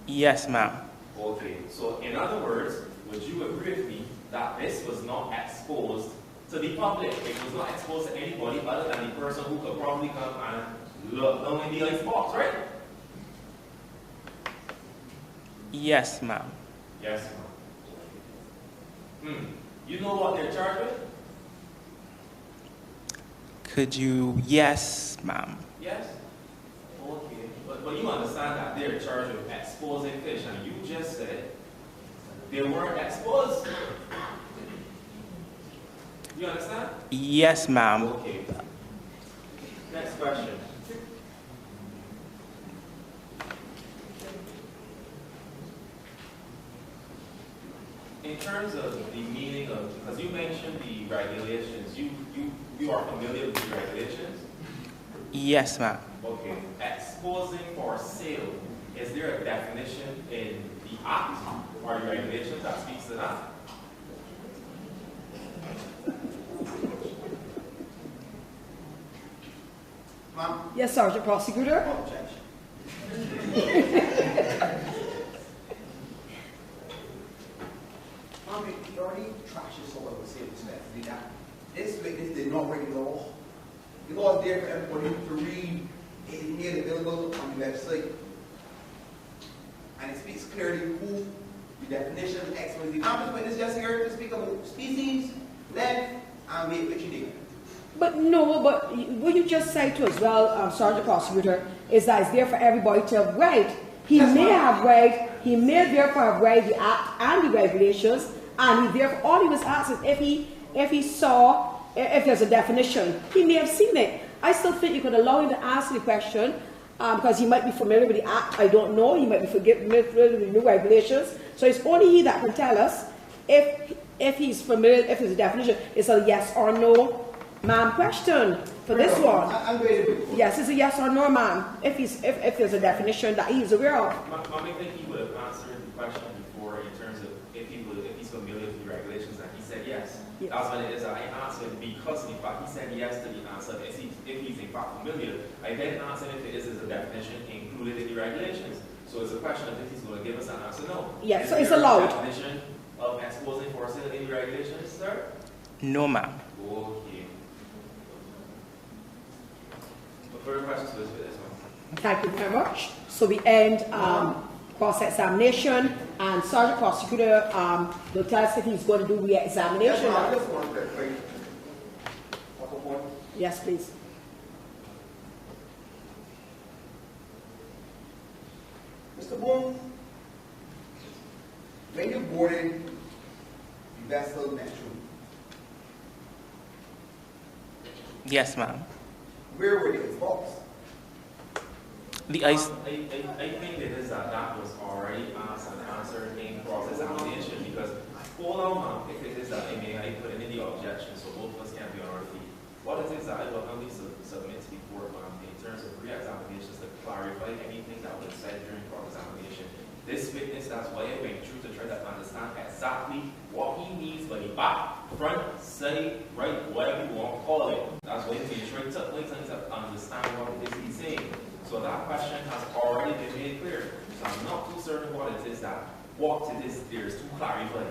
Yes, ma'am. Okay. So in other words, would you agree with me that this was not exposed to the public? It was not exposed to anybody other than the person who could probably come and look down in the ice box, right? Yes, ma'am. Yes, ma'am. You know what they're charged with? Could you? Yes, ma'am. Yes? Okay. But you understand that they're charged with exposing fish, and you just said they weren't exposed. You understand? Yes, ma'am. Okay. Next question. In terms of the meaning of, because you mentioned the regulations, you are familiar with the regulations? Yes, ma'am. Okay. Exposing for sale, is there a definition in the Act or the regulations that speaks to that? Yes, Sergeant Prosecutor. Objection. He already trashes someone with self-respect. This witness did not break the law. The law is there for everybody to read. It is made available on the website. And it speaks clearly who the definition of exploitation. I'm just witness just here to speak about species, length, and weight, which you did. But no, but what you just said to as well, Sergeant Prosecutor, is that it's there for everybody to have read. He may therefore have read the Act and the regulations, and he therefore, all he was asking is if he saw, if there's a definition, he may have seen it. I still think you could allow him to answer the question, because he might be familiar with the Act, I don't know, he might be familiar with the new regulations, so it's only he that can tell us if he's familiar, if there's a definition. It's a yes or no, ma'am, question for this one. Yes, it's a yes or no, ma'am, if there's a definition that he's aware of. I think he would have answered the question before in terms of if he's familiar with the regulations, and he said yes. That's what it is. I answered because in fact he said yes to the answer. If he's in fact familiar, I then answered if it is a definition included in the regulations. So it's a question of if he's going to give us an answer. No. Yes, is so it's allowed. Definition of exposing for sale in the regulations, sir? No, ma'am. Okay. Further questions for this one? Thank you very much. So we end cross-examination, and Sergeant Prosecutor will tell us if he's going to do re-examination. Yes, please. Mr. Boone, when you boarded the vessel Neptune, Yes, ma'am. where were the boats? The ice. I think it is that was already asked and answered in cross-examination, because hold on, ma'am, if it is that I put it in the objection so both of us can be on our feet. What is exactly what we submit to the court, ma'am, in terms of re-examinations to clarify anything that was said during cross-examination? This witness, that's why I went through to try to understand exactly what he needs by the back, front, side, right, whatever you want to call it. That's why he's trying to understand what it is he's saying. So that question has already been made clear. So I'm not too certain what it is there is to clarify.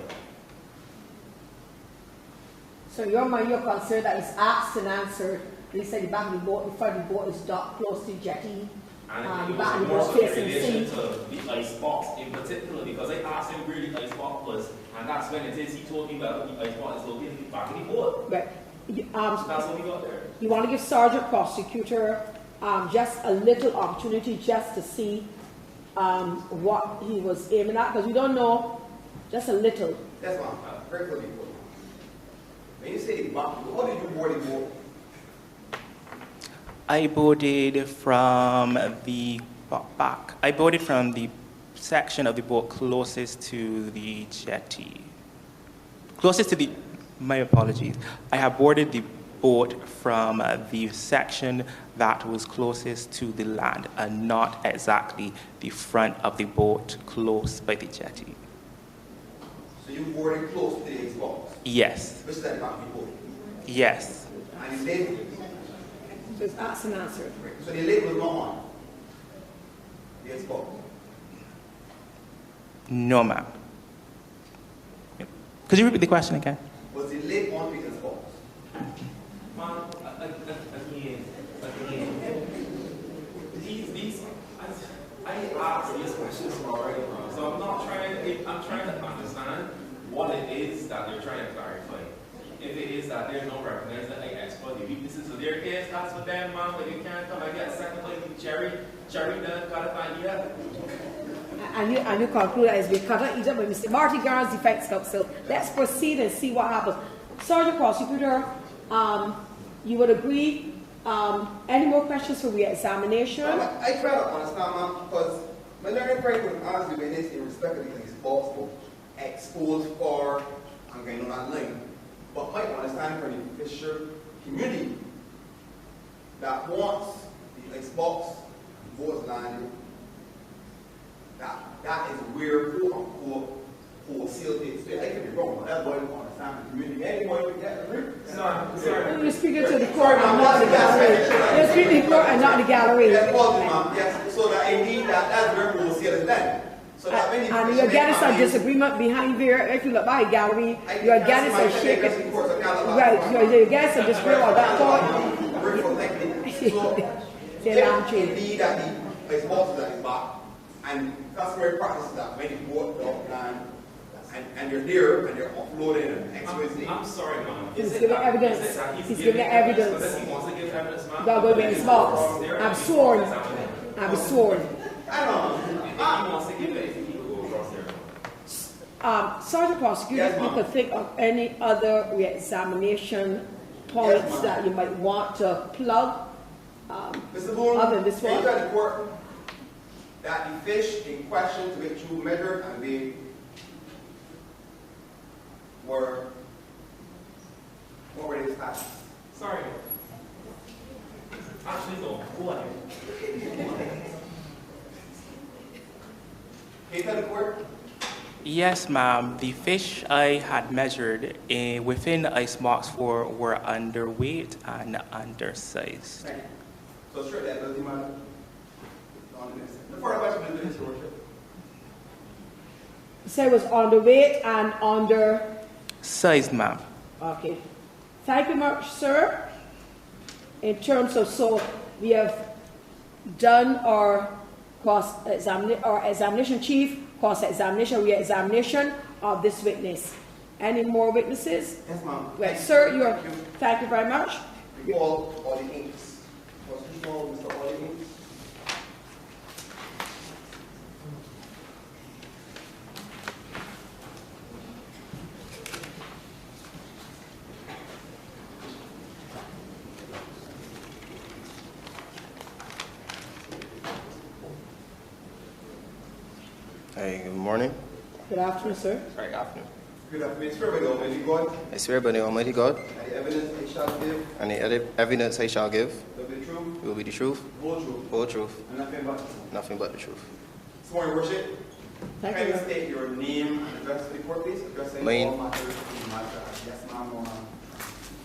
So in your mind, you're concerned that it's asked and answered. They said the back of the boat, the front of the boat is docked close to the jetty. And the back of the more boat so in facing relation sea. to the icebox in particular, because I asked him where the icebox was, and that's when it is he told me that the icebox is located in the back of the boat. Right. So that's what we got there. You want to give Sergeant Prosecutor just a little opportunity just to see what he was aiming at, because we don't know, just a little. That's why I'm very clearly put. When you say the back, what did you board the boat? I boarded from the back. I boarded from the section of the boat closest to the jetty. Closest to the, my apologies. I have boarded the boat from the section that was closest to the land and not exactly the front of the boat close by the jetty. So you boarded close to the icebox? Yes. Which is at the back of the boat? Yes. And the lid? So it's asked and answered. So the lid was not on the icebox? No, ma'am. Could you repeat the question again? Was the lid on the icebox? Man, again, I asked these questions already, bro. So I'm trying to understand what it is that they're trying to clarify. If it is that they're not recognizing that I exploit the weaknesses of their case, that's for them, man. But you can't come and get a second like Cherry done, got to find you. And you conclude that it's been cut out either by Mr. Marty Garner's defense counsel. Let's proceed and see what happens. Sergeant Prosecutor, you would agree? Any more questions for re-examination? I try to understand, ma'am, because my learning friend would ask the witness in respect of the icebox book, exposed for and going on that line. But my understanding from the fisher community that once a box was landed, that is where wholesale takes place. I could be wrong, but that boy on the family community. Anybody would get the ring? Sorry. You're speaking to the court and not the gallery. You're speaking to the court and not the gallery. Yes, so that indeed that's where wholesale is done. So that when and you're getting some disagreement behind there. If you look by the gallery, you're getting some shaking. Right, you're getting some disagreement on that point. Indeed, that the sponsors that is back, and customary practice that when you go up the land and you're here and you're offloading and exposing. I'm sorry, ma'am. He's giving evidence. He's giving evidence. He wants to give evidence, ma'am. God go in his box. I'm sworn. I'm sworn. I know. If he wants to give it, he will go across there. Sergeant Prosecutor, Yes, you ma'am. could think of any other re-examination points Yes, that you might want to plug. Mr. Boone, other than this can you one? tell the court that the fish in question to which you measured and weighed were, what were they attached? Sorry. Actually, no. Go ahead. Can you tell the court? Yes, ma'am. The fish I had measured within ice box 4 were underweight and undersized. Thank you. So straight that doesn't matter. The further question is Mr. Worship. Say it was underweight and under. Sized, ma'am. Okay. Thank you much, sir. In terms of, so we have done our examination chief, cross-examination, re-examination of this witness. Any more witnesses? Yes, ma'am. Well, sir, thank you very much. All the inks. Mr. All the inks. Hey, good morning. Good afternoon, sir. Sorry, good afternoon. Good afternoon. Swear by the Almighty God. I swear by the Almighty God, And the evidence I shall give and the evidence I shall give will be the truth, will be the truth, whole truth, whole truth, and nothing but the truth. nothing but the truth. Sworn Your Worship, Thank kindly you. state your name and address to the court, please. Addressing Mine. all matters to the matter. Yes, ma'am, or ma'am.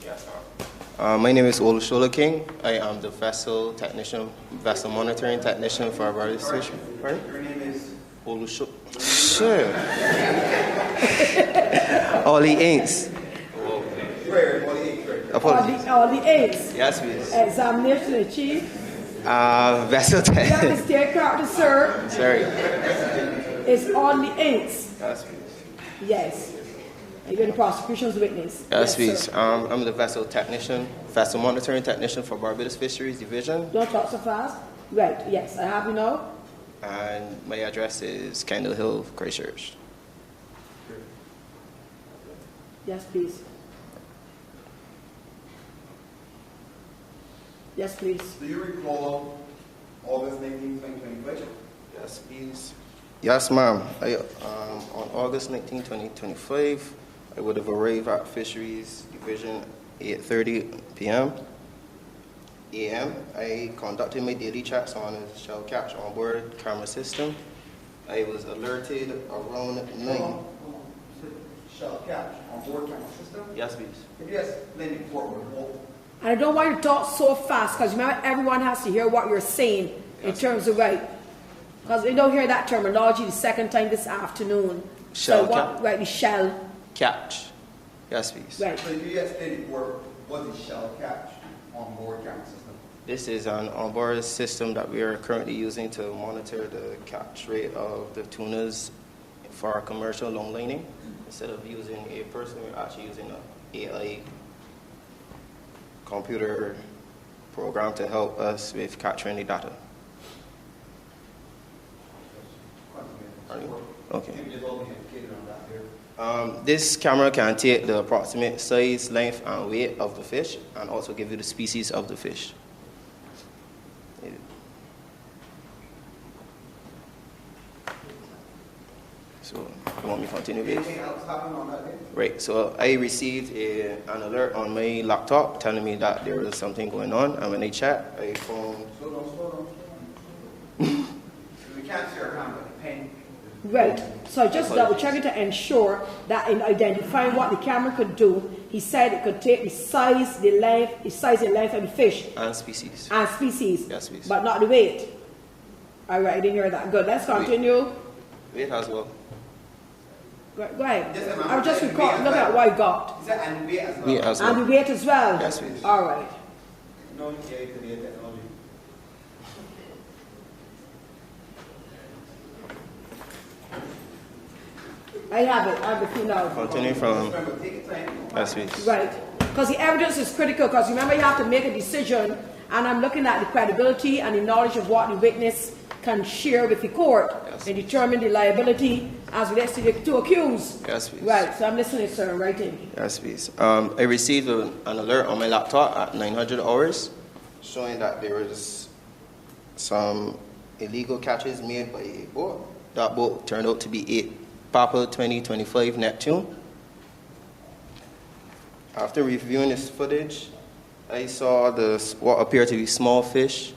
Yes, sir. My name is Olushola King. I am the vessel technician, vessel monitoring technician for Barbados Fisheries. Pardon? Your name is Olushola. Sure. Ollie Inks. Prayer, all the inks, right? Apologies. All the aides. Yes, please. Examination in chief. Vessel You have to tech. stay corrected, sir. Sorry. It's on the aides. Yes, please. Yes. And you're the prosecution's witness. Yes, please. sir. I'm the vessel technician, vessel monitoring technician for Barbados Fisheries Division, Don't talk so fast. Right, yes, I have you now. and my address is Kendall Hill, Christchurch. Yes, please. Yes, please. Do you recall August 19, 2025? Yes, please. Yes, ma'am. On August 19, 2025, I would have arrived at Fisheries Division 8:30 p.m. a.m. I conducted my daily checks on a shell catch onboard camera system. I was alerted around 9. Shall catch on board camera system? Yes, please. Can you explain the court what And I don't want you to talk so fast because remember everyone has to hear what you're saying in terms of right. Because we don't hear that terminology the second time this afternoon. Shell so what, catch. right, the shell. Catch. Yes, please. Right. So can you explain the court what is shall catch on board camera system? This is an onboard system that we are currently using to monitor the catch rate of the tunas for our commercial long lining. Instead of using a person, we're actually using an AI computer program to help us with capturing the data. Okay. Can you just all be educated on that here? This camera can take the approximate size, length, and weight of the fish, and also give you the species of the fish. So, you want me to continue, please? Anything else happen on that day? Right, so I received an alert on my laptop telling me that there was something going on, and when I checked, I found So don't can't see our hand, but the pen. Right. So I just double checking to ensure that in identifying what the camera could do, he said it could take the size, the length, of the fish. And species. And species. Yes, please. But not the weight. All right, I didn't hear that. Good. Let's continue. Weight as well. Go ahead. Yes, ma'am. I was just looking at what I got. Is that and weight as well? Weight as well. And the weight as well? Yes, please. All right. No, yeah, technology. I have it. I have the few now. Continue from. Yes, please. Right. Because the evidence is critical, because remember you have to make a decision, and I'm looking at the credibility and the knowledge of what the witness can share with the court and determine the liability as relates to the two accused. Yes, please. Right. So I'm listening, sir. I'm writing. Yes, please. I received an alert on my laptop at 900 hours showing that there was some illegal catches made by a boat. That boat turned out to be 8 Papa 2025 Neptune. After reviewing this footage, I saw what appeared to be small fish.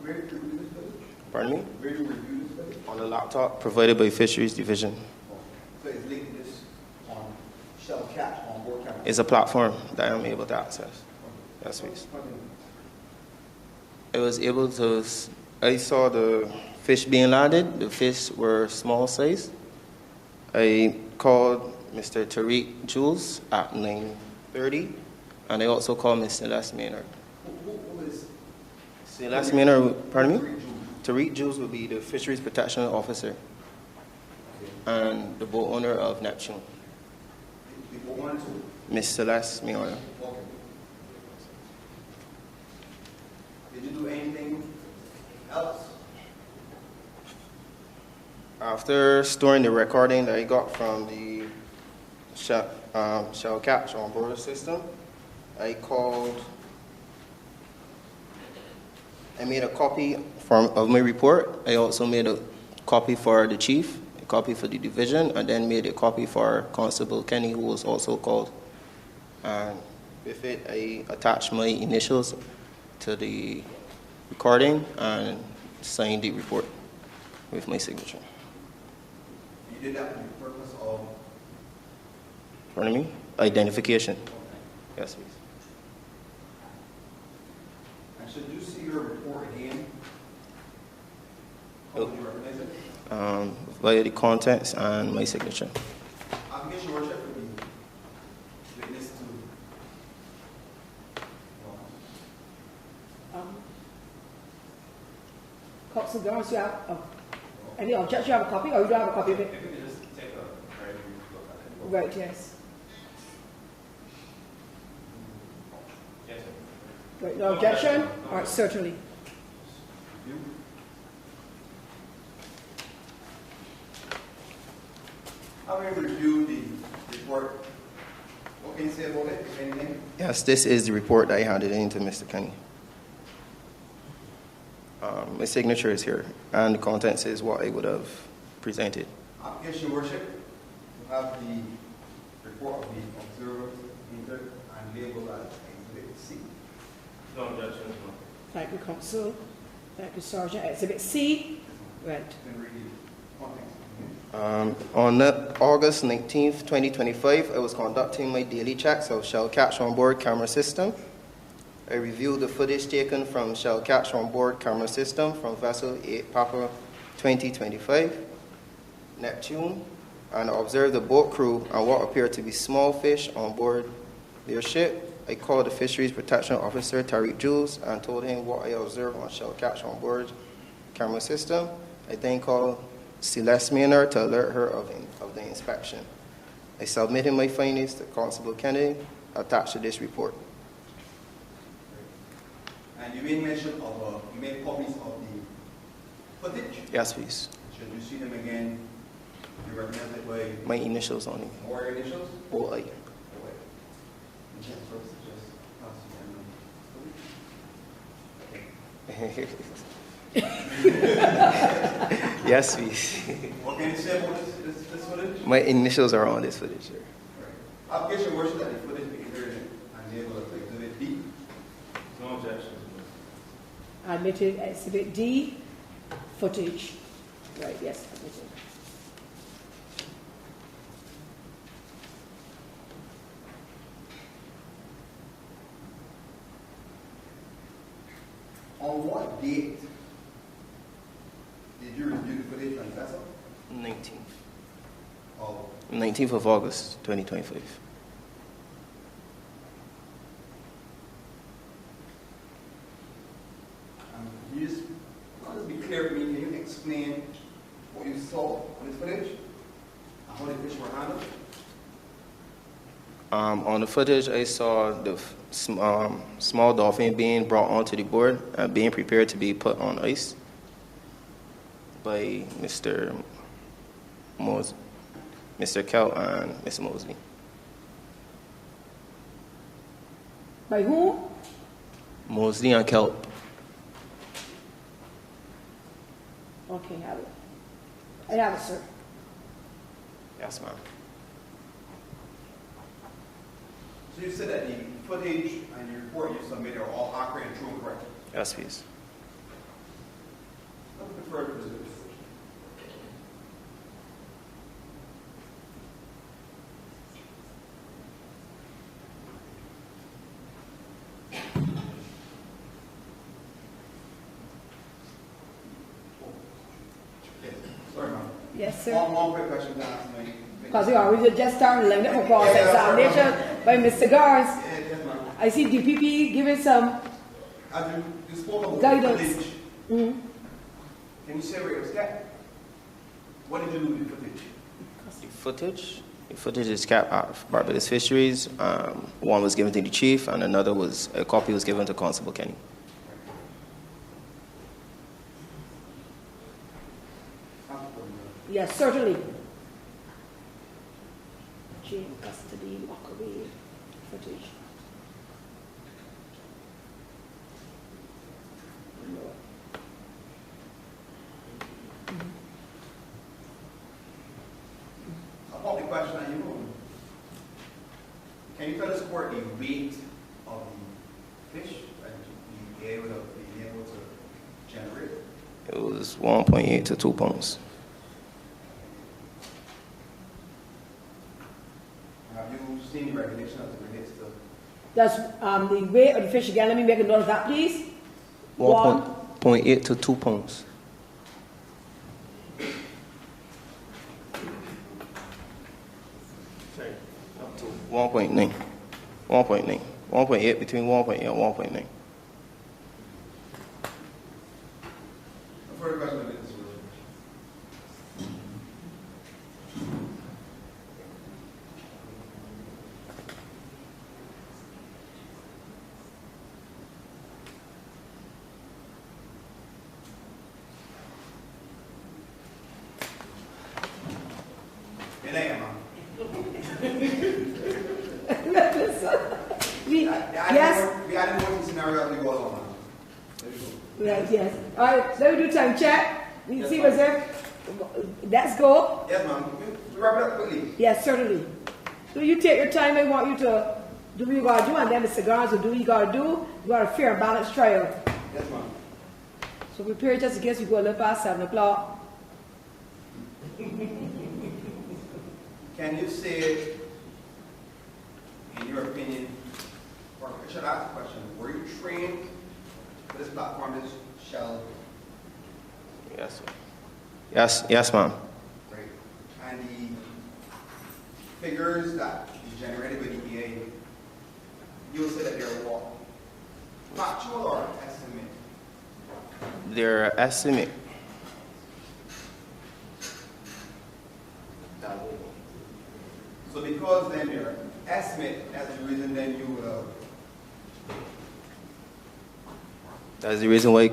Where did you review this footage? Pardon me? Where did you review this footage? On the laptop provided by Fisheries Division. So it's linked to this on shell catch on board camera. It's a platform that I'm able to access. Yes, please. I was able to, I saw the fish being landed. The fish were small size. I called Mr. Tariq Jules at 9:30, and I also called Ms. Celeste Maynard. Who is? Celeste Maynard, pardon me? Tariq Jules will be the Fisheries Protection Officer and the boat owner of Neptune. The boat owner too? Ms. Celeste Maynard. Okay. Did you do anything else? After storing the recording that I got from the shell catch on board the system, I made a copy of my report. I also made a copy for the chief, a copy for the division, and then made a copy for Constable Kenny, who was also called. And with it, I attached my initials to the recording and signed the report with my signature. You did that for the purpose of? Pardon me? Identification. Okay. Yes, please. And should you see your report again, how would you recognize it? Via the contents and my signature. Application worship would be witness to. So Lawrence, you have any objection? You have a copy, or you don't have a copy of it? If you could just take a very brief look at it. Right. Yes. Yes, sir. Right. No objection. All right. Certainly. Having reviewed the report, what can you say about it, if anything? Yes, this is the report that I handed in to Mr. Kenny. My signature is here, and the contents is what I would have presented. Application worship, you have the report of the observer entered and labeled as Exhibit C. No objections, no. Thank you, Counsel. Thank you, Sergeant. Exhibit C. Right. On August 19th, 2025, I was conducting my daily checks of shell catch on board camera system. I reviewed the footage taken from shell catch on board camera system from vessel 8 Papa 2025 Neptune, and observed the boat crew and what appeared to be small fish on board their ship. I called the Fisheries Protection Officer, Tariq Jules, and told him what I observed on shell catch on board camera system. I then called Celeste Maynard to alert her of the inspection. I submitted my findings to Constable Kennedy attached to this report. And you made mention of, you made copies of the footage? Yes, please. Should you see them again, you recognize it by? My initials on it. Or your initials? OI. Yes, please. What can you say about this footage? My initials are on this footage here. Right. Application worship that the footage be entered and labeled as Exhibit D. No objection. Admitted Exhibit D, footage. Right, yes, admitted. On what date did you review the footage on vessel? 19th. Oh, 19th of August, 2025. Can you just be clear for me? Can you explain what you saw on this footage and how the fish were handled? On the footage, I saw the small dolphin being brought onto the board and being prepared to be put on ice by Mr. Kelp and Mr. Mosley. By who? Mosley and Kelp. Okay, have it. I have it, sir. Yes, ma'am. So you said that the footage and your report you submitted are all accurate and true and correct? Yes, please. Let me defer to this. Sorry, ma'am. Yes, sir. One quick question to ask me. Because we already just started laying for cross examination by Mr. Gars. Yes, ma'am. I see DPP giving some As you spoke about guidance. the footage, can you say where it was kept? What did you do with the footage? The footage is kept at Barbados Fisheries. One was given to the chief, and a copy was given to Constable Kenny. Yes, certainly. Chain custody, walk away, footage. About the question that you know, can you tell us court the weight of the fish that you able to generate? It was 1.8 to 2 pounds. Have you seen the regulation as it relates to? That's the weight of the fish again. Let me make a note of that, please. 1.8 to 2 pounds. Sorry. Up to 1.9. 1.9. 1.8, between 1.8 and 1.9. Further question on this? Yes? We had a motion scenario as we go along. Yes, yes. All right, let me do time check. You see what's there? Let's go. Yes, ma'am. We wrap it up quickly. Yes, certainly. So you take your time. I want you to do what you got to do, and then the cigars will do what you got to do. You got a fair and balanced trial. Yes, ma'am. So prepare just in case we go a little past 7 o'clock. Can you say, in your opinion, or I should ask a question, were you trained for this platform, this shell? Yes, sir. Yes, ma'am. Great. And the figures that you generated with EPA, you will say that they're what? Factual or estimate? Their estimate. So because then your estimate, that's the reason then you would have. That's the reason why I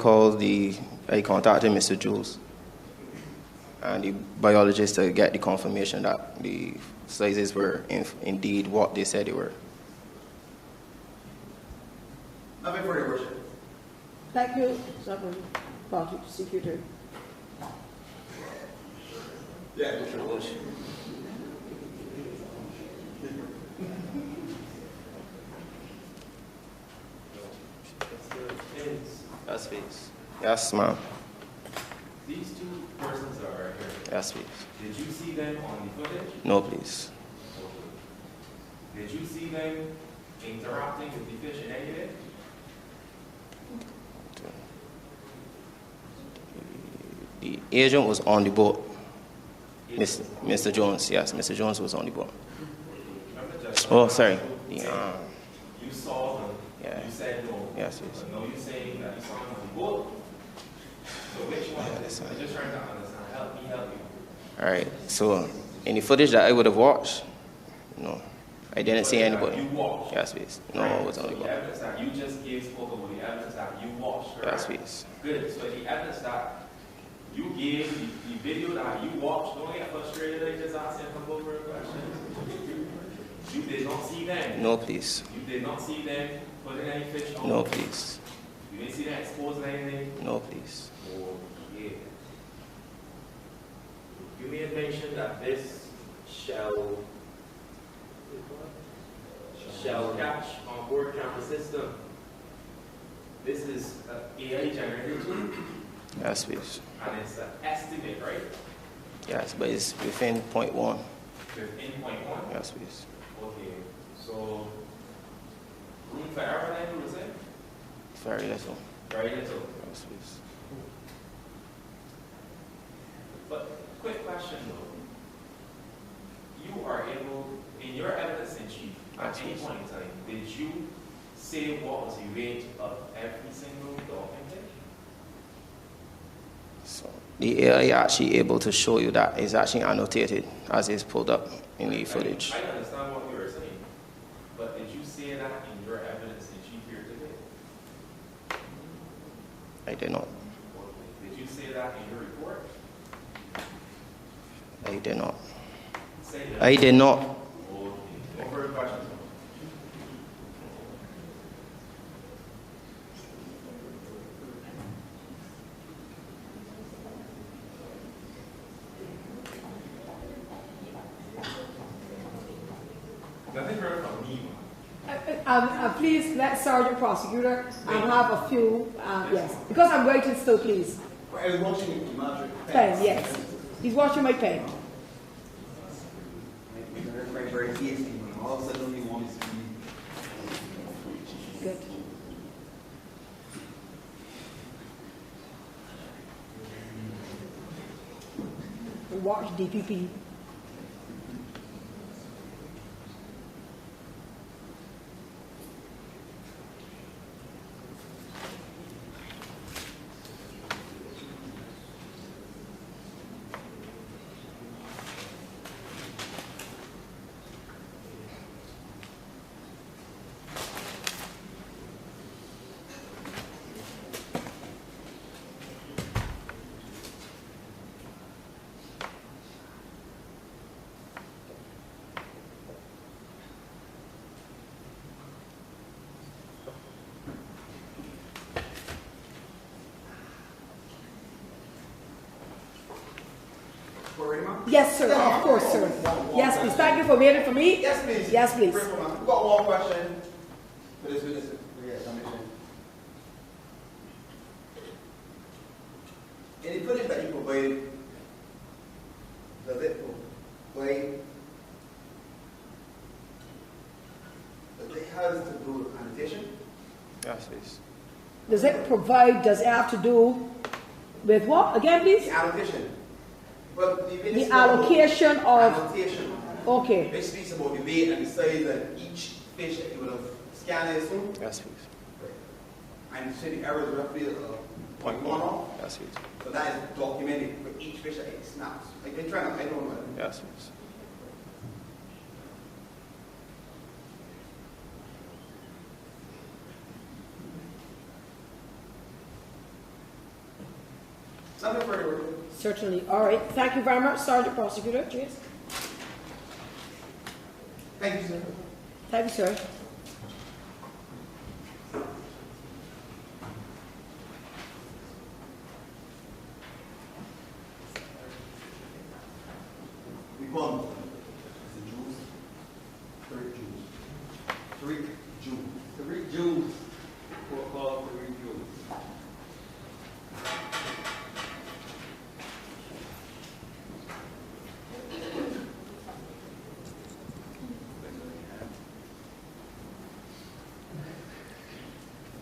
contacted Mr. Jules and the biologist to get the confirmation that the sizes were indeed what they said they were. Nothing further, Your Worship. Thank you, Party Secretary. Yeah, Mr. Worship. Yes, please. Yes, ma'am. These two persons are right here. Yes, please. Did you see them on the footage? No, please. Did you see them interacting with the fish in any way? The agent was on the boat. Mr. Jones, yes, Mr. Jones was on the boat. Oh, sorry. You saw them. Yeah. You said no. Yes, please. No, you saying that you saw them on the boat. So which one? I'm just trying to understand. Help me help you. All right. So, in the footage that I would have watched, no, I didn't see anybody. You watched. Yes, please. No, I was on the The boat. evidence that you just gave spoke about the evidence that you watched. Correct? Yes, please. Good. So the evidence that you gave, the video that you watched, don't get frustrated. I just asked him come over a question. You did not see them. No, please. You did not see them putting any fish on. No, please. You didn't see them exposing anything. No, please. Okay. You made mention that this shall catch on board camera system. This is AI generated tool. Yes, please. And it's an estimate, right? Yes, but it's within 0.1. Within 0.1? Yes, please. Okay. So, room for error then, you would say? Very little. Very little. Yes, please. But, quick question though. You are able, in your evidence in chief, at any point in time, did you say what was the weight of every single dolphin fish? So the AI actually able to show you that is actually annotated as is pulled up in the footage. I understand what you were saying, but did you say that in your evidence in chief here today? I did not. Did you say that in your report? I did not. Say that. I did not. Okay. No further questions? Nothing further from me. Please let Sergeant Prosecutor have a few, yes, because I'm waiting still, please. I was watching Marjorie. Pen, yes. He's watching my pen. Very tasty. All of a sudden, he wants to be. Good. We watch DPP. Yes, sir. Of course, sir. Yes, please. Thank you for waiting for me. Yes, please. Yes, please. We've got one question for this witness. In the footage that you provided, does it provide, does it have to do with annotation? Yes, please. Does it have to do with what? Again, please? The annotation. Well, the allocation of... Annotation. Okay. Which speaks about the weight and the size of each fish that you would have scanned it through. Yes, please. Right. And you say the error is roughly 0.1 off? Yes, please. So that is documented for each fish that it snaps. Like they're trying to, I don't know. Yes, please. Something further. Certainly. All right. Thank you very much, Sergeant Prosecutor. Cheers. Thank you, sir. Thank you, sir. We call them the Jews. Three Jews. Three Jews. Three Jews. Court call for review.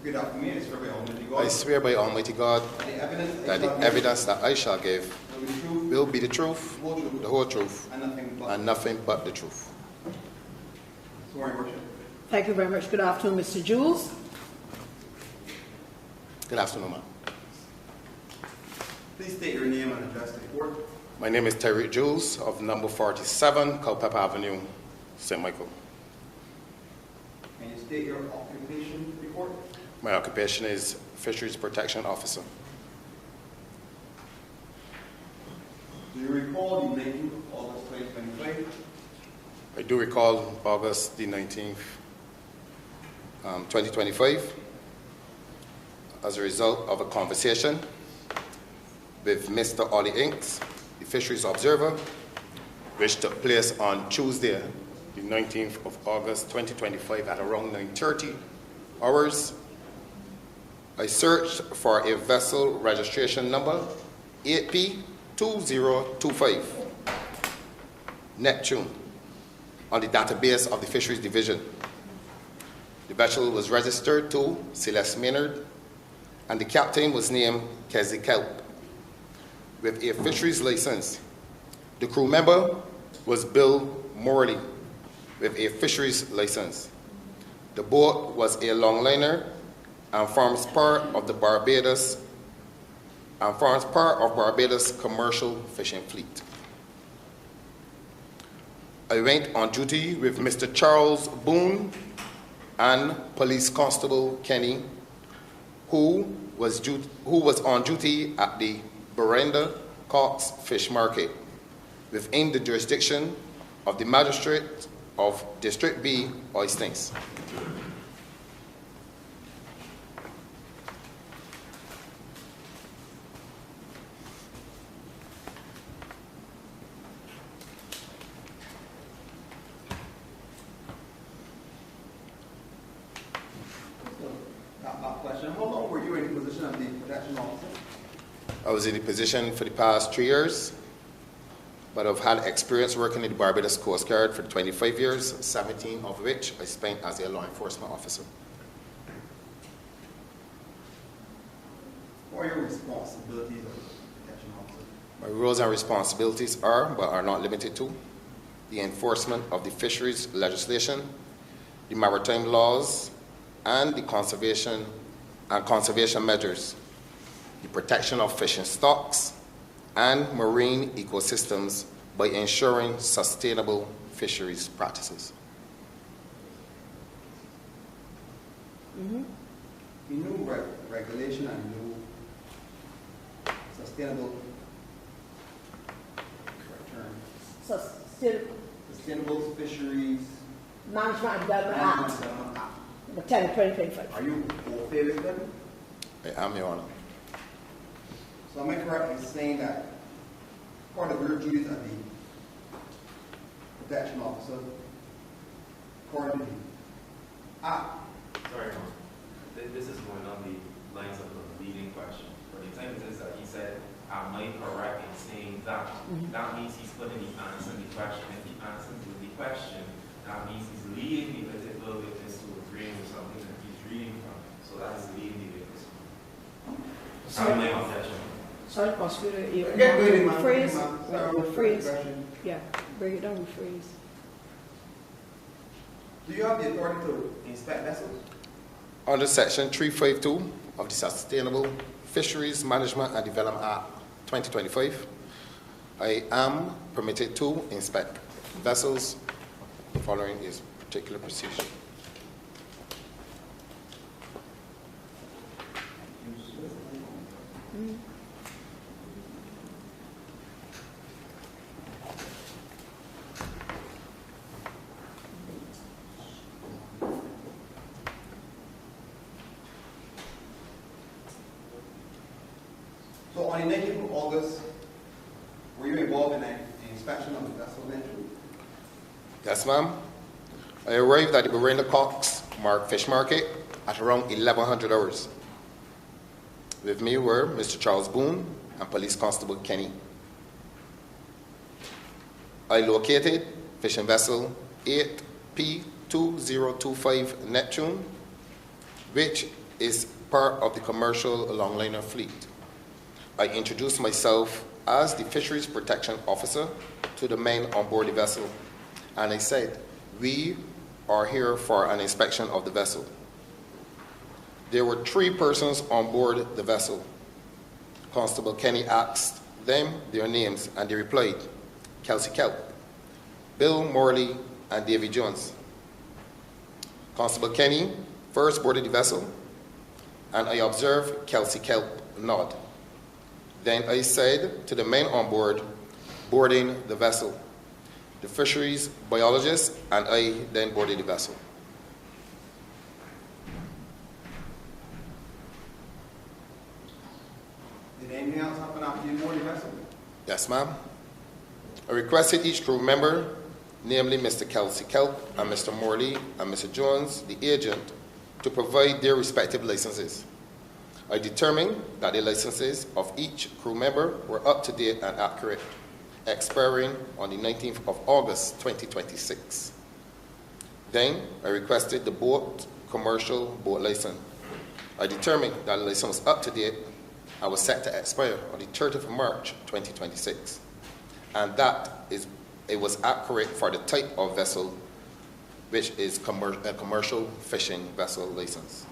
Good afternoon. I swear by Almighty God. I swear by Almighty God that the evidence that I shall give will be the truth, the whole truth, and nothing but the truth. Sworn, Your Worship. Thank you very much. Good afternoon, Mr. Jules. Good afternoon, ma'am. Please state your name and address to the court. My name is Terry Jules of number 47, Culpeper Avenue, St. Michael. Can you state your occupation to the court? My occupation is Fisheries Protection Officer. Do you recall the 19th of August 2025? I do recall August the 19th, 2025, as a result of a conversation with Mr. Ollie Inks, the Fisheries Observer, which took place on Tuesday, the 19th of August 2025 at around 9:30 hours. I searched for a vessel registration number 8P2025, Neptune, on the database of the Fisheries Division. The vessel was registered to Celeste Maynard, and the captain was named Kezi Kelp, with a fisheries license. The crew member was Bill Morley, with a fisheries license. The boat was a longliner and forms part of the Barbados commercial fishing fleet. I went on duty with Mr. Charles Boone and Police Constable Kenny, who was on duty at the Berenda Cox Fish Market within the jurisdiction of the Magistrate of District B, Oistins. How long were you in the position of the protection officer? I was in the position for the past 3 years, but I've had experience working in the Barbados Coast Guard for 25 years, 17 of which I spent as a law enforcement officer. What are your responsibilities as a protection officer? My roles and responsibilities are, but are not limited to, the enforcement of the fisheries legislation, the maritime laws, and the conservation measures, the protection of fishing stocks and marine ecosystems by ensuring sustainable fisheries practices. The new regulation and new sustainable sustainable fisheries Management and Development Act, the 10 of 2025. Are you okay with them? I am, Your Honor. So am I correct in saying that part of your duties as the protection officer, according to the Act? Sorry, Your Honor. This is going on the lines of the leading question. For the time is that he said, am I correct in saying that? That means he's putting the answer in the question. If he answers the question, that means he's leading the particular witness to agreeing with something that he's reading from. So that is leading the witness. Sorry, my objection. Sorry, prosecutor, you Phrase. Yeah, break it down with phrase. Do you have the authority to inspect vessels? Under Section 352 of the Sustainable Fisheries Management and Development Act 2025, I am permitted to inspect vessels following this particular procedure. So on the 19th of August, were you involved in the inspection of the vessel entry? Yes, ma'am. I arrived at the Berenda Cox Fish Market at around 1100 hours. With me were Mr. Charles Boone and Police Constable Kenny. I located fishing vessel 8P2025 Neptune, which is part of the commercial longliner fleet. I introduced myself as the Fisheries Protection Officer to the men on board the vessel, and I said, we are here for an inspection of the vessel. There were 3 persons on board the vessel. Constable Kenny asked them their names, and they replied, Kelsey Kelp, Bill Morley, and Davy Jones. Constable Kenny first boarded the vessel, and I observed Kelsey Kelp nod. Then I said to the men on board, boarding the vessel, the fisheries biologist and I then boarded the vessel. Did anything else happen after you boarded the vessel? Yes, ma'am. I requested each crew member, namely Mr. Kelsey Kelp and Mr. Morley and Mr. Jones, the agent, to provide their respective licenses. I determined that the licenses of each crew member were up to date and accurate, expiring on the 19th of August 2026. Then I requested the boat commercial boat license. I determined that the license was up to date and was set to expire on the 30th of March 2026, and that it was accurate for the type of vessel, which is a commercial fishing vessel license.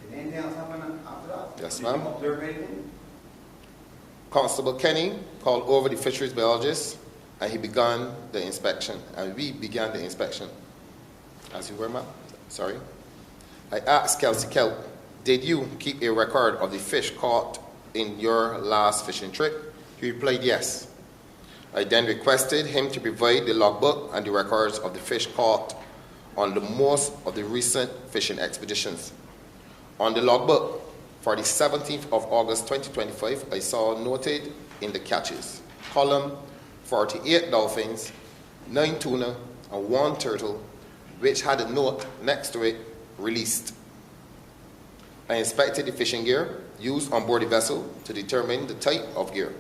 Did anything else happen after that? Yes, Did ma'am. you observe anything? Constable Kenny called over the fisheries biologist, and he began the inspection, and we began the inspection. As you were, ma'am? Sorry. I asked Kelsey Kelp, did you keep a record of the fish caught in your last fishing trip? He replied, yes. I then requested him to provide the logbook and the records of the fish caught on the most of the recent fishing expeditions. On the logbook, for the 17th of August 2025, I saw noted in the catches column 48 dolphins, 9 tuna, and 1 turtle, which had a note next to it, released. I inspected the fishing gear used on board the vessel to determine the type of gear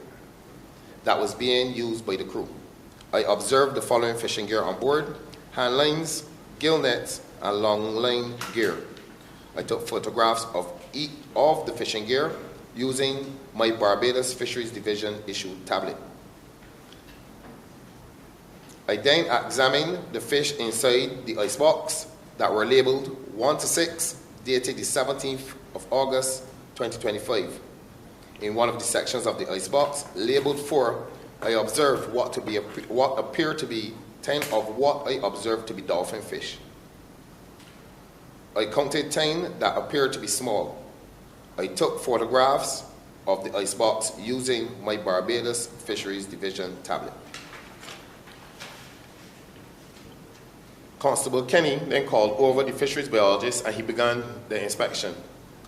that was being used by the crew. I observed the following fishing gear on board: hand lines, gill nets, and long line gear. I took photographs of each of the fishing gear using my Barbados Fisheries Division issued tablet. I then examined the fish inside the icebox that were labeled 1 to 6, dated the 17th of August 2025. In one of the sections of the icebox, labeled 4, I observed what appeared to be 10 of what I observed to be dolphinfish. I counted 10 that appeared to be small. I took photographs of the icebox using my Barbados Fisheries Division tablet. Constable Kenny then called over the fisheries biologist and he began the inspection.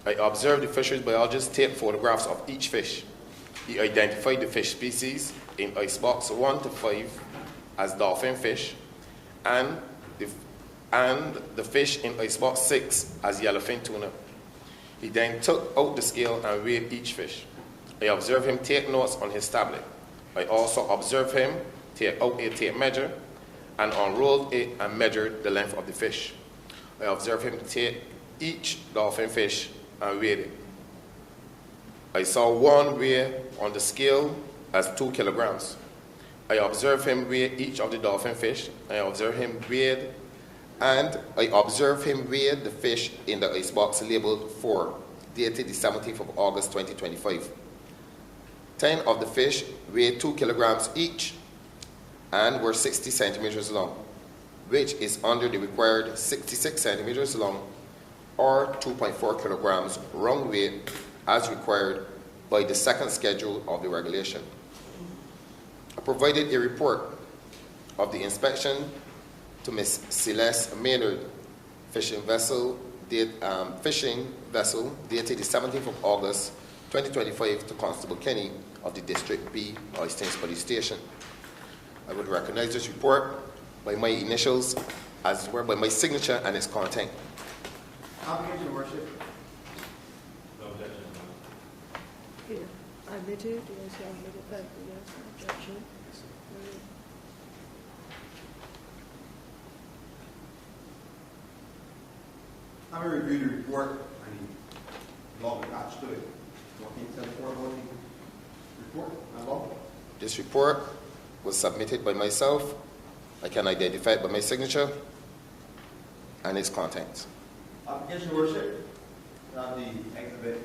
I observed the fisheries biologist take photographs of each fish. He identified the fish species in icebox 1 to 5 as dolphinfish and the fish in icebox 6 as yellowfin tuna. He then took out the scale and weighed each fish. I observed him take notes on his tablet. I also observed him take out a tape measure and unrolled it and measured the length of the fish. I observed him take each dolphinfish and weighed it. I saw one weigh on the scale as 2 kilograms. I observed him weigh each of the dolphinfish. I observed him weigh the fish in the icebox labeled 4, dated the 17th of August 2025. 10 of the fish weighed 2 kilograms each and were 60 centimeters long, which is under the required 66 centimeters long or 2.4 kilograms round weight as required by the second schedule of the regulation. I provided a report of the inspection to Ms. Celeste Maynard, fishing vessel dated the 17th of August 2025 to Constable Kenny of the District B, Oistins Police Station. I would recognize this report by my initials as well by my signature and its content. Obligation, Your Worship. No objection. Here, admitted, yes, admitted, thank you, yes, objection. Having reviewed the report and the law attached to it, what can you tell the court about the report and law? This report was submitted by myself. I can identify it by my signature and its contents. Application, Your Worship. You have the exhibit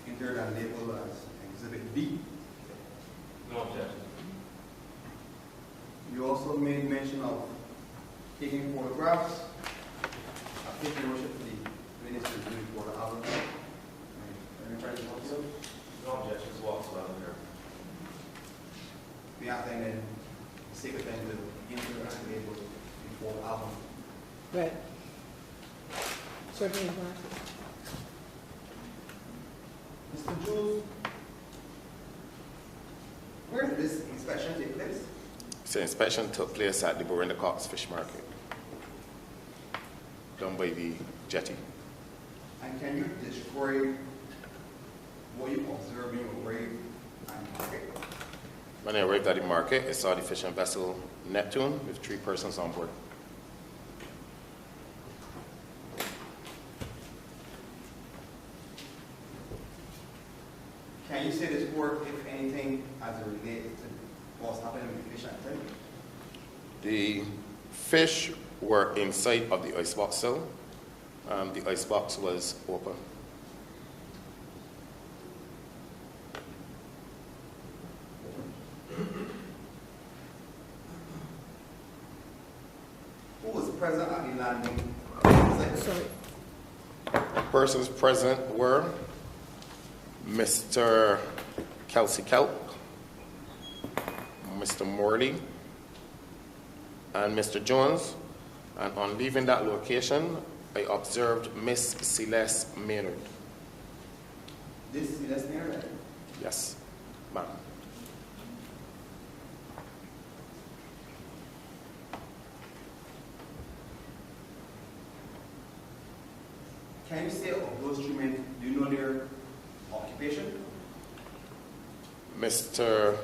entered and labeled as Exhibit B. No objection. You also made mention of taking photographs. Application, Your Worship, for the Ministry of Beauty for the album. No objections whatsoever here. We have then the sake of them to enter and label before the album. Right. Certainly. Mr. Jules, where did this inspection take place? The inspection took place at the Burinda Cox Fish Market, done by the jetty. And can you describe what you observed when you arrived at the market? When I arrived at the market, I saw the fishing vessel Neptune with 3 persons on board. Can you say this work, if anything, as it relates to what's happening with the fish at the time? The fish were inside of the icebox cell. The icebox was open. Who was present at the landing? Sorry. Persons present were Mr. Kelsey Kelp, Mr. Morley, and Mr. Jones. And on leaving that location, I observed Miss Celeste Maynard. This Celeste Maynard? Yes, ma'am. Can you say of those 3 men, do you know their occupation? Mr.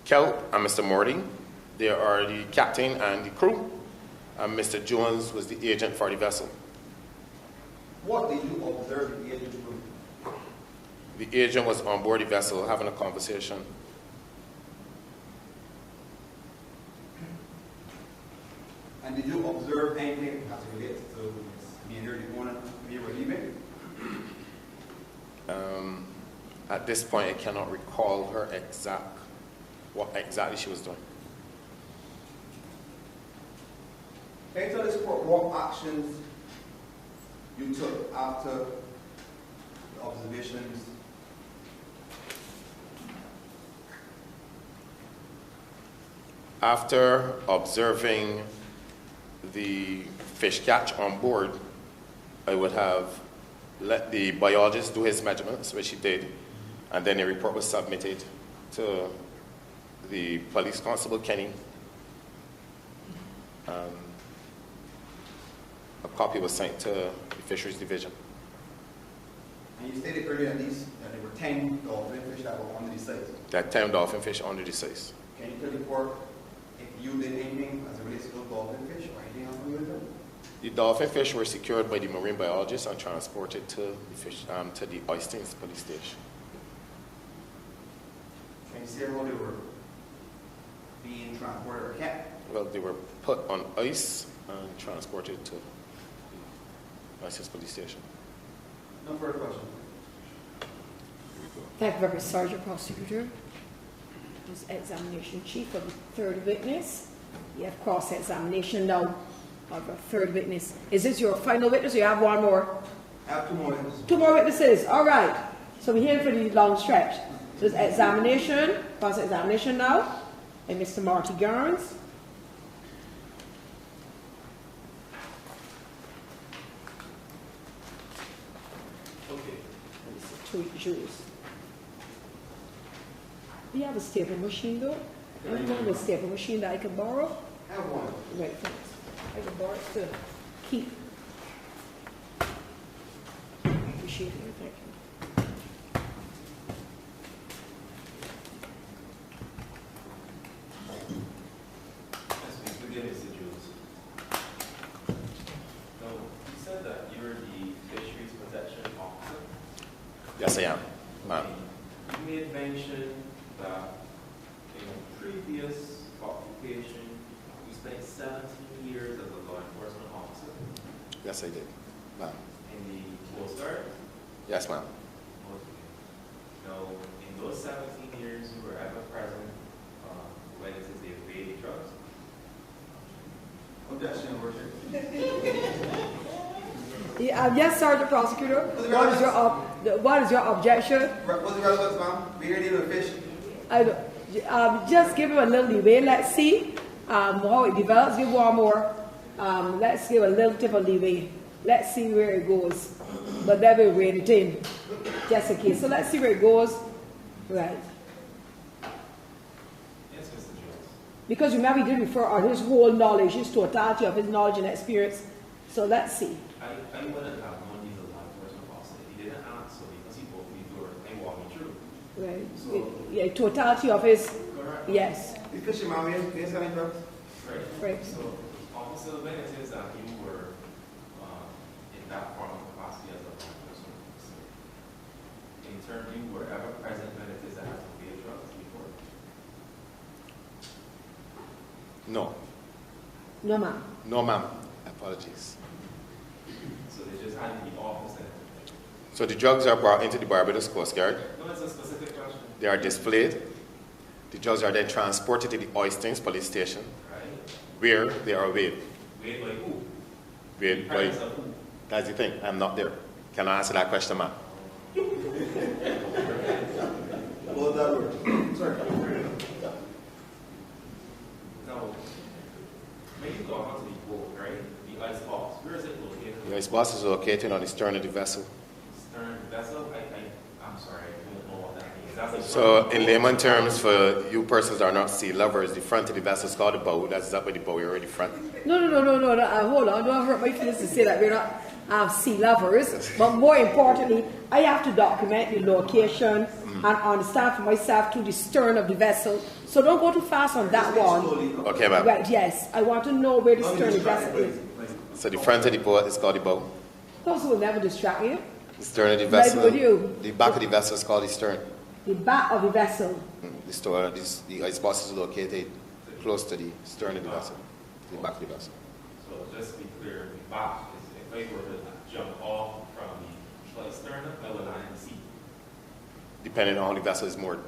Kelp and Mr. Morley, they are the captain and the crew, and Mr. Jones was the agent for the vessel. What did you observe the agent do? The agent was on board the vessel having a conversation. And did you observe anything as it relates to Maynard, the owner, when you were leaving? At this point, I cannot recall what exactly she was doing. Can you tell this court what actions you took after the observations? After observing the fish catch on board, I would have let the biologist do his measurements, which he did, and then a report was submitted to the police constable, Kenny. A copy was sent to the Fisheries Division. And you stated earlier at least that there were 10 dolphinfish that were under the size. There are 10 dolphinfish under the size. Can you tell the court if you did anything as it relates to those dolphinfish or anything else with them? The dolphinfish were secured by the marine biologist and transported to the Oistins Police Station. Can you say how they were being transported or kept? Well, they were put on ice and transported to the Oistins Police Station. No further questions. Thank you very much, Sergeant Prosecutor. This examination chief of the third witness. You have cross-examination now of a third witness. Is this your final witness or you have one more? I have 2 more witnesses. 2 more witnesses, all right. So we're here for the long stretch. So there's examination, cross-examination now, and Mr. Marty Garns. juice. Do you have a staple machine though? Anyone with a staple machine that I can borrow? I have one. Right, thanks. I can borrow it to keep. Appreciate it, thank you. Forgive me, Mr. Jules. No, you said that you're the fisheries protection officer. Yes, I am, ma'am. You made mention that in a previous occupation, you spent 17 years as a law enforcement officer. Yes, I did, ma'am. In the Coast Guard? Yes, ma'am. Okay. Now, in those 17 years, you were ever present when it is the evade drugs? Objection, Your Worship. Yes, Sergeant Prosecutor. What is your objection? What's the relevance, ma'am? We here dealing with fish. Just give him a little leeway. Let's see how it develops. Give one more. Let's give a little tip of leeway. Let's see where it goes. But then we'll rein it in, just in case. So let's see where it goes. Right. Yes, Mr. Jones. Because remember, he did refer on his whole knowledge, his totality of his knowledge and experience. So let's see. I wouldn't have known he's a law enforcement officer. He didn't answer because he opened the door and walked me through. Right. So, Yeah, totality of his. correct. Yes. The fishing, ma'am, we ain't selling drugs. Right. Right. So, Officer, when it is that you were in that form of capacity as a law enforcement officer, in turn, you were ever present when it is that has to be a drugs before? No. No, ma'am. No, ma'am. Apologies. So they just had to be officer. So the drugs are brought into the Barbados Coast Guard. No, it's a specific question. They are displayed. The drugs are then transported to the Oystings police station, Right? where they are weighed. Weighed by who? Weighed by. Presence of who? That's the thing. I'm not there. Can I answer that question, ma'am? What was that word? Sorry. No. When you go onto the boat, right? The ice box, where is it located? The ice box is located on the stern of the vessel. Stern vessel? I'm sorry, I don't know what that means. That's like So, in layman terms, for you persons that are not sea lovers, the front of the vessel is called the bow. That's up with the bow. You're already front. No. Hold on. Don't hurt my feelings to say that we're not sea lovers. But more importantly, I have to document the location and understand for myself to the stern of the vessel. So don't go too fast on that one. Okay, ma'am. Right, yes. I want to know where the stern of the vessel is. So the front of the boat is called the bow. Those will never distract you. The stern of the Right vessel. with you. The back of the vessel is called the stern. The back of the vessel. The ice box is located close to the stern of the vessel. The back of the vessel. So just to be clear, the box is if I were to jump off from the stern, I would land in the sea. Depending on how the vessel is moored.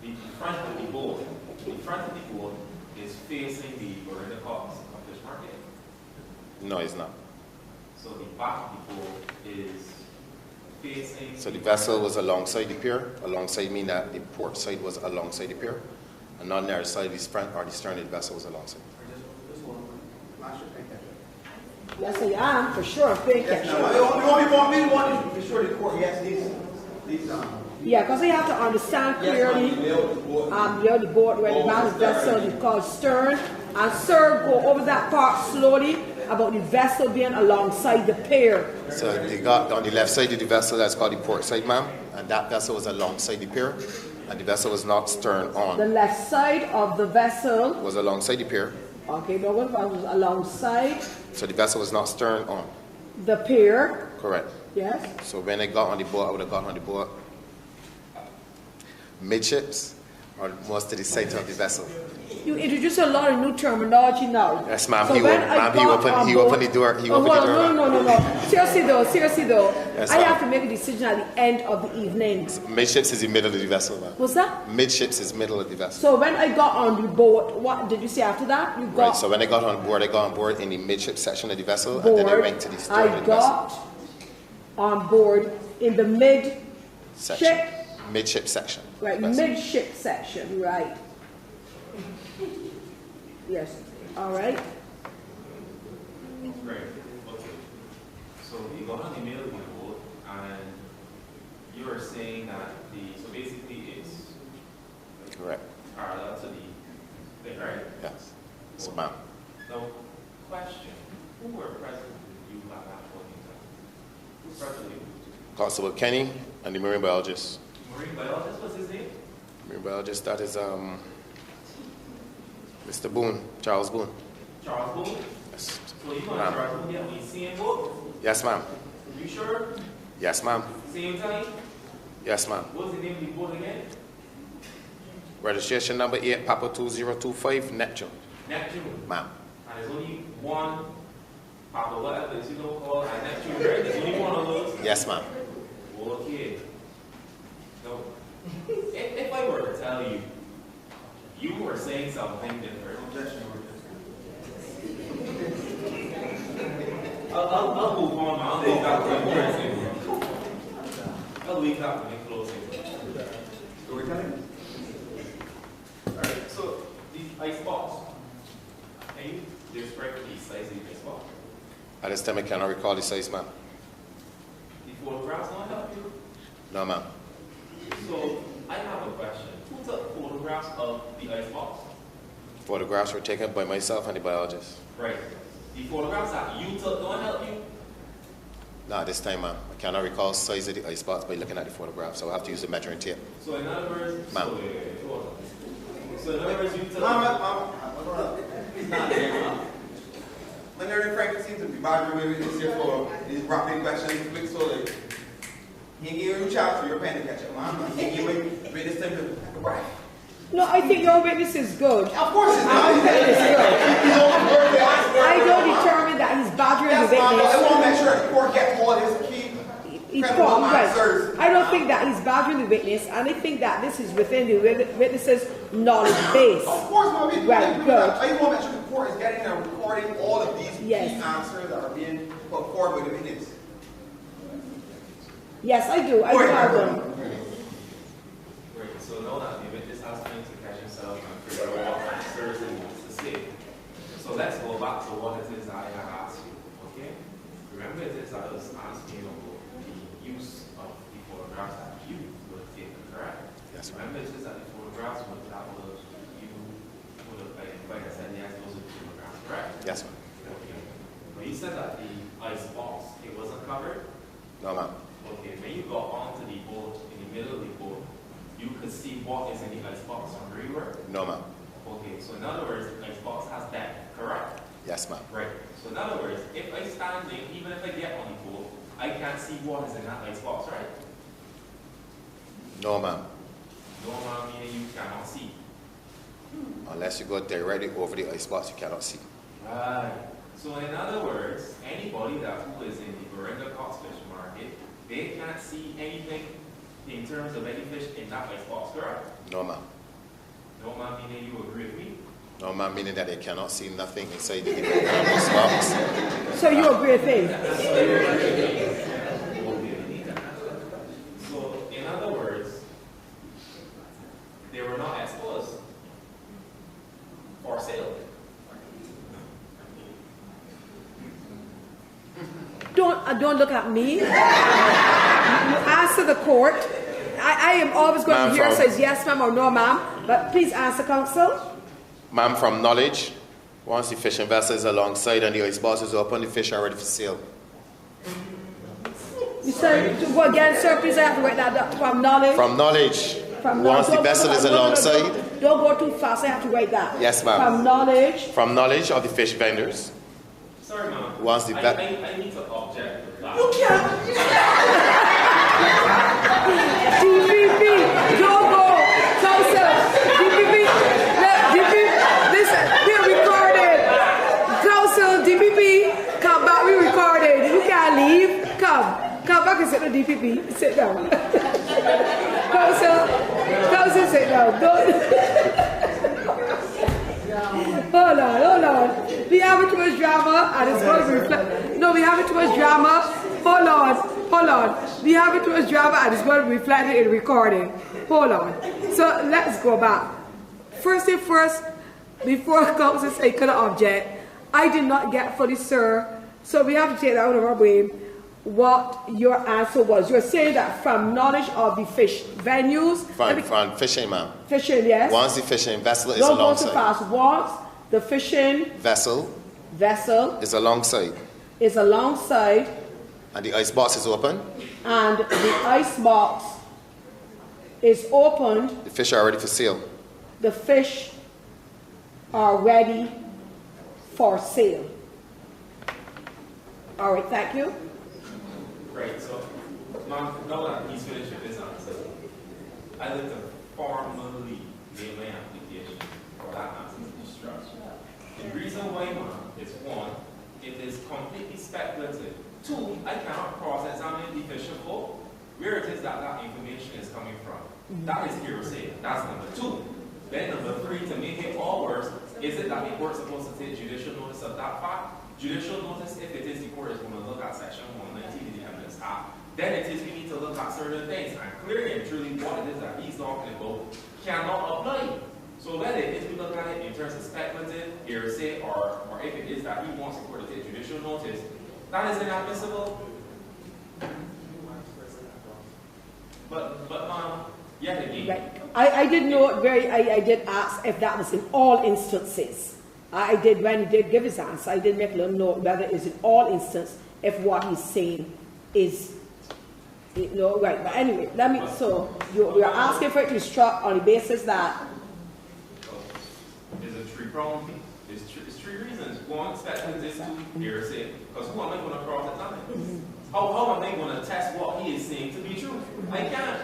The front of the boat is facing the Bermuda Coast of Fish Market. No, it's not. So the back of the boat is facing. So the vessel was alongside the pier. Alongside mean that the port side was alongside the pier. And on the other side, the front or the stern of the vessel was alongside. Yes, I am, for sure. Thank Yes, you. no, we want to be sure the court, yes, these. Yeah, because I have to understand clearly the board where the man vessel is called stern. And sir, go over that part slowly about the vessel being alongside the pier. So they got on the left side of the vessel, that's called the port side, ma'am. And that vessel was alongside the pier. And the vessel was not stern on. The left side of the vessel Was alongside the pier. Okay, no one was alongside So the vessel was not stern on. the pier. Correct. Yes. So when I got on the boat, I would have got on the boat midships or most to the center of the vessel. You introduced a lot of new terminology now. Yes, ma'am. So He when opened I got on the door. He board- opened the door. No. Seriously though. Yes, I ma'am. have to make a decision at the end of the evening. Midships is the middle of the vessel, ma'am. What's that? Midships is middle of the vessel. So when I got on the boat, what did you say after that? You got Right, so when I got on board in the midship section of the vessel, and then I went to the stern of I the vessel. got on board in the midship Midship section. Right, vessel. midship section, right. Yes, all right. Great. Okay. So you got on the middle of the boat, present, you have that point in time. Who's present? Constable Kenny and the marine biologist. Marine biologist, what's his name? Marine biologist, that is Mr. Boone, Charles Boone. Charles Boone? Yes. So you want Charles Boone get on the same boat? Yes, ma'am. You sure? Yes, ma'am. Same time? Yes, ma'am. What's the name of the boat again? Registration number 8, Papa 2025, Neptune. Neptune. Ma'am. And there's only one Papa, whatever you don't call it, Neptune, right? There's only one of those? Yes, ma'am. Okay. So, if I were to tell you, you were saying something different. I'll move on. I'll leave that to the closing. I'll leave that to the closing. Storytelling? Alright, so the ice box. Can you describe the size of the ice box? At this time, I cannot recall the size, ma'am. The photographs don't help you? No, ma'am. So, I have a question. Who took photographs of the ice box? Photographs were taken by myself and the biologist. Right. The photographs that you took don't help you? No, at this time, ma'am. I cannot recall the size of the ice box by looking at the photographs, so I'll have to use the measuring tape. So, in other words, ma'am. So, in other words, you took. My learning Frank seems to be bothering me this year for these rapid questions, quick, so like, he gave you a chance for your pen to catch up, man. He gave me this time to right. No, I think your witness is good. Of course it's not. I don't determine that he's badgering the witness. I want to make sure the court gets all his key right. I don't think that he's badgering the witness, and I think that this is within the witness's knowledge base. Of course, ma'am. Right, good. I want to make sure the court is getting and recording all of these key answers that are being put forward by the witness. Yes, I do. I do have them. Great. So now that the witness has time to catch himself and figure out what answers he wants to say. So let's go back to what it is I have asked you. Okay? Remember it is I was asking about the use of the photographs that you would have taken, correct? Yes, ma'am. Remember it is that the photographs would that would you would have like I said, yes, those are the photographs, correct? Yes, ma'am. Okay. But you said that the ice box, it wasn't covered? No, ma'am. Okay, when you got onto the boat, in the middle of the boat, you could see what is in the ice box from where you were? No, ma'am. Okay, so in other words, the ice box has depth, correct? Yes, ma'am. Right. So in other words, if I stand there, even if I get on the boat, I can't see what is in that ice box, right? No, ma'am. No, ma'am, meaning you cannot see. Unless you go directly over the ice box, you cannot see. Right. So in other words, anybody who is in the Bermuda Cox fish market, they can't see anything in terms of any fish in that ice box, correct? No, ma'am. No, ma'am, meaning you agree with me? No, ma'am, meaning that they cannot see nothing inside the ice box. So you agree with me? So, in other words, they were not exposed for sale. Don't look at me. Answer the court. I am always going to hear says yes, ma'am, or no, ma'am. But please answer, counsel. Ma'am, from knowledge, once the fishing vessel is alongside and the ice box is open, the fish are ready for sale. You said, go again, sir, please, I have to write that down. From knowledge? From knowledge. Once the vessel is alongside. Don't go too fast, I have to write that. Yes, ma'am. From knowledge. From knowledge of the fish vendors. Sorry, ma'am. Once the I need to object to that. You can't. DPP, don't go. Counsel, DPP, listen, we're recorded. Counsel, DPP, come back, we're recorded. You can't leave. Come back and sit down, DPP. Sit down. Counsel, sit down. Hold on. We having too much drama and it's going to reflect. No, we having too much drama. Hold on. We having too much drama and it's going to be reflected in recording. Hold on. So let's go back. First thing first, before counsel say could object, I did not get fully, sir. So we have to take that out of our brain. What your answer was. You're saying that from knowledge of the fish venues. From fishing, ma'am. Fishing, yes. Once the fishing vessel is Don't alongside. go too fast. Once the fishing vessel is alongside. is alongside. And the ice box is open. And the ice box is opened. The fish are ready for sale. The fish are ready for sale. All right, thank you. Great. So, now that he's finished with his answer, I'd like to formally make my application for that answer to be struck. The reason why, ma'am, is one, it is completely speculative. Two, I cannot cross-examine the fisher for where it is that that information is coming from. That is hearsay. That's number two. Then number three, to make it all worse, is it that the court is supposed to take judicial notice of that fact? Judicial notice, if it is the court is going to look at section 119 of the Evidence Act, then it is we need to look at certain things. And clearly and truly what it is that he's talking about cannot apply. So whether it is we look at it in terms of speculative, hearsay, or if it is that he wants the court to take judicial notice, that is inadmissible. But yet again. Right. I did know I did ask if that was in all instances. I did, when he did give his answer, I did make a little note whether it's in all instances if what he's saying is, right. But anyway, so you're asking for it to be struck on the basis that. There's a three-pronged thing. There's three reasons. One, speculative, two, hearsay. Because who am I going to cross-examine? How am I going to test what he is saying to be true? I can't.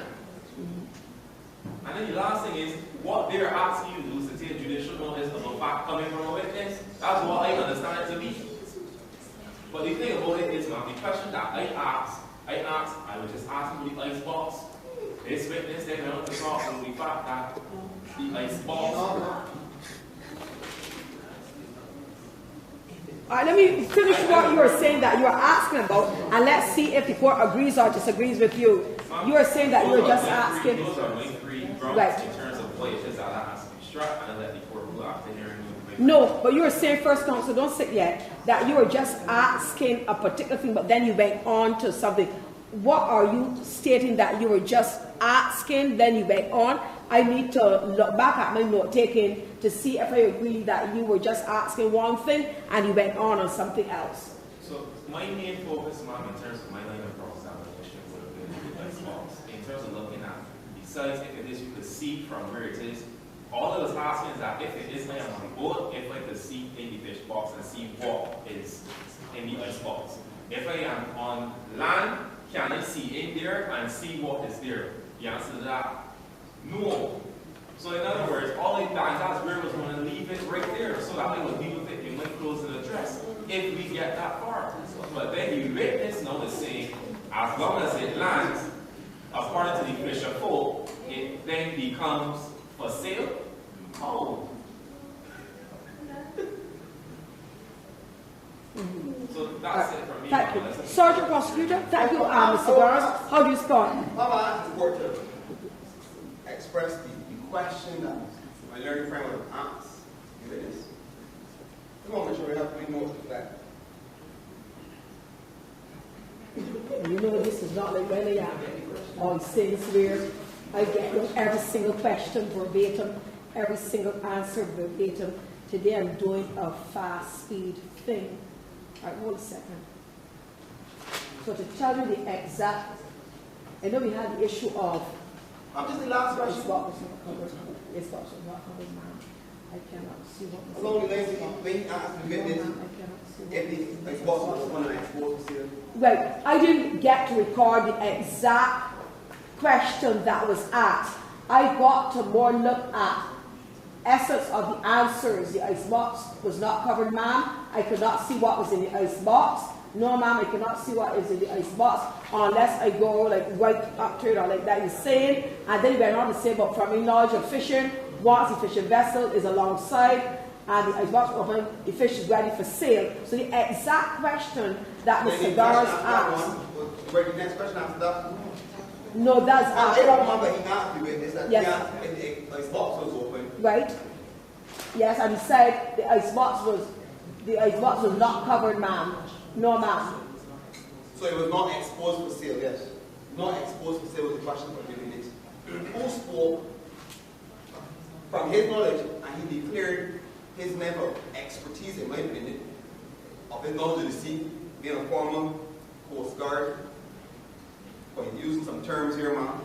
And then the last thing is, what they're asking you to do is to take judicial notice of a fact coming from a witness. That's what I understand it to be. But the thing about it is, the question that I would just ask him the ice box. This witness then went on to talk to the fact that the ice box. All right, let me finish what you were saying that you are asking about, and let's see if the court agrees or disagrees with you. You are saying that you were just asking. Those are my three drums right. in terms of what it is that has to be struck, and let the court rule after hearing. No, but you were saying first, counsel, don't sit yet, that you were just asking a particular thing, but then you went on to something. What are you stating that you were just asking, then you went on? I need to look back at my note taking to see if I agree that you were just asking one thing and you went on something else. So my main focus, ma'am, in terms of my line of cross-examination would have been the ice box. In terms of looking at, besides if it is you could see from where it is, all I was asking is that if it is I am on board, if I could see in the fish box and see what is in the ice box. If I am on land, can I see in there and see what is there? The answer to that, no. So in other words, all I that's where I was going to leave it right there so that I would deal with it in my closing address if we get that far. But then the witness now is saying, as long as it lands, according to the fisher folk, it then becomes for sale. Oh. So that's it from me. Thank you. Sergeant Prosecutor, thank you, Mr. Barnes. How do you respond? I'm asking the court to express the question that my learning friend would have asked. If it is. Come on, make sure we have to make note of that. You know, this is not like when I am on things where I get every single question verbatim, every single answer verbatim. Today I'm doing a fast speed thing. All right, hold a second. So to tell you the exact, I know we had the issue of. I'm just the last question. It's what was not covered. It's what was not covered, ma'am. I cannot see what was. Along the lines of when you asked the witness, if the box was one and exposed to. Right. I didn't get to record the exact question that was asked. I got to more look at essence of the answers. The ice box was not covered, ma'am. I could not see what was in the ice box. No, ma'am, I cannot see what is in the ice box unless I go like right up to it or like that you're saying. And then he went on to say, but from your knowledge of fishing, once the fishing vessel is alongside and the ice box open, the fish is ready for sale. So the exact question that Mr. Garz asked. The next question after that? No, that's after. I remember he asked the witness that yes. The ice box was open. Right. Yes, and he said the ice box was not covered, ma'am. No, ma'am. So it was not exposed for sale, yes. Not exposed for sale was the question for giving it. Who spoke from his knowledge and he declared his level of expertise, in my opinion, of his knowledge of the sea being a former Coast Guard, but he's using some terms here, man,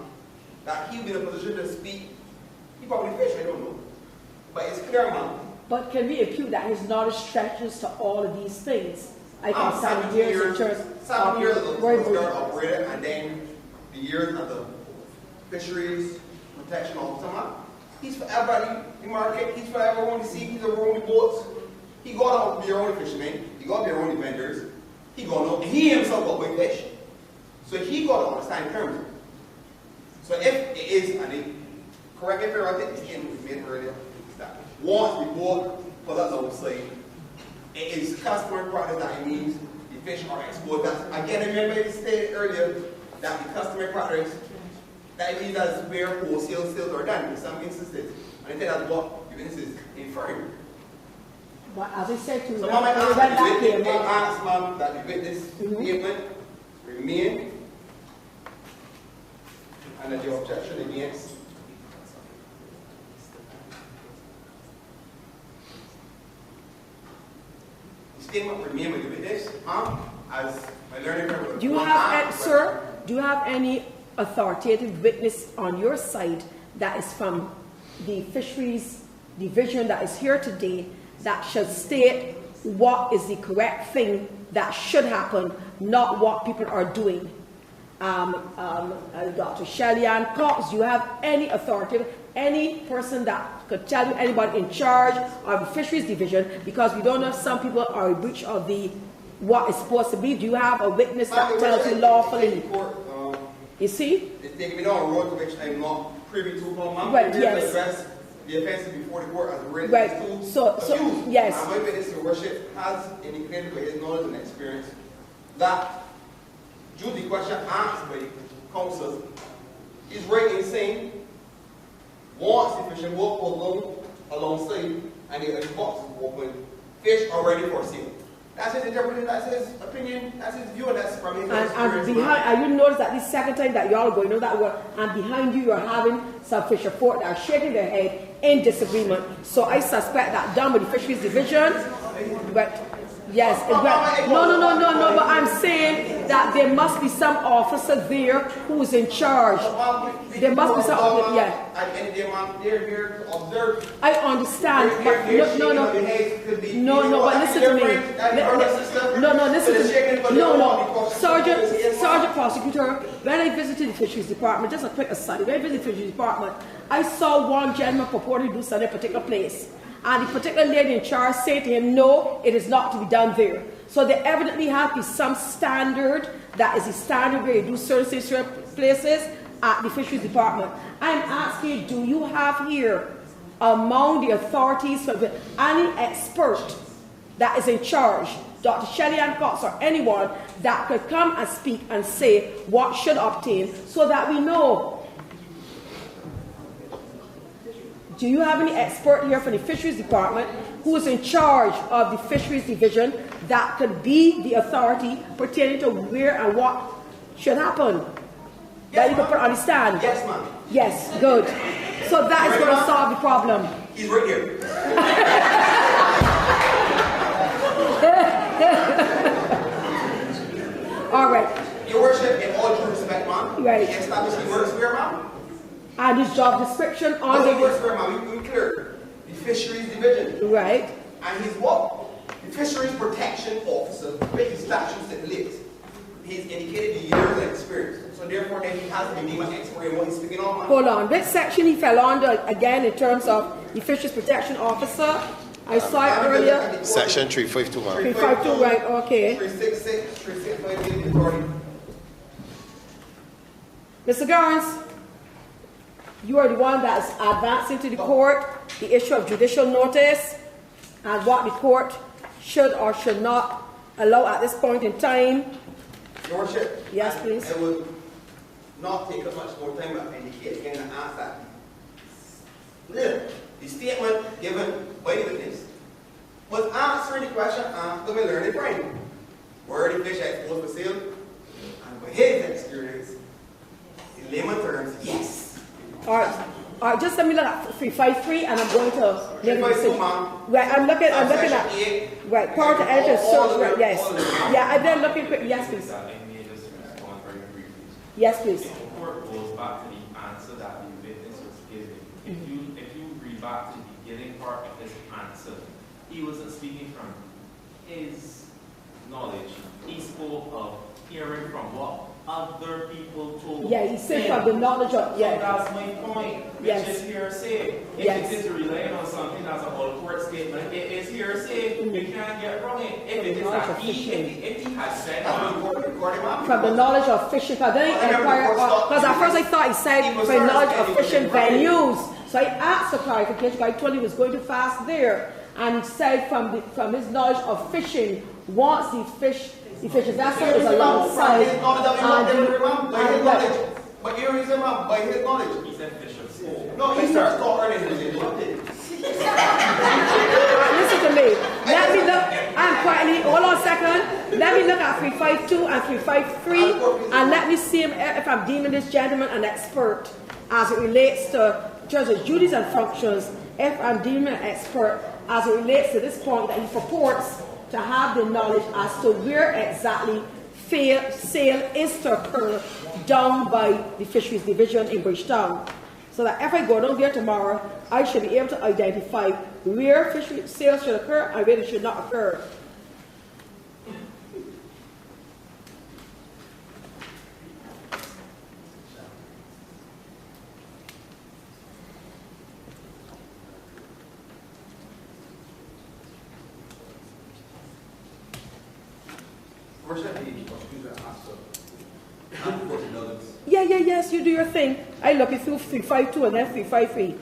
that he'll be in a position to speak. He probably fish, I don't know. But it's clear, man. But can we impute that his knowledge stretches to all of these things? I can 7 years in terms 7 years as a Coast Guard operator, and then the years as a fisheries protection officer, man. He's forever in the market, he's forever on the sea, he's around the boats. He got to be around the fishermen, he got to be around the vendors, he got to know, and he himself got to fish. So he got to understand terms. So if it is, and it, correct if I think it's in we made earlier, that once the boat pulls us outside, it is customary practice that it means the fish are exported. That's, again, remember I stated earlier that the customary practice that it means that it's where wholesale sales are done in some instances. And I think that's what the instance is inferring. But as I said to you, so Mama asked Mom that the witness statement remain and that your objection against the statement remain with the witness, as my learning curve. Do you have, sir, do you have any authoritative witness on your side that is from the Fisheries Division that is here today that should state what is the correct thing that should happen, not what people are doing? Dr. Shelley-Ann Cox, do you have any authority, any person that could tell you, anybody in charge of the Fisheries Division, because we don't know if some people are in breach of the what is supposed to be? Do you have a witness that tells you lawfully? You see? It's taking me down a road to which I'm not privy to from Mom. Right, yes. The offenses before the court as related right. to so yes. And my witness, your worship, has indicated by his knowledge and experience that due to the question asked by counsel, is right in saying once the fishing boat goes alongside and the box is open, fish are ready for sale. That's his interpretation, that's his opinion, that's his view, and that's from his experience. And behind, and you notice that this second time that y'all are going, you know that word, and behind you you're having some fisher folk that are shaking their head in disagreement. So I suspect that done with the Fisheries Division, but yes, no, but I'm saying that there must be some officer there who's in charge. There must be some, yeah. They're here to observe. I understand, but no, but listen to me. Listen to me. No. Sergeant Prosecutor, when I visited the Fisheries Department, just a quick aside, when I visited the Fisheries Department, I saw one gentleman purporting to do something in a particular place. And the particular lady in charge said to him, no, it is not to be done there. So there evidently has to be some standard that is the standard where you do certain places at the Fisheries Department. I'm asking you, do you have here among the authorities, any expert that is in charge, Dr. Shelley-Ann Cox or anyone that could come and speak and say what should obtain so that we know? Do you have any expert here from the Fisheries Department who is in charge of the Fisheries Division that could be the authority pertaining to where and what should happen? Yes, that you can understand? Yes, ma'am. Yes, good. So that is going to solve the problem. He's right here. All right. Your worship, in all due respect, ma'am, right. Established the works where, ma'am? And his job description on the works where, ma'am, we clear the Fisheries Division. Right. And he's what? The Fisheries Protection Officer, with his statutes that lives. He's indicated the years of experience. So therefore, then he has to be deemed an expert in what he's speaking on. Hold on. Which section he fell under, again, in terms of the Fisheries Protection Officer? I saw it earlier. Section 352, ma'am. 352, right, okay. 366, 368, authority. Mr. Garns, you are the one that's advancing to the court the issue of judicial notice and what the court should or should not allow at this point in time. Your Worship, yes, please. It would not take up much more time to indicate again and ask that. The statement given by the witness was answering the question asked of a learned friend. Were the fish exposed for sale? And by his experience, in layman terms, yes. All right. All right, just let me look at 353, and I'm going to make a 352, decision. ma'am. Right, I'm looking at, right, power to enter search, right, yes. Yeah, I've been looking quick, yes, please. Yes, please. The court goes back to the answer that the witness was giving. If you read back to the beginning part of his answer, he wasn't speaking from his knowledge. He spoke of hearing from what other people told. Yeah, he said from the knowledge of, yeah. So that's my point, which is hearsay. If it is relying on something that's a whole court statement, it is hearsay. You can't get wrong it. If it is that if he has said from the knowledge of fishing, because at first I thought he said from the knowledge of fishing venues. So I asked for clarification, but I told him he was going to fast there. And he said from his knowledge of fishing, once the fish vessel is alongside, but here is him, by his knowledge. He said fishing. No, he starts talking in his Listen to me. Let me look. I'm quietly. Hold on a second. Let me look at 352 and 353, and let me see if I'm deeming this gentleman an expert as it relates to in terms of duties and functions. If I'm deeming an expert as it relates to this point that he purports to have the knowledge as to where exactly sale is to occur down by the Fisheries Division in Bridgetown. So that if I go down there tomorrow, I should be able to identify where fishery sales should occur and where they should not occur. Yes, you do your thing. I look it through 352 and then 353.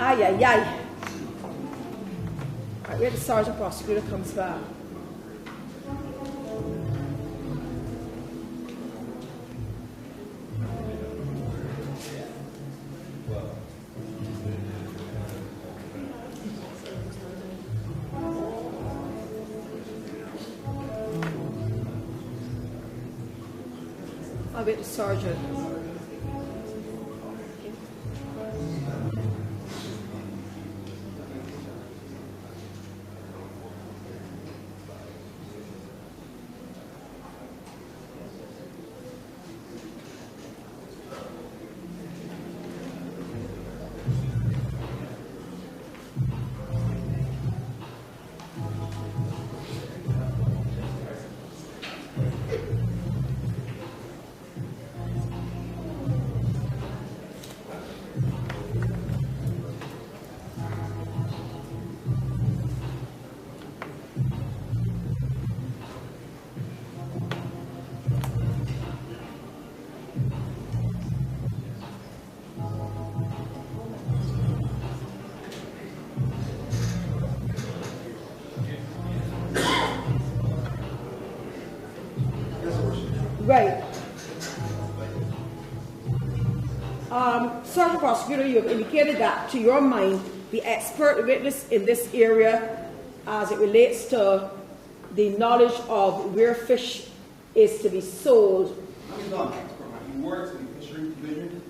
Ay, ay, ay. Right, where the sergeant prosecutor comes back. I'll get the sergeant. Right. Sergeant Prosecutor, you have indicated that, to your mind, the expert witness in this area, as it relates to the knowledge of where fish is to be sold. He's not an expert, man. He works in the Fisheries Division.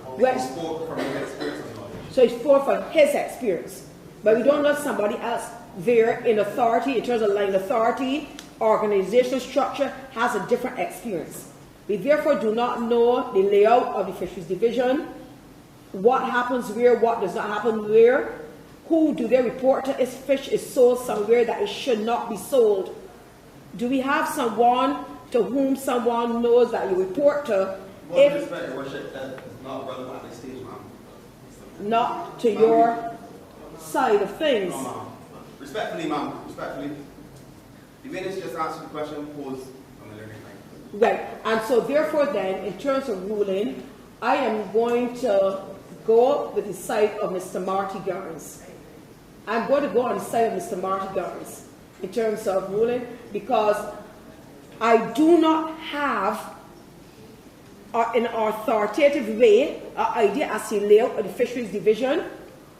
Well, He spoke from his experience and knowledge. So it's for his experience. But we don't know somebody else there in authority, in terms of line authority, organizational structure, has a different experience. We therefore do not know the layout of the Fisheries Division, what happens where, what does not happen where, who do they report to if fish is sold somewhere that it should not be sold. Do we have someone to whom someone knows that you report to? With respect, Your Worship, that is not relevant at this stage, ma'am. Not to your side of things. No, ma'am. Respectfully, ma'am. Respectfully. The witness just answered the question posed on the learning line. Right. And so therefore then, in terms of ruling, I am going to go with the side of Mr. Marty Garns. I'm going to go on the side of Mr. Marty Garns in terms of ruling, because I do not have in an authoritative way an idea as to the layout of the Fisheries Division,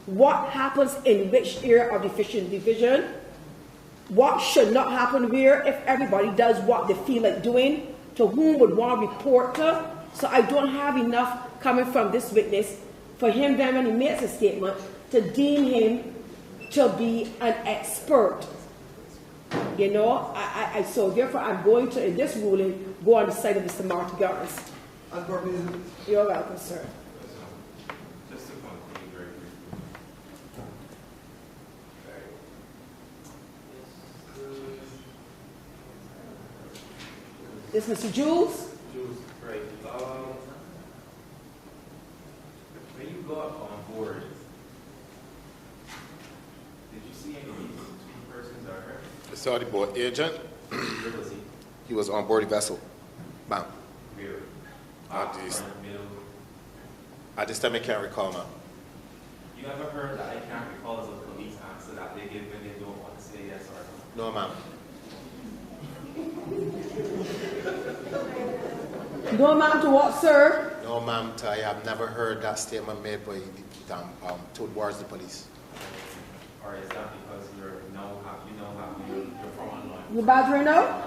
what happens in which area of the Fisheries Division, what should not happen where, if everybody does what they feel like doing, to whom would one report to. So I don't have enough coming from this witness for him then, when he makes a statement, to deem him to be an expert. You know, so therefore I'm going to, in this ruling, go on the side of Mr. Marty Garns. You're welcome, sir. Just to conclude very briefly. This Mr. Jules? Jules, right. When you got on board, did you see any two persons are hurt? The Saudi boat agent, Where was he? he was on board the vessel. Ma'am. Where? At this time, I can't recall, ma'am. You ever heard that I can't recall as a police answer that they give when they don't want to say yes or no? No, ma'am. No, ma'am, to what, sir? No, ma'am. I have never heard that statement made by towards the police. Or is that because you're from online? You badgering now?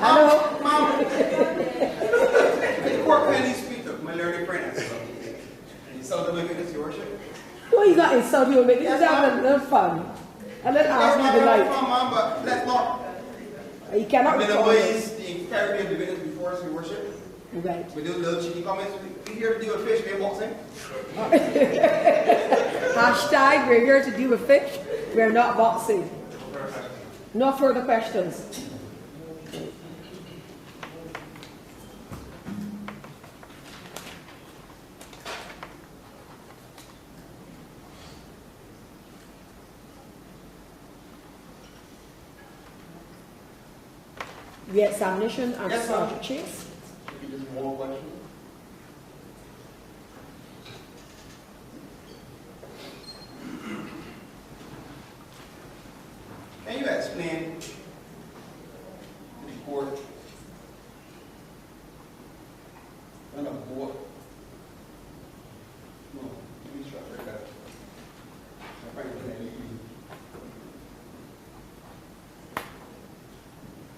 Hello? Ma'am. The court penny speaker, my learning friend. And you saw the witness, Your Worship? No, he's not insulting you. He's having a little fun. And let's ask you tonight. Ma'am, but let's not. You cannot minimize the integrity of the witness before us, Your Worship. Right. We do little cheeky comments. We're here to deal with fish, we're boxing. Hashtag, we're here to deal with fish. We're not boxing. No further questions. The examination and Yes, Sergeant Chase. Just one question. Can you explain to the court when a boat, no, let me try that.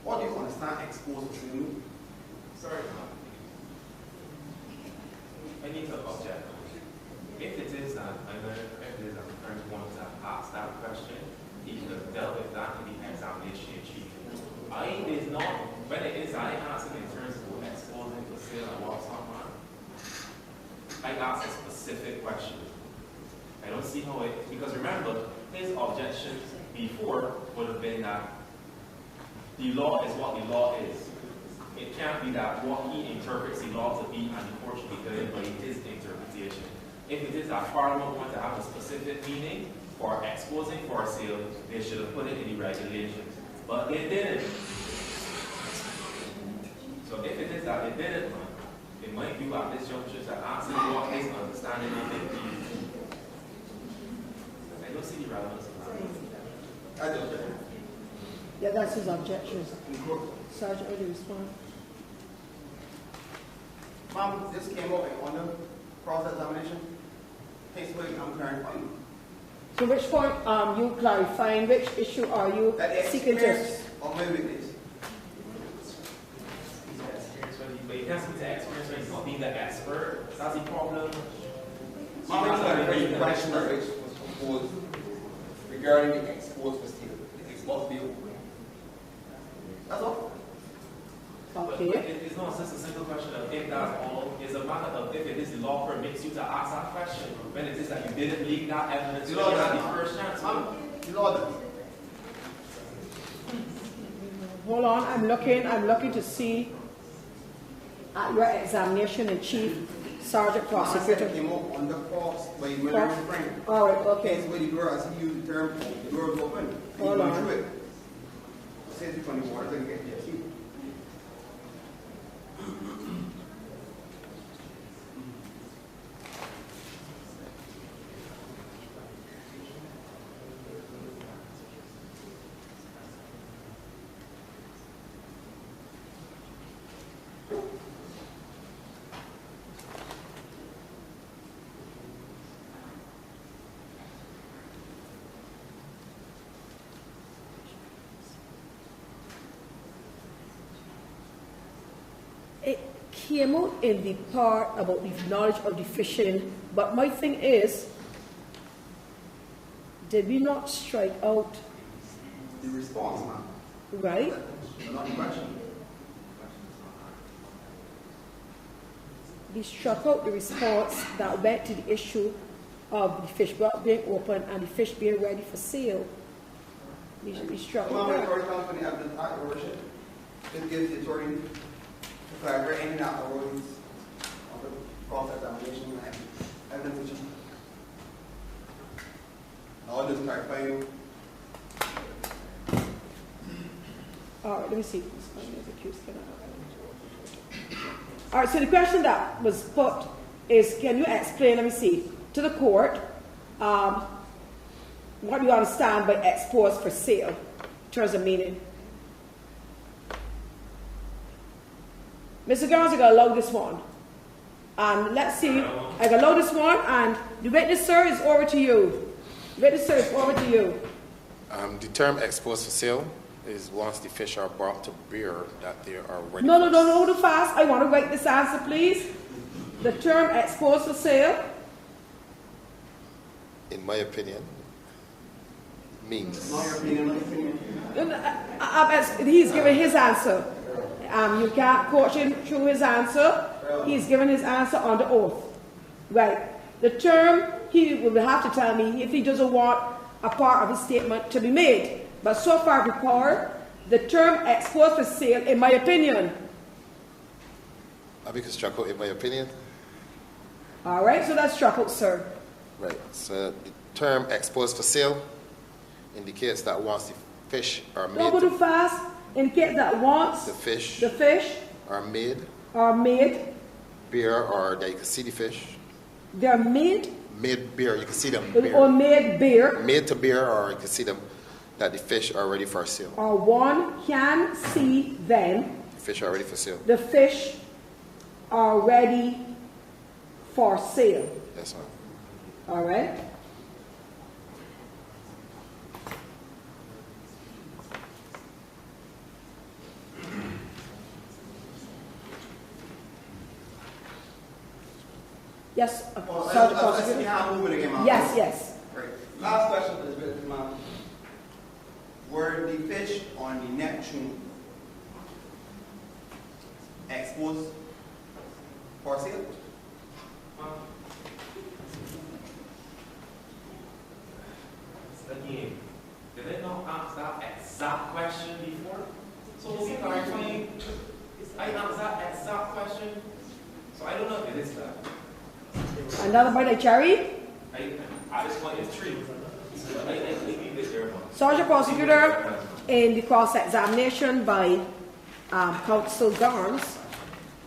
What do you understand exposed to you? Sorry, ma'am. I need to object. If it is that the current one to ask that question, he could have dealt with that in the examination in chief. When it is, I ask him in terms of exposing for sale and what's on man. I ask a specific question. I don't see how it, because remember, his objection before would have been that the law is what the law is. It can't be that what he interprets the law to be and the court should be going by his interpretation. If it is that Parliament wants to have a specific meaning for exposing for sale, they should have put it in the regulations. But they didn't. So if it is that they didn't, in my view at this juncture, to ask him what his understanding of it is. I don't see the relevance of that. I don't. Yeah, that's his objection. Sergeant, will you respond? Ma'am, this came up on the cross-examination. Basically, I'm clarifying. So which point you clarifying? Which issue are you seeking to? of my witness. But you can't speak to experience when he's not being the expert. That's the problem. My question was proposed regarding the exports for steel. The export bill. That's all. Okay. But it's not just a simple question of if that's all. It's a matter of if it is the law permits you to ask that question. When it is that you didn't leak that evidence, you had the first chance. The law does. Hold on, I'm looking to see at your examination in chief, Sergeant Prosecutor. Came up on the cross by my friend. All right, okay. That's where the door, as he used the term, the door is open. Hold on. It says it's on the water, then you get your seat. It came out in the part about the knowledge of the fishing, but my thing is, did we not strike out the response, man? Right? Not the question. We struck out the response that went to the issue of the fish block being open and the fish being ready for sale. We struck out that. Your worship, this gives the authority to flag any and out the rulings of the cross-examination and evidence which all this clarifying. All right, let me see. All right, so the question that was put is, can you explain, let me see, to the court, what do you understand by exports for sale in terms of meaning? Mr. Garnes, I'm going to allow this one. And let's see, I can allow this one, and the witness, sir, is over to you. Witness, sir, is over to you. The term exports for sale is once the fish are brought to beer that they are ready. No, hold it fast. I want to write this answer, please. The term exports for sale, in my opinion, means. He's given his answer. You can't coach him through his answer. He's given his answer on the oath. Right. The term, he will have to tell me if he doesn't want a part of his statement to be made. But so far before, the term export for sale, in my opinion. I think it's struck out in my opinion. All right, so that's struck out, sir. Right. So the term exports for sale indicates that once the fish are made. Don't go too fast. Indicates that once the fish are made, beer, or that you can see the fish. They're made. Made beer, you can see them. Or made beer. Made to beer, or you can see them that the fish are ready for sale. Or one can see then. The fish are ready for sale. The fish are ready for sale. Yes, ma'am. All right. Yes, yes. Right. Last question for this witness, ma'am. Were the fish on the Neptune exposed for sale? Again, did they not ask that exact question before? So we clarifying, I asked that exact question. So I don't know if it is that. Another bite of cherry? At this point, it's true. I leave this there. Sergeant Prosecutor, in the cross-examination by Counsel Garnes.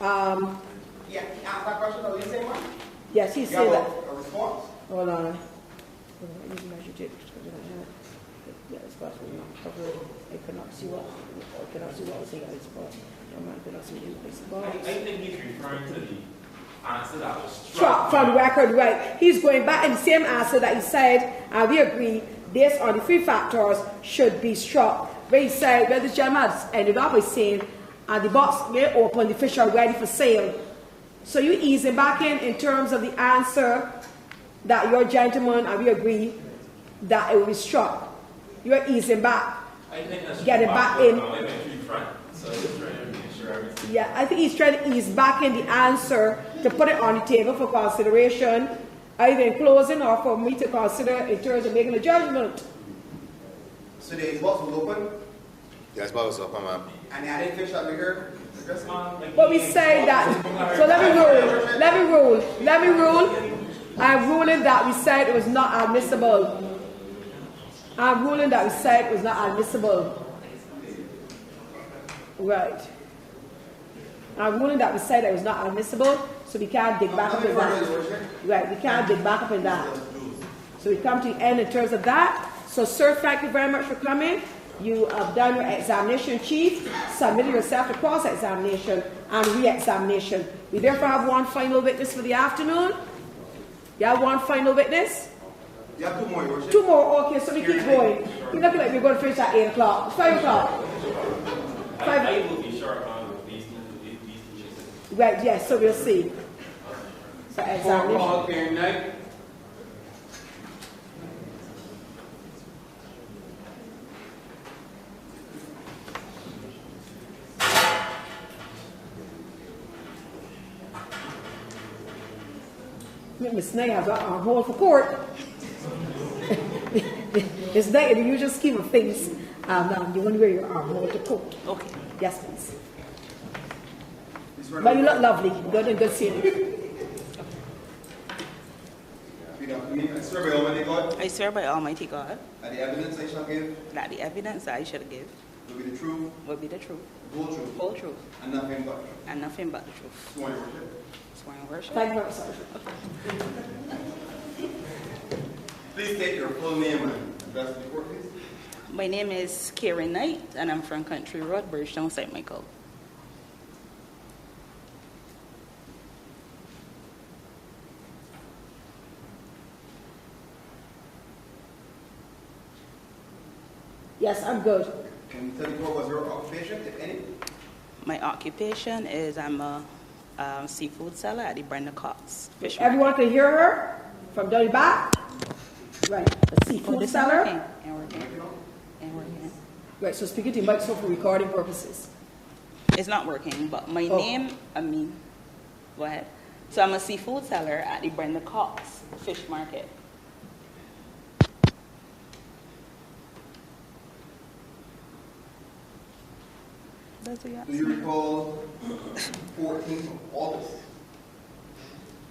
Yeah, he asked that question of the same one? Yes, he said that. A response? Hold on. Yeah, it's possible not covered. I cannot see what was in his spot. I cannot see his spot. I think he's referring to the answer that was struck from the record, right? He's going back in the same answer that he said, we agree, based on the three factors, should be struck. where he said, where the gentleman ended up by saying, and the box may open, the fish are ready for sale. So you easing back in terms of the answer that your gentleman, and we agree, that it will be struck. You're easing back. I think that's get it back in. So he's trying to make sure everything. Yeah, I think he's trying to ease back in the answer to put it on the table for consideration, either in closing or for me to consider in terms of making a judgment. So the box was open? Yes, box was open, ma'am. And the other fish that we heard? But we say that, so let me rule. I'm ruling that we said it was not admissible. I'm ruling that we said it was not admissible. Right. I'm ruling that we said it was not admissible, so we can't dig back up in that. Right, we can't dig back up in that. So we come to the end in terms of that. So, sir, thank you very much for coming. You have done your examination, Chief, submitted yourself to cross-examination and re-examination. We therefore have one final witness for the afternoon. You have one final witness? You have two more, Your Worship. Two more, okay, so we keep going. You're looking like we're going to finish at 8 o'clock. 5 o'clock. I will be short on these two. Right, yes, so we'll see. So examination. Miss Nay has an arm hold for court. Miss Nay, in the usual scheme of things, you want to wear your arm hold to court. Okay. Yes, please. But you look lovely. Good and good seeing you. I swear by Almighty God. I swear by Almighty God. That the evidence I shall give. That the evidence I shall give. Will be the truth. Will be the truth. The whole truth. Whole truth. And nothing but truth. And nothing but the truth. Sworn in worship. Sworn in worship. Thank you very much, sir. Please state your full name and address to the court, please. My name is Karen Knight, and I'm from Country Road, Bridgetown, St. Michael. Yes, I'm good. Can you tell me what was your occupation, if any? My occupation is I'm a seafood seller at the Brenda Cox Fish Everyone can hear her from down the back? Right, a seafood seller. And working. Right, so speaking to the microphone for recording purposes. It's not working, but my name, go ahead. So I'm a seafood seller at the Brenda Cox Fish Market. Do you recall 14th of August?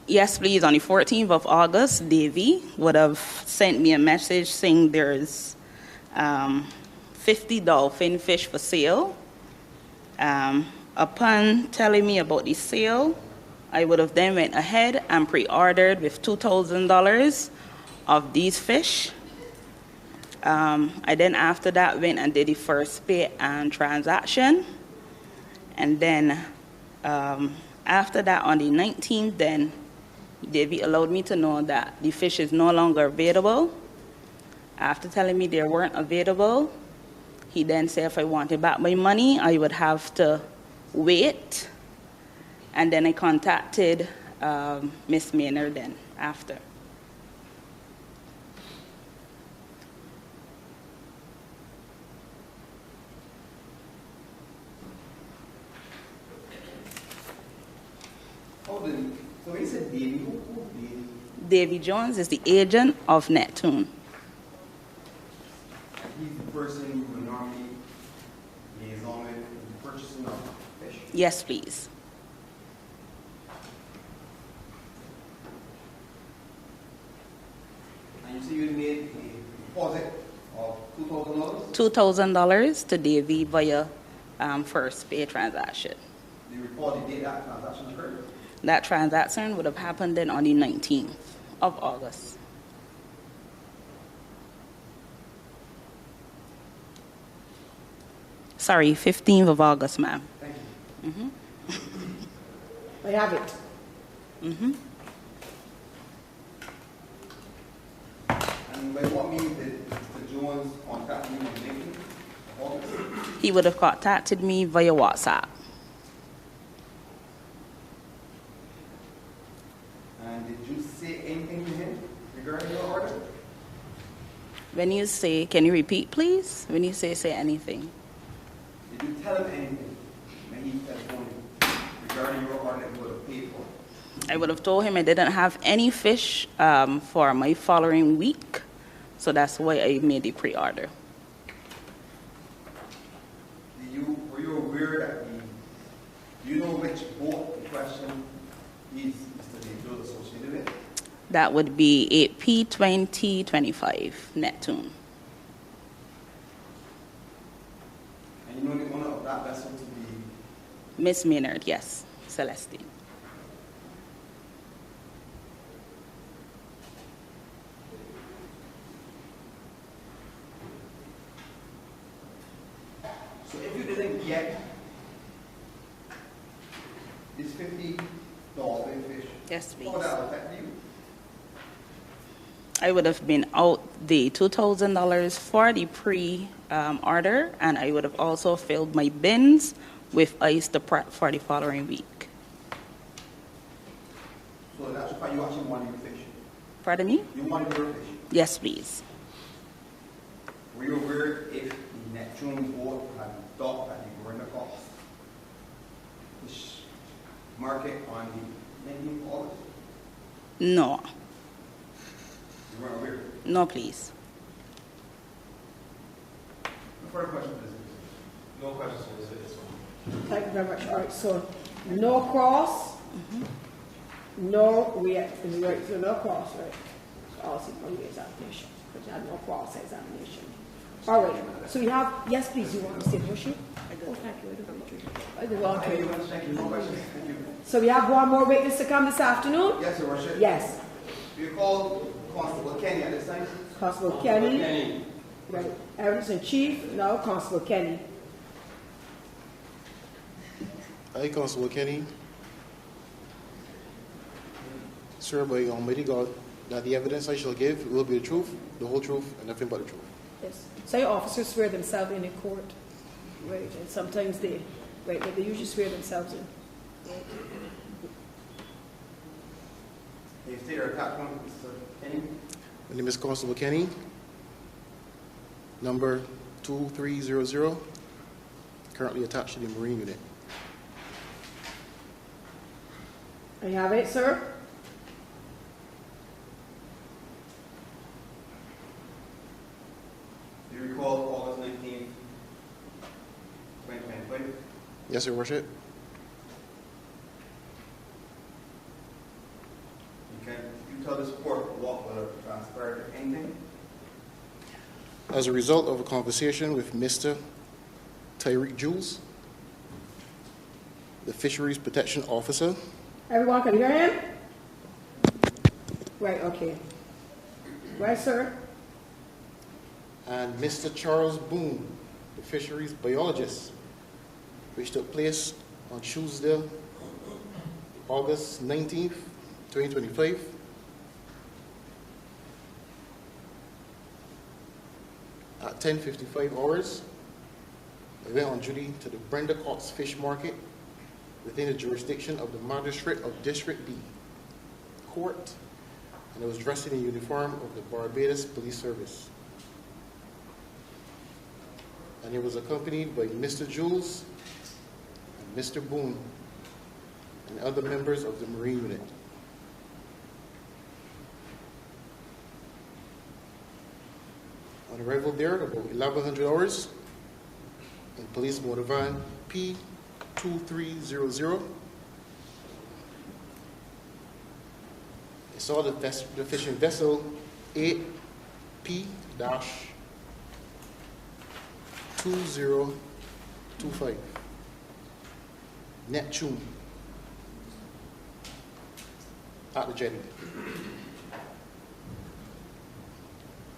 Yes, please. On the 14th of August, Davy would have sent me a message saying there's 50 dolphin fish for sale. Upon telling me about the sale, I would have then went ahead and pre-ordered with $2,000 of these fish. I then after that went and did the first pay and transaction. And then after that, on the 19th, then Davy allowed me to know that the fish is no longer available. After telling me they weren't available, he then said if I wanted back my money, I would have to wait. And then I contacted Miss Maynard then after. So he said Davy, who Davy? Davy Jones is the agent of Neptune. He's the person who normally liaison with the purchasing of fish. Yes, please. And you say you made a deposit of $2,000? $2,000 to Davy via first pay transaction. Do you recall the date that transaction occurred? That transaction would have happened then on the 19th of August. Sorry, 15th of August, ma'am. Thank you. I have it. And by what means did Mr. Jones contact you on LinkedIn? August? He would have contacted me via WhatsApp. And did you say anything to him regarding your order? When you say, can you repeat, please? When you say anything. Did you tell him anything when he telephoned you regarding your order that you would have paid for? I would have told him I didn't have any fish for my following week, so that's why I made the pre-order. Were you aware that do you know which boat in question is Mr. David associated with? That would be 8P 2025 Neptune. And you know the owner of that vessel to be? Miss Maynard, yes, Celestine. So if you didn't get this $50 dolphinfish, yes, please. how would that affect you? I would have been out the $2,000 for the pre-order, and I would have also filled my bins with ice to prep for the following week. So that's why you actually wanted your fish? Pardon me? You wanted your fish? Yes, please. Were you aware if the Neptune boat had docked at the Barbados Fish Market on the 19th of August? No. You weren't aware? No, please. No further questions, please. No questions for this one. Thank you very much. All right, so no cross, no react, is right, so no cross, right? So I'll see from the examination, but you had no cross examination. All right, so we have, yes, please, you want to say the worship? Oh, thank you. I did well. Thank you. Thank you. No questions. Thank you. So we have one more witness to come this afternoon? Yes, Your Worship. Yes. You call Constable Kenny at this time? Constable Kenny. Right. Evidence in Chief, now Constable Kenny. I, Constable Kenny, swear by Almighty God that the evidence I shall give will be the truth, the whole truth, and nothing but the truth. Yes. So your officers swear themselves in court, right? And sometimes they usually swear themselves in. You state your attachment, Mr. Kenny? My name is Constable Kenny, number 2300, currently attached to the Marine Unit. You have it, sir? Do you recall August 19th, 2025? Yes, Your Worship. Can you tell this court what would have transpired, if anything? As a result of a conversation with Mr. Tyreek Jules, the Fisheries Protection Officer. Everyone can hear him? Right, okay. Right, sir? And Mr. Charles Boone, the Fisheries Biologist, which took place on Tuesday, August 19th, 2025. At 10:55 hours, I went on duty to the Brenda Cox Fish Market within the jurisdiction of the Magistrate of District B Court, and I was dressed in the uniform of the Barbados Police Service. And it was accompanied by Mr. Jules and Mr. Boone and other members of the Marine Unit. On arrival there, about 1100 hours, in police motor van P2300, I saw the fishing vessel 8P-2025, Neptune, at the jetty.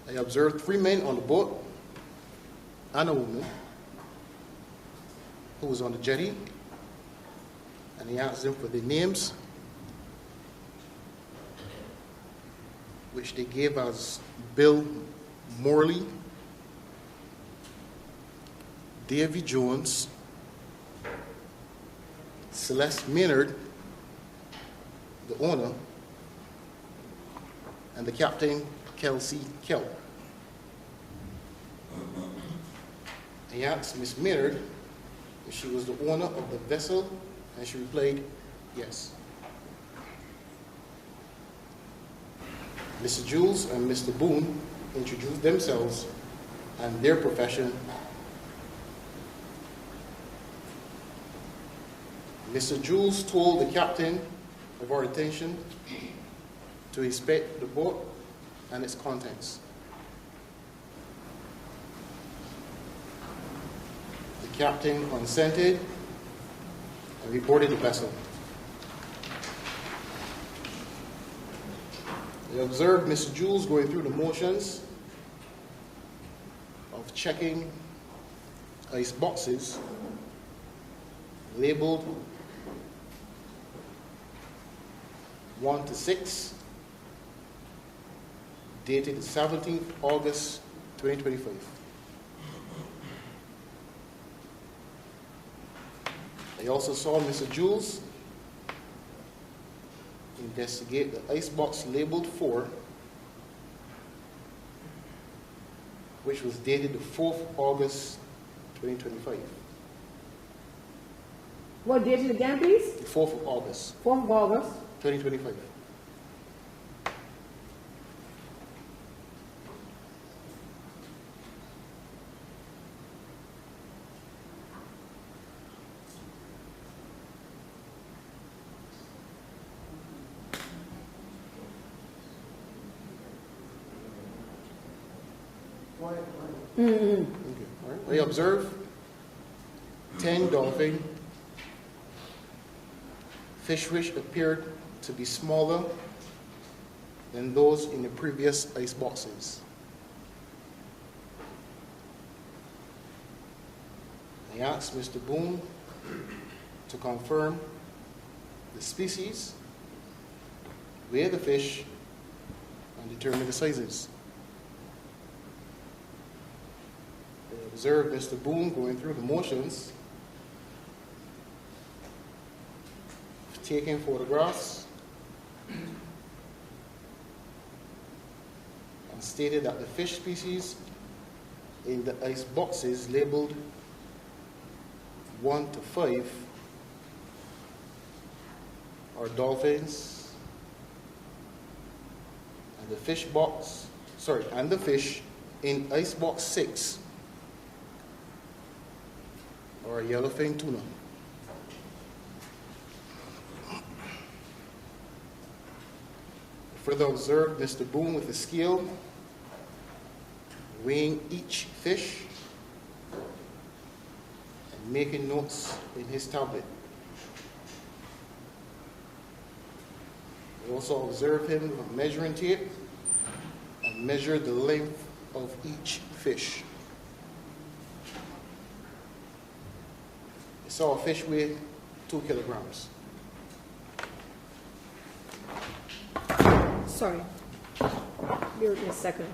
I observed 3 men on the boat and a woman who was on the jetty, and he asked them for their names, which they gave as Bill Morley Davy Jones, Celeste Maynard, the owner, and the captain, Kelsey Kelp. I asked Miss Maynard if she was the owner of the vessel, and she replied, yes. Mr. Jules and Mr. Boone introduced themselves and their profession. Mr. Jules told the captain of our intention to inspect the boat and its contents. The captain consented and we boarded the vessel. We observed Mr. Jules going through the motions of checking ice boxes labeled 1 to 6, dated 17th August 2025. I also saw Mr. Jules investigate the icebox labeled 4, which was dated the 4th August 2025. What date is it again, please? The 4th of August. 4th of August. 2025. Okay. All right. We observe 10 dolphin fish which appeared to be smaller than those in the previous ice boxes. I asked Mr. Boone to confirm the species, weigh the fish, and determine the sizes. I observed Mr. Boone going through the motions, taking photographs, and stated that the fish species in the ice boxes labeled 1 to 5 are dolphins, and the fish in ice box 6 are yellowfin tuna. Further observed Mr. Boone with a scale, weighing each fish and making notes in his tablet. We also observed him with a measuring tape and measured the length of each fish. I saw a fish weigh 2 kilograms. Sorry. Bear with me a second.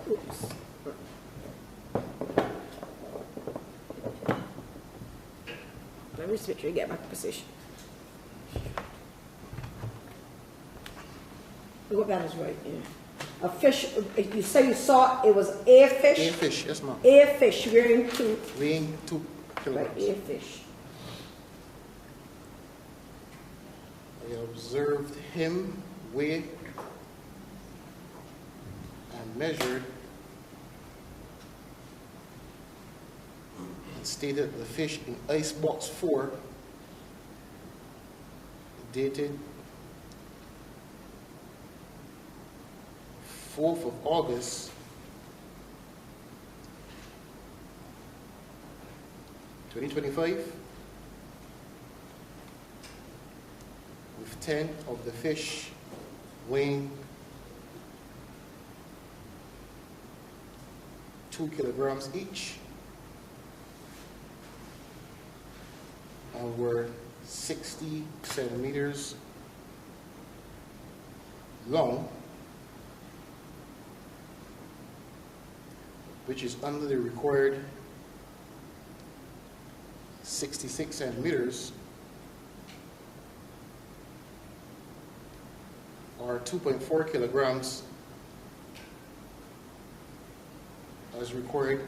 Oops. Let me switch and get back to position. What that is right, yeah. A fish, you say you saw it was a fish? A fish, yes ma'am. A fish weighing 2. Weighing 2 kilograms. Right, a fish. I observed him weigh and measured and stated the fish in ice box 4 dated 4th of August 2025 with 10 of the fish weighing 2 kilograms each and were 60 centimeters long, which is under the required 66 centimeters, or 2.4 kilograms, as required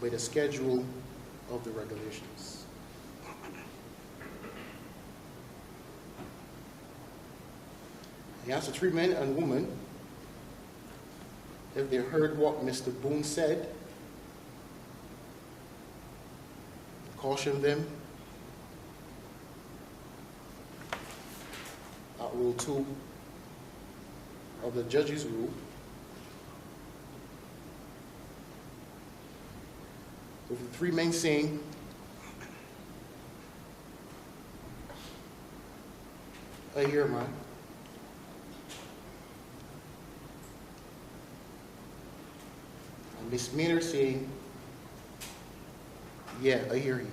by the schedule of the regulations. He asked the 3 men and women if they heard what Mr. Boone said, cautioned them at Rule 2 of the Judge's Rule, with the 3 men saying, "I hear, man." And Miss Maynard saying, "Yeah, I hear you."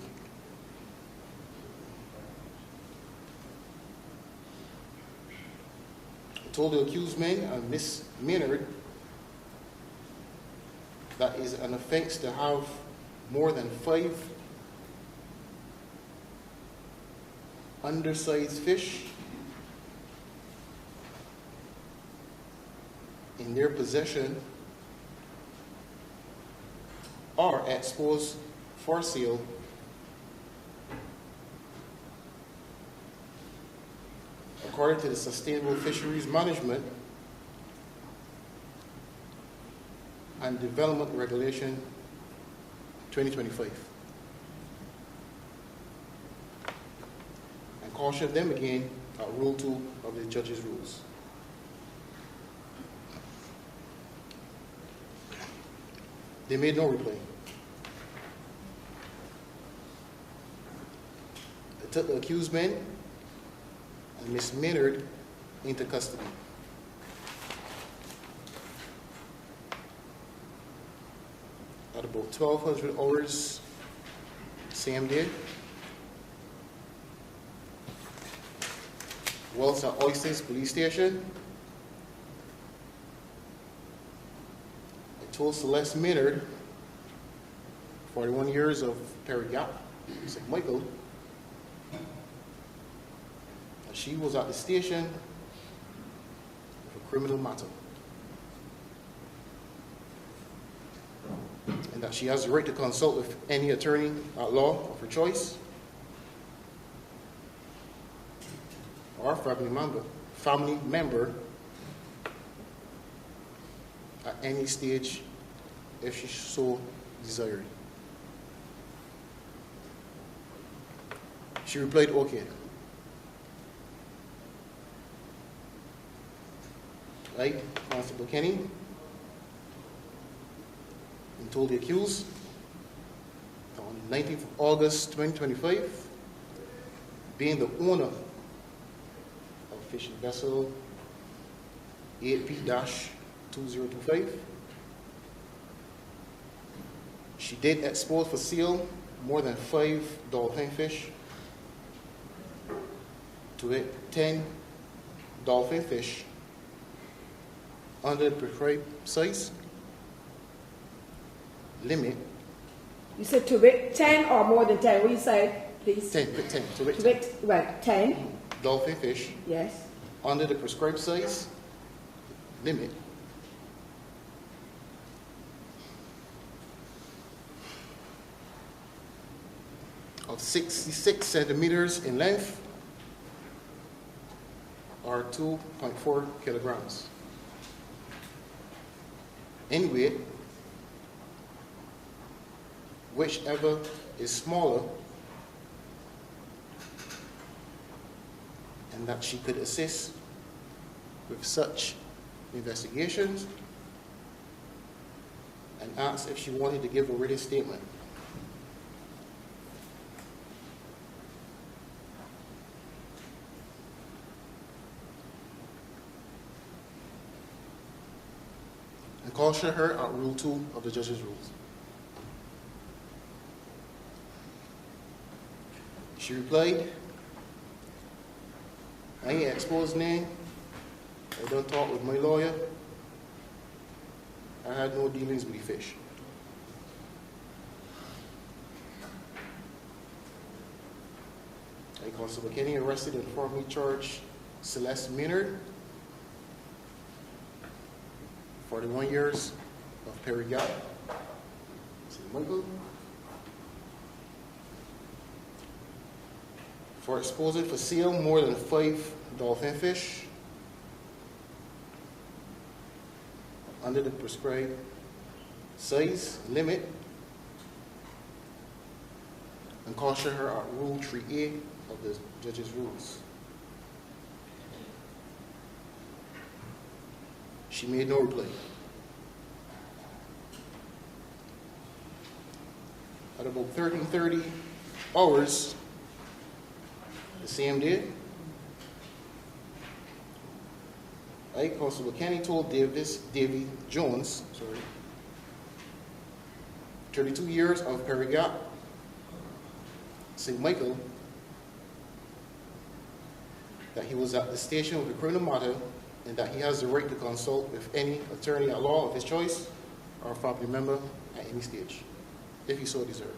I told the accused men and Miss Maynard that is an offense to have more than 5 undersized fish in their possession or exposed for sale according to the Sustainable Fisheries Management and Development Regulation 2025. And caution them again at Rule 2 of the Judge's Rules. They made no reply. I took the accused men and Miss Maynard into custody. At about 1200 hours same day, whilst at Oysters Police Station, I told Celeste Maynard, 41 years of Perry Gap, St. Michael, that she was at the station with a criminal matter, and that she has the right to consult with any attorney at law of her choice or family member at any stage if she so desired. She replied, "Okay." Right, Constable Kenny, and told the accused on 19th of August 2025, being the owner of fishing vessel 8P-2025, she did expose for sale more than 5 dolphinfish, to it 10 dolphinfish under the prescribed size limit. You said to wit 10 or more than 10. What do you say, please? 10, to wit 10. To wit, right, 10. Dolphinfish. Yes. Under the prescribed size limit. Of 66 centimeters in length, or 2.4 kilograms. In weight, whichever is smaller, and that she could assist with such investigations, and asked if she wanted to give a written statement. And caution her at Rule 2 of the Judge's Rules. She replied, "I ain't exposed name. I don't talk with my lawyer. I had no dealings with the fish." Constable Kenny, arrested and formally charged Celeste Maynard, 41 years, of Perry Gap, St. Michael, for exposing for sale more than 5 dolphinfish under the prescribed size limit, and caution her at Rule 3A of the judge's rules. She made no reply. At about 13:30 hours the same day, Constable Kenny told Davy Jones, 32 years, of Perry Gap, St. Michael, that he was at the station with a criminal matter and that he has the right to consult with any attorney at law of his choice or a family member at any stage, if he so deserved.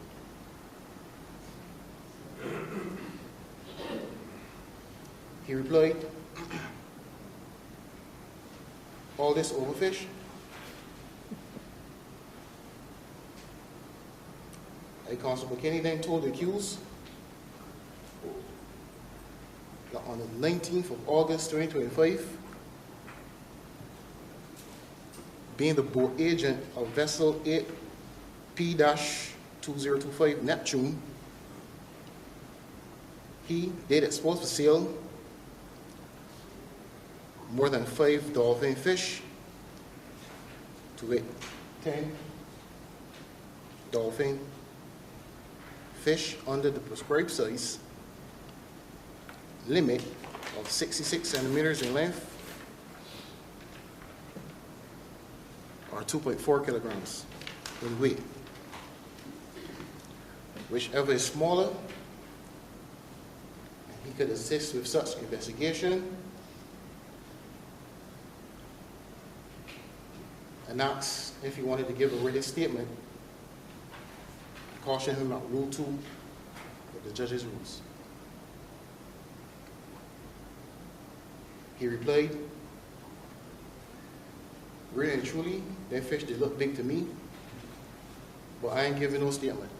He replied, all this overfish? Constable Kenny then told the accused that on the 19th of August 2025, being the boat agent of vessel 8P-2025 Neptune, he did expose for sale more than 5 dolphinfish, to wit 10 dolphin fish under the prescribed size limit of 66 centimeters in length, or 2.4 kilograms in weight. Whichever is smaller, he could assist with such investigation, and asked if he wanted to give a written statement, caution him at Rule 2 of the judge's rules. He replied, really and truly, that fish did look big to me, but I ain't giving no statement.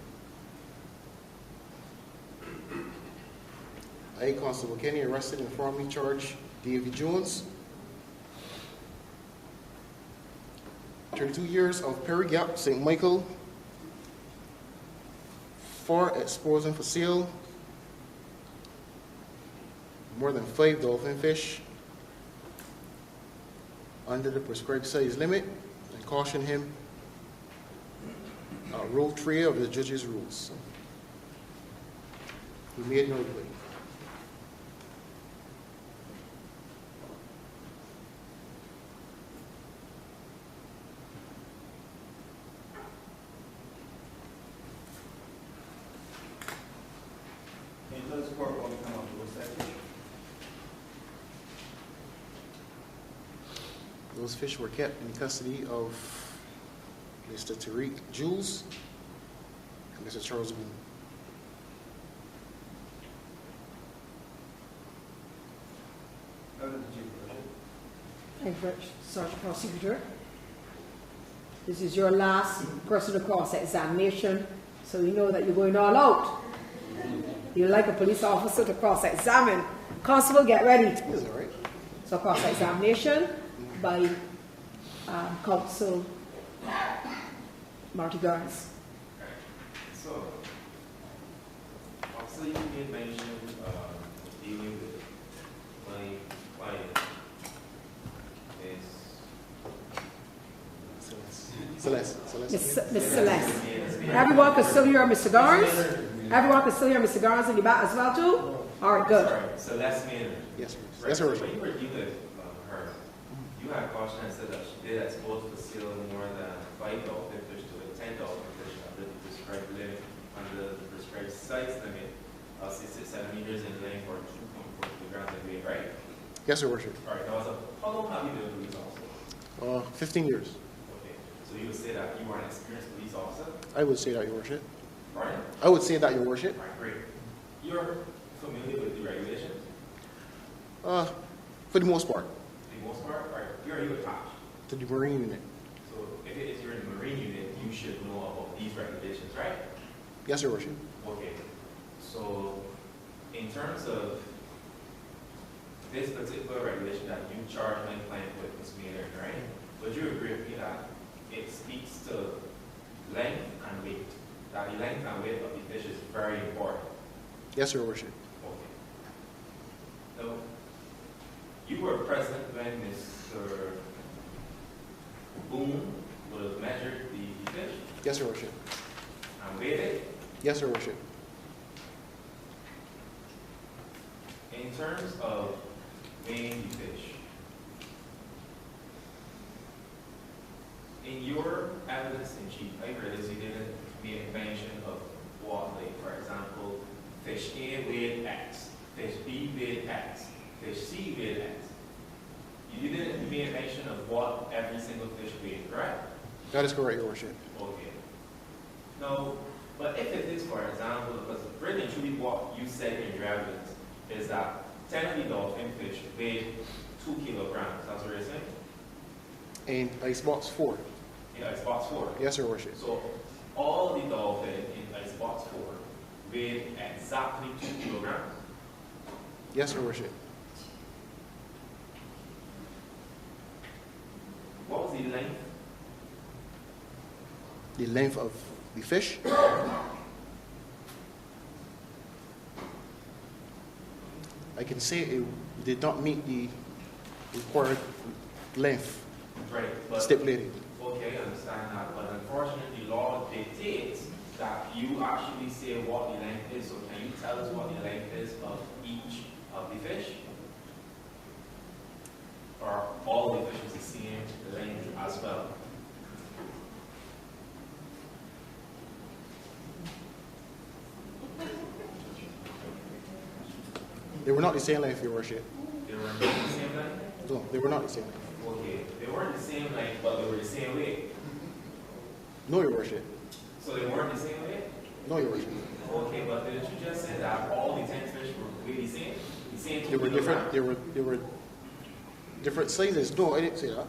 Constable Kenny arrested and formally charged Davy Jones, 32 years, of Perry Gap, St. Michael, for exposing for sale more than 5 dolphinfish under the prescribed size limit, and caution him Rule 3 of the judge's rules. He made no reply. Those fish were kept in custody of Mr. Tariq Jules and Mr. Charles Boone. Thank you, Sergeant Prosecutor. This is your last personal cross-examination, so you know that you're going all out. You like a police officer to cross-examine. Constable, get ready. That's all right. So cross-examination by Counsel Marty Garnes. So, also you did mention dealing with my client is Celeste. Miss Celeste. Everyone can still hear Mr. Garnes? Everyone can still hear Mr. Garnes in the back as well too? All right, good. Sorry, Celeste Maynard. Yes, right. That's her. When you were dealing with her, you had caution and said that she did expose for sale more than 5 dolphinfish to 10 dolphinfish under the prescribed limit, under the prescribed size limit of 66 centimeters in length or 2.4 kilograms in weight, right? Yes, Your Worship. All right, how long have you been a police officer? 15 years. Okay, so you would say that you are an experienced police officer? I would say that, Your Worship. Pardon? I would say that, Your Worship. All right, great. You're familiar with the regulations? For the most part. For the most part? Right. Where are you attached? To the Marine unit. So if it is you're in the Marine unit, you should know about these regulations, right? Yes, Your Worship. Okay. So in terms of this particular regulation that you charge my client with, Ms. Maynard, right? Would you agree with me that it speaks to length and weight? That the length and weight of the fish is very important. Yes, Your Worship. Okay. Now, you were present when Mr. Boone would have measured the fish? Yes, Your Worship. And weighed it? Yes, Your Worship. In terms of weighing the fish, in your evidence in chief, I realize you didn't make mention of what, like, for example, fish A weighed X, fish B weighed X, fish C weighed X. You didn't make mention of what every single fish weighed, correct? That is correct, Your Worship. Okay. Now, but if it is, for example, because really and truly what you said in your evidence is that 10 of the dolphin fish weighed 2 kilograms, that's what you're saying? And icebox 4. In icebox 4? Yes, Your Worship. So all the dolphin in icebox 4 weighed exactly 2 kilograms? Yes, Your Worship. What was the length? The length of the fish? I can say it did not meet the required length Right, but, stipulated. okay, I understand that, but unfortunately law dictates that you actually say what the length is. So can you tell us what the length is of each of the fish? Or all the fish is the same length as well? They were not the same length, Your Worship. They were not the same length? No, they were not the same length. Okay, they weren't the same length, but they were the same weight. No, Your Worship. So they weren't the same weight? No, Your Worship. Okay, but didn't you just say that all the 10 fish were weighed the same? The same They were different. They were different sizes. No, I didn't say that.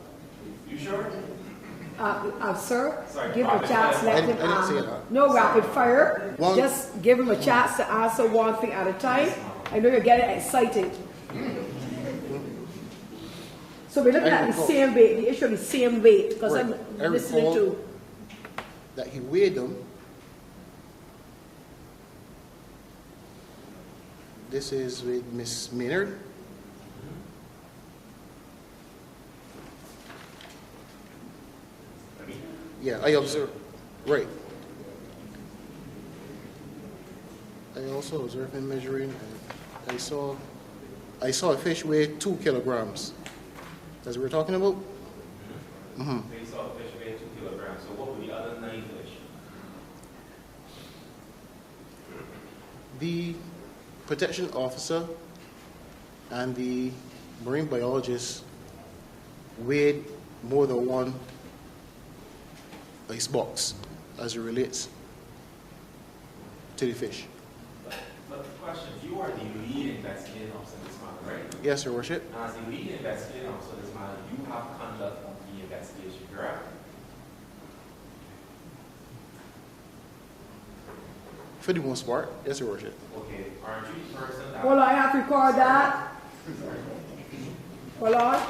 You sure? Sir, Sorry, give him a chance. Let him, I didn't say that. no rapid fire. One- Just give him a chance to answer one thing at a time. I know you're getting excited. So we're looking at the same weight, the issue of the same weight, because Right. I'm I listening recall to. that he weighed them. This is with Miss Maynard. Yeah, I observed. Right. I also observed him measuring. And I saw a fish weigh 2 kilograms. That's what we're talking about. Mm-hmm. They saw a fish weigh 2 kilograms. So what were the other 9 fish? The protection officer and the marine biologist weighed more than one ice box as it relates to the fish. But the question, you are the lead investigating officer in this matter, right? Yes, Your Worship. And as the lead investigating officer in this matter, you have conduct of the investigation, correct? For the most part, yes, Your Worship. Okay, aren't you the person that... Hold on, I have to record that. Hold on.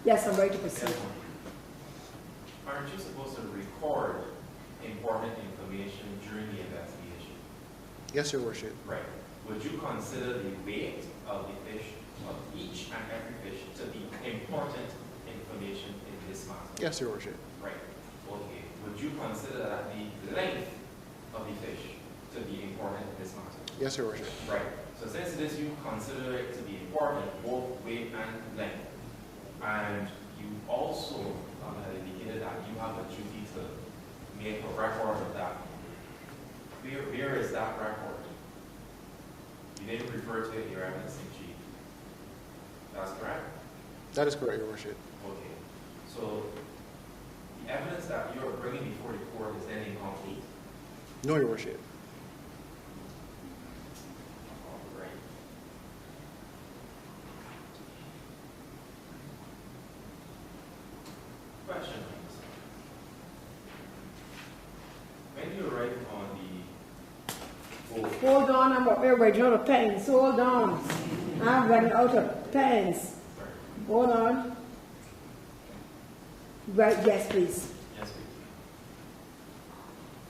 Yes, I'm ready to proceed. Aren't you supposed to record important information during the investigation? Yes, Your Worship. Right. Would you consider the weight of the fish, of each and every fish, to be important information in this matter? Yes, Your Worship. Right. Okay. Would you consider that the length of the fish to be important in this matter? Yes, Your Worship. Right. So since it is you consider it to be important, both weight and length, and you also indicated that you have a duty to make a record of that. Where is that record? You didn't refer to it in your evidence in chief. That's correct? That is correct, Your Worship. Okay. So the evidence that you're bringing before the court is then incomplete? No, Your Worship. All right. Question, please. When you arrived on the boat... Hold on, I'm running out of pens. Hold on. I'm running out of pens. Hold on. Right, yes, please. Yes, please.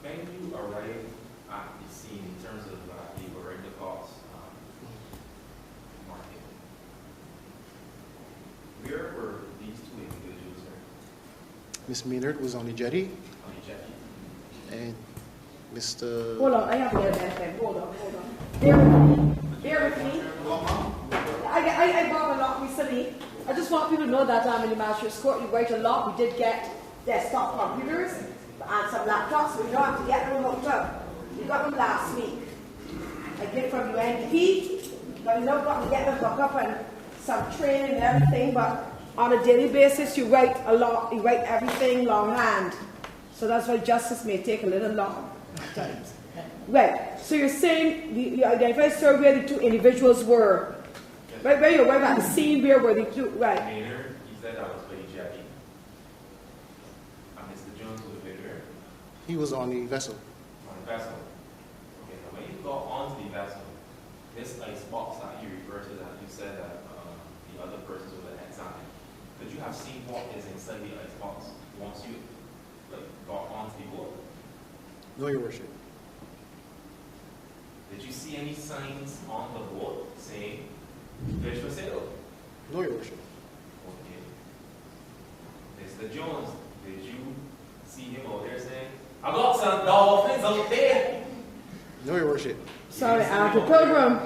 When you arrived at the scene in terms of the Barbados market, where were these two individuals? Miss Maynard was on the jetty, On the jetty. and Mr. Hold on, I have to get a pen. Hold on. Bear with me. I bought a lot recently. I just want people to know that I'm in the magistrate's court. You write a lot. We did get desktop computers and some laptops, so we don't have to get them hooked up. We got them last week. I get from UNDP, but we don't got to get them hooked up and some training and everything, but on a daily basis, you write a lot. You write everything longhand. So that's why justice may take a little long at times. Right, so you're saying you identified, sir, where the two individuals were. Right, where you're at the scene, where were the two, right. Maynard, he said that was by the jetty. And Mr. Jones was where? He was on the vessel. On the vessel. Okay, now when you got onto the vessel, this ice box that you referred to, that you said that the other persons would have examined, could you have seen what is inside the ice box once you got onto the boat? No, Your Worship. Did you see any signs on the boat saying fish for sale? No, Your Worship. Okay. Mr. Jones, did you see him out there saying, I got some dolphins out there? No, Your Worship. Sorry, Arthur Pilgrim.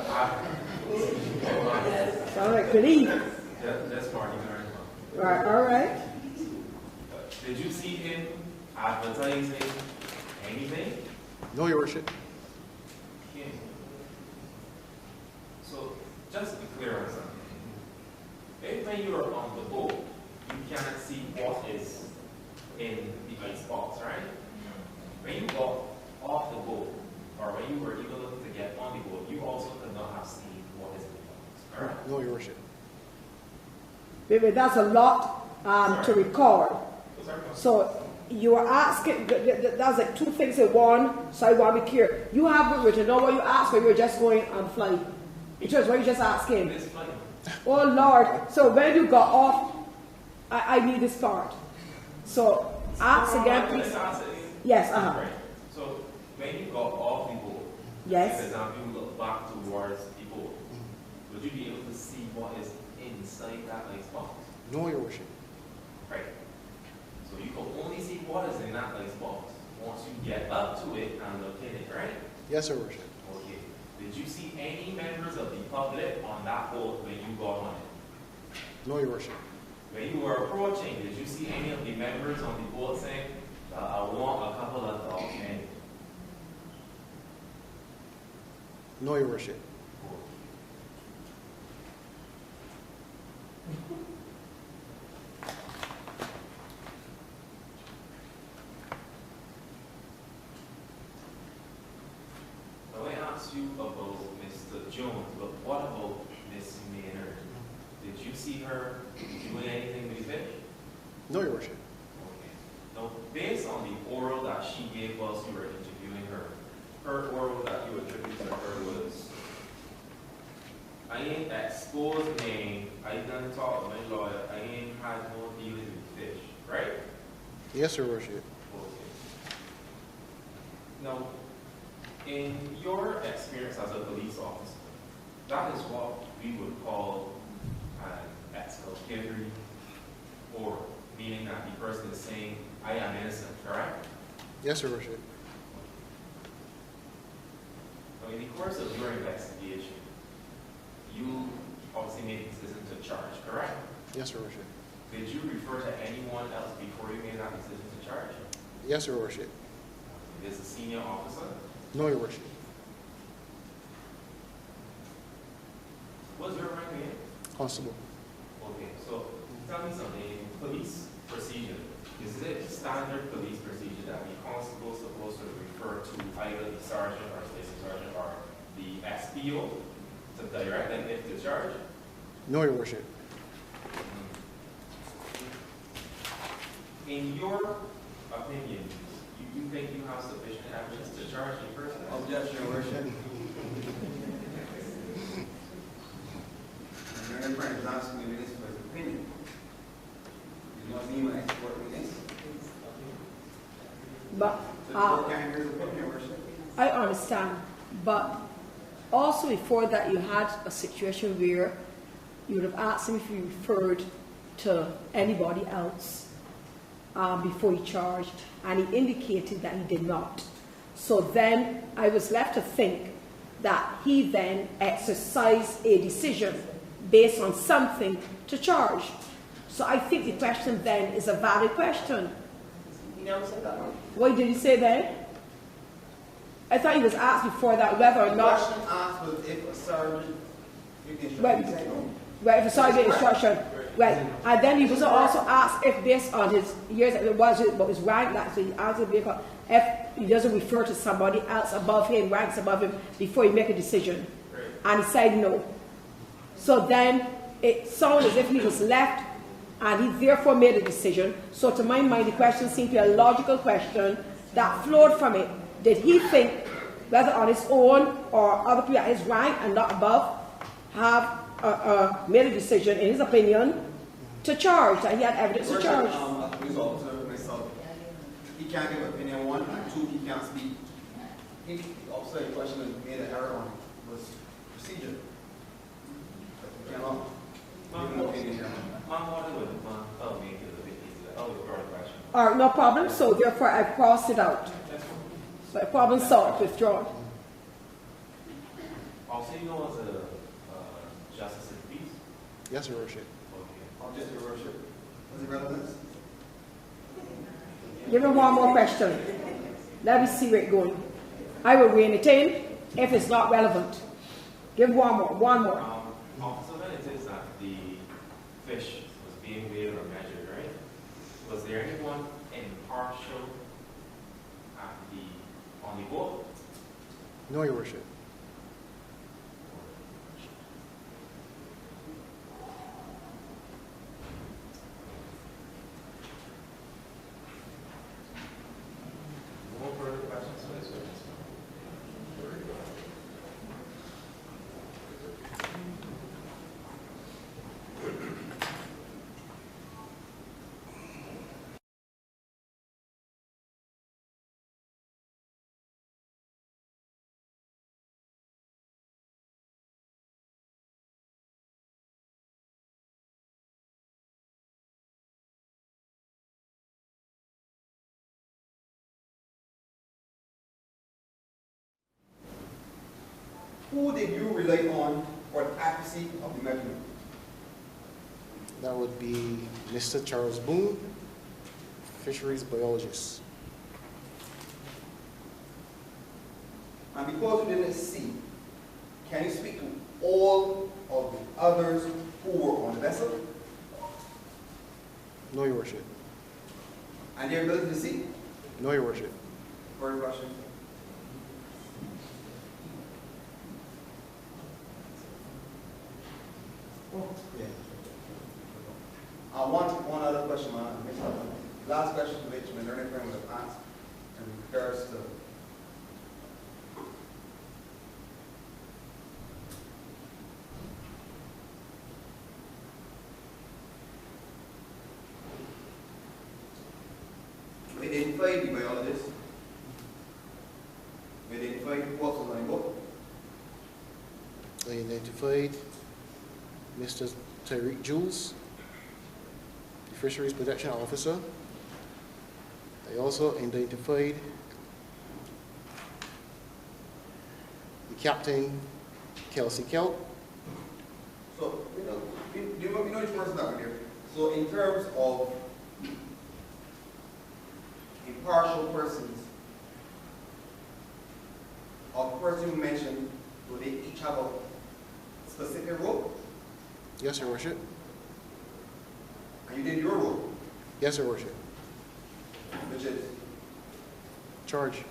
Sorry, good evening. That's Marty. Right, all right. Did you see him advertising anything? No, Your Worship. Okay. So, just to be clear on something, every time you are on the boat, you cannot see what is in the ice box, right? When you got off the boat, or when you were even looking to get on the boat, you also could not have seen what is in the box, all right? No, Your Worship. Baby, that's a lot to record. So you are asking, that's like two things in one, so I want to be clear. You have written down what you asked, or you were just going on flight? Which is what you just asked him. Oh Lord, so when you got off, I need this part. So ask again, please. Yes, Right. So when you got off the boat, yes. for example, you look back towards the boat, would you be able to see what is inside that ice box? No, Your Worship. Right. So you can only see what is in that ice box once you get up to it and look in it, right? Yes, Your Worship. Okay. Did you see any members of the public on that boat when you got on it? No, Your Worship. When you were approaching, did you see any of the members on the boat saying, I want a couple of dolphins? No, Your Worship. Now I asked you about Mr. Jones, but what about Miss Maynard? Did you see her doing anything with the fish? No, Your Worship. Okay. Now, based on the oral that she gave whilst you were interviewing her, her oral that you attributed to her was, I ain't exposed name, I done talk to my lawyer, I ain't had no dealings with fish, right? Yes, Your Worship. Okay. Now, in your experience as a police officer, that is what we would call an exculpatory oral, meaning that the person is saying, I am innocent, correct? Yes, Your Worship. Now, in the course of your investigation, you obviously made a decision to charge, correct? Yes, Your Worship. Did you refer to anyone else before you made that decision to charge? Yes, Your Worship. Is a senior officer? No, Your Worship. What's your rank name? Constable. tell me something, police procedure, is it standard police procedure that the constable is supposed to refer to either the sergeant or station sergeant or the SPO to direct them if discharged? No, Your Worship. In your opinion, you think you have sufficient evidence to charge a person? Objection, Your Worship. The learned friend is asking me this for his opinion. You must need my expert witness. But The court can't hear his opinion, Your Worship. I understand, but also before that you had a situation where you would have asked him if he referred to anybody else before he charged, and he indicated that he did not. So then I was left to think that he then exercised a decision based on something to charge. So I think the question then is a valid question. He never said that. What did he say then? I thought he was asked before that whether or not... The question asked was if a sergeant... Right, if a sergeant instruction, right. And then he was also asked if based on his years, what his rank, that so he answered if he doesn't refer to somebody else above him, ranks above him, before he make a decision. And he said no. So then it sounded as if he was left and he therefore made a decision. So to my mind, the question seemed to be a logical question that flowed from it. Did he think, whether on his own or other people at his rank and not above, have made a decision, in his opinion, to charge, that he had evidence to charge? As a police officer myself, he can't give an opinion, one, and two, he can't speak. The officer in question made an error on it, was procedure. But he cannot give an opinion here. All right, no problem. So therefore, I crossed it out. So problem solved, withdrawn. Also, you know, as a justice of the peace? Yes, Your Worship. Okay. Object, Your Worship. Was it relevant? Give him one more question. Let me see where it's going. I will rein it in if it's not relevant. Give one more, one more. Officer, then it is that the fish was being weighed or measured, right? Was there anyone impartial on the board? No, Your Worship. No further questions for this witness? Who did you rely on for the accuracy of the measurement? That would be Mr. Charles Boone, fisheries biologist. And because you didn't see, can you speak to all of the others who were on the vessel? No, Your Worship. And their ability to see? No, Your Worship. Further question? One other question, last question which my learning friend would have asked in regards to we identified the biologist, we identified who else was on the boat. I identified Mr. Tyreek Jules, the fisheries protection officer. I also identified the captain, Kelsey Kelp. So, you know which person that we're here. So in terms of impartial persons, of the person you mentioned, do they each have a specific role? Yes, Your Worship. And you did your role. Yes, Your Worship. Which is? Charge.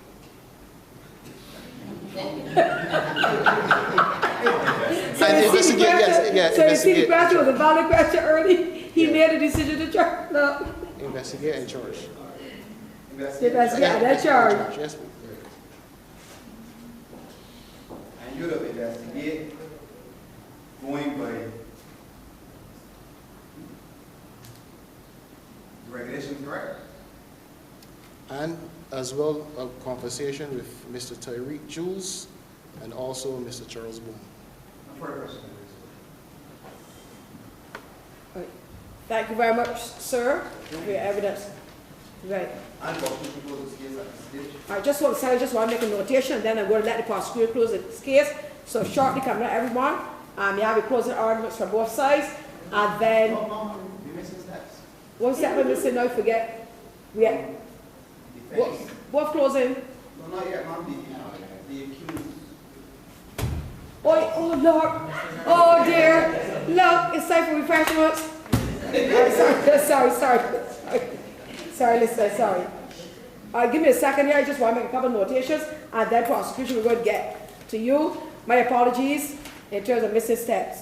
So you see the question was a valid question early. He made a decision to charge. No. Investigate and charge. Investigate and charge. Yes. And you'd have investigated going by the regulations, correct? And as well, a conversation with Mr. Tyreek Jules and also Mr. Charles Boone. No further questions. Thank you very much, sir, for your evidence. Right. And what you close this case at this stage? I just want to say, I just want to make a notation, and then I'm going to let the prosecutor close this case. So shortly, coming up, everyone, you have your closing arguments from both sides, and then. You're missing steps. One step we're missing now, forget. We have. What closing? No, not yet, ma'am. The accused. Oh, Lord. Oh, dear. Look, it's time for refreshments. Sorry, listen, sorry. Give me a second here. I just want to make a couple of notations, and then prosecution we're going to get to you. My apologies in terms of missing steps.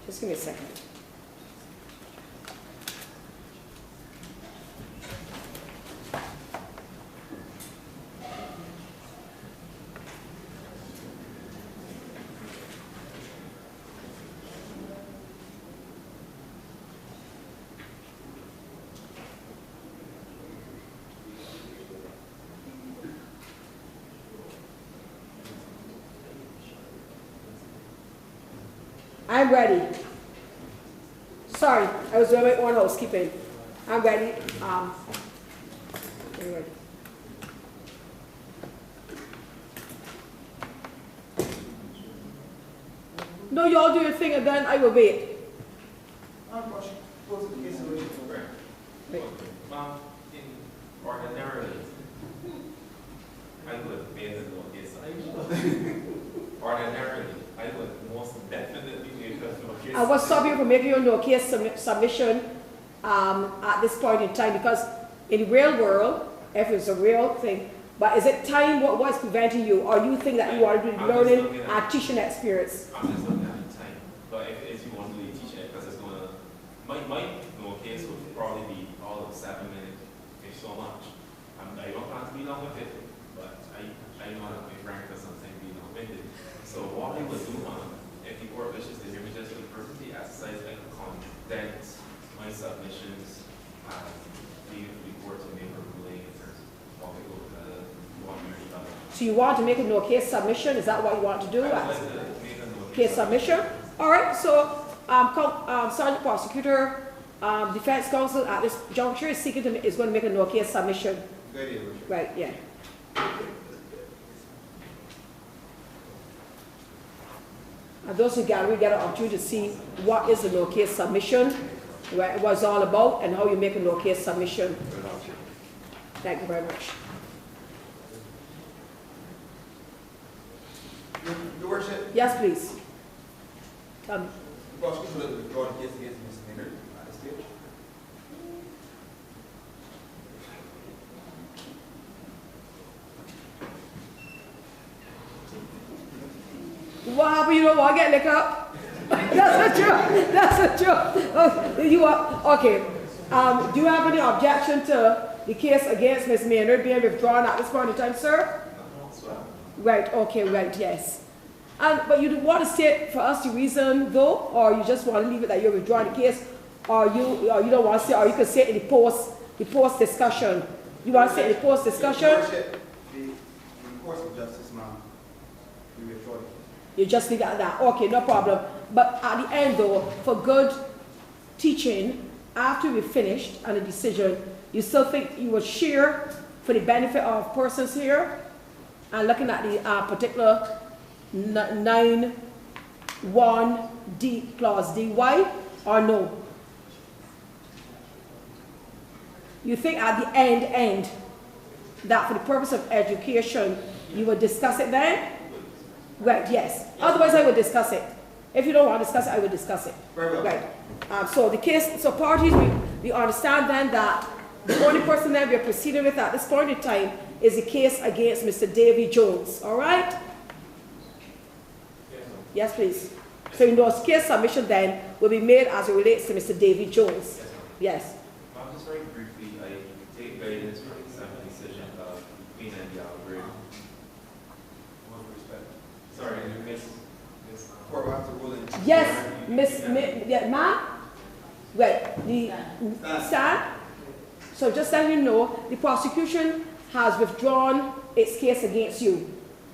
Just give me a second. I'm ready. Sorry, I was doing my own housekeeping. I'm ready. I'm ready. No, y'all do your thing and then I will wait. Ordinarily, I would make a notice. Ordinarily, I would most definitely make a notice. I was stopping you from making your no case submission at this point in time, because in the real world, if it's a real thing, but is it time what is preventing you, or you think that you are doing learning and teaching experience? I'm just looking at the time, but if you want to really teach it, because it's going to, my no case would probably be all of 7 minutes, if so much. I don't plan to be long with it, but I know that my friend does something be long with it. So what I would do, if the court wishes to hear me just for the perfectly exercise, I can condense my submissions and leave it for the court to make a ruling in terms of what we go to what we do. So you want to make a no case submission? Is that what you want to do? I would like to make a no Case submission? All right, so Sergeant Prosecutor, Defense Counsel at this juncture is going to make a no case submission. Right, yeah. And those who gather, we get an opportunity to see what is the no case submission, what it's all about, and how you make a no case submission. Thank you very much. Your Worship? Yes, please. Tell me. The prosecution will withdraw the case against Mr. Maynard at this stage. What happened? You don't want to get liquor up? That's a joke. That's a joke. Oh, you are okay. Do you have any objection to the case against Ms. Maynard being withdrawn at this point in time, sir? Right. Okay. Right. Yes. But you want to state for us the reason, though, or you just want to leave it that you're withdrawing the case, or you don't want to say, or you can say in the post discussion. You want to say in the post discussion? Your Worship, the course of justice, ma'am, we withdraw the case. You just leave it at that. Okay, no problem. But at the end, though, for good teaching, after we've finished and a decision, you still think you would share for the benefit of persons here? And looking at the particular 9(1) D clause DY, or no? You think at the end, that for the purpose of education, you would discuss it then? Right, yes. Otherwise, I would discuss it. If you don't want to discuss it, I will discuss it. Very well. Right. So the case, so parties, we understand then that the only person that we are proceeding with at this point in time is the case against Mr. Davy Jones. All right? Yes, please. So you know, case submission then will be made as it relates to Mr. Davy Jones. Yes. Just very briefly, I take guidance from the assembly decision of Queen and the Albert. With respect. Sorry, Miss. Yes, yeah, ma'am. Right. The stand. So just let you know, the prosecution has withdrawn its case against you.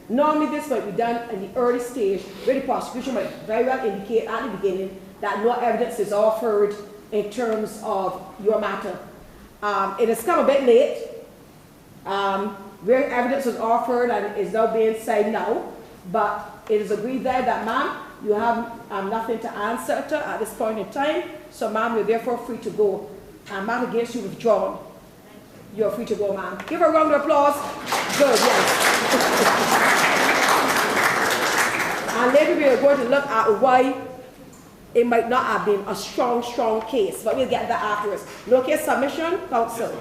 Normally this might be done in the early stage where the prosecution might very well indicate at the beginning that no evidence is offered in terms of your matter. It has come a bit late, where evidence was offered and is now being signed now, but it is agreed there that, ma'am, you have nothing to answer to at this point in time, so ma'am, you're therefore free to go. Ma'am, against you withdrawn. You're free to go, ma'am. Give her a round of applause. Good, yes. And later we are going to look at why it might not have been a strong case, but we'll get that afterwards. No case submission, counsel.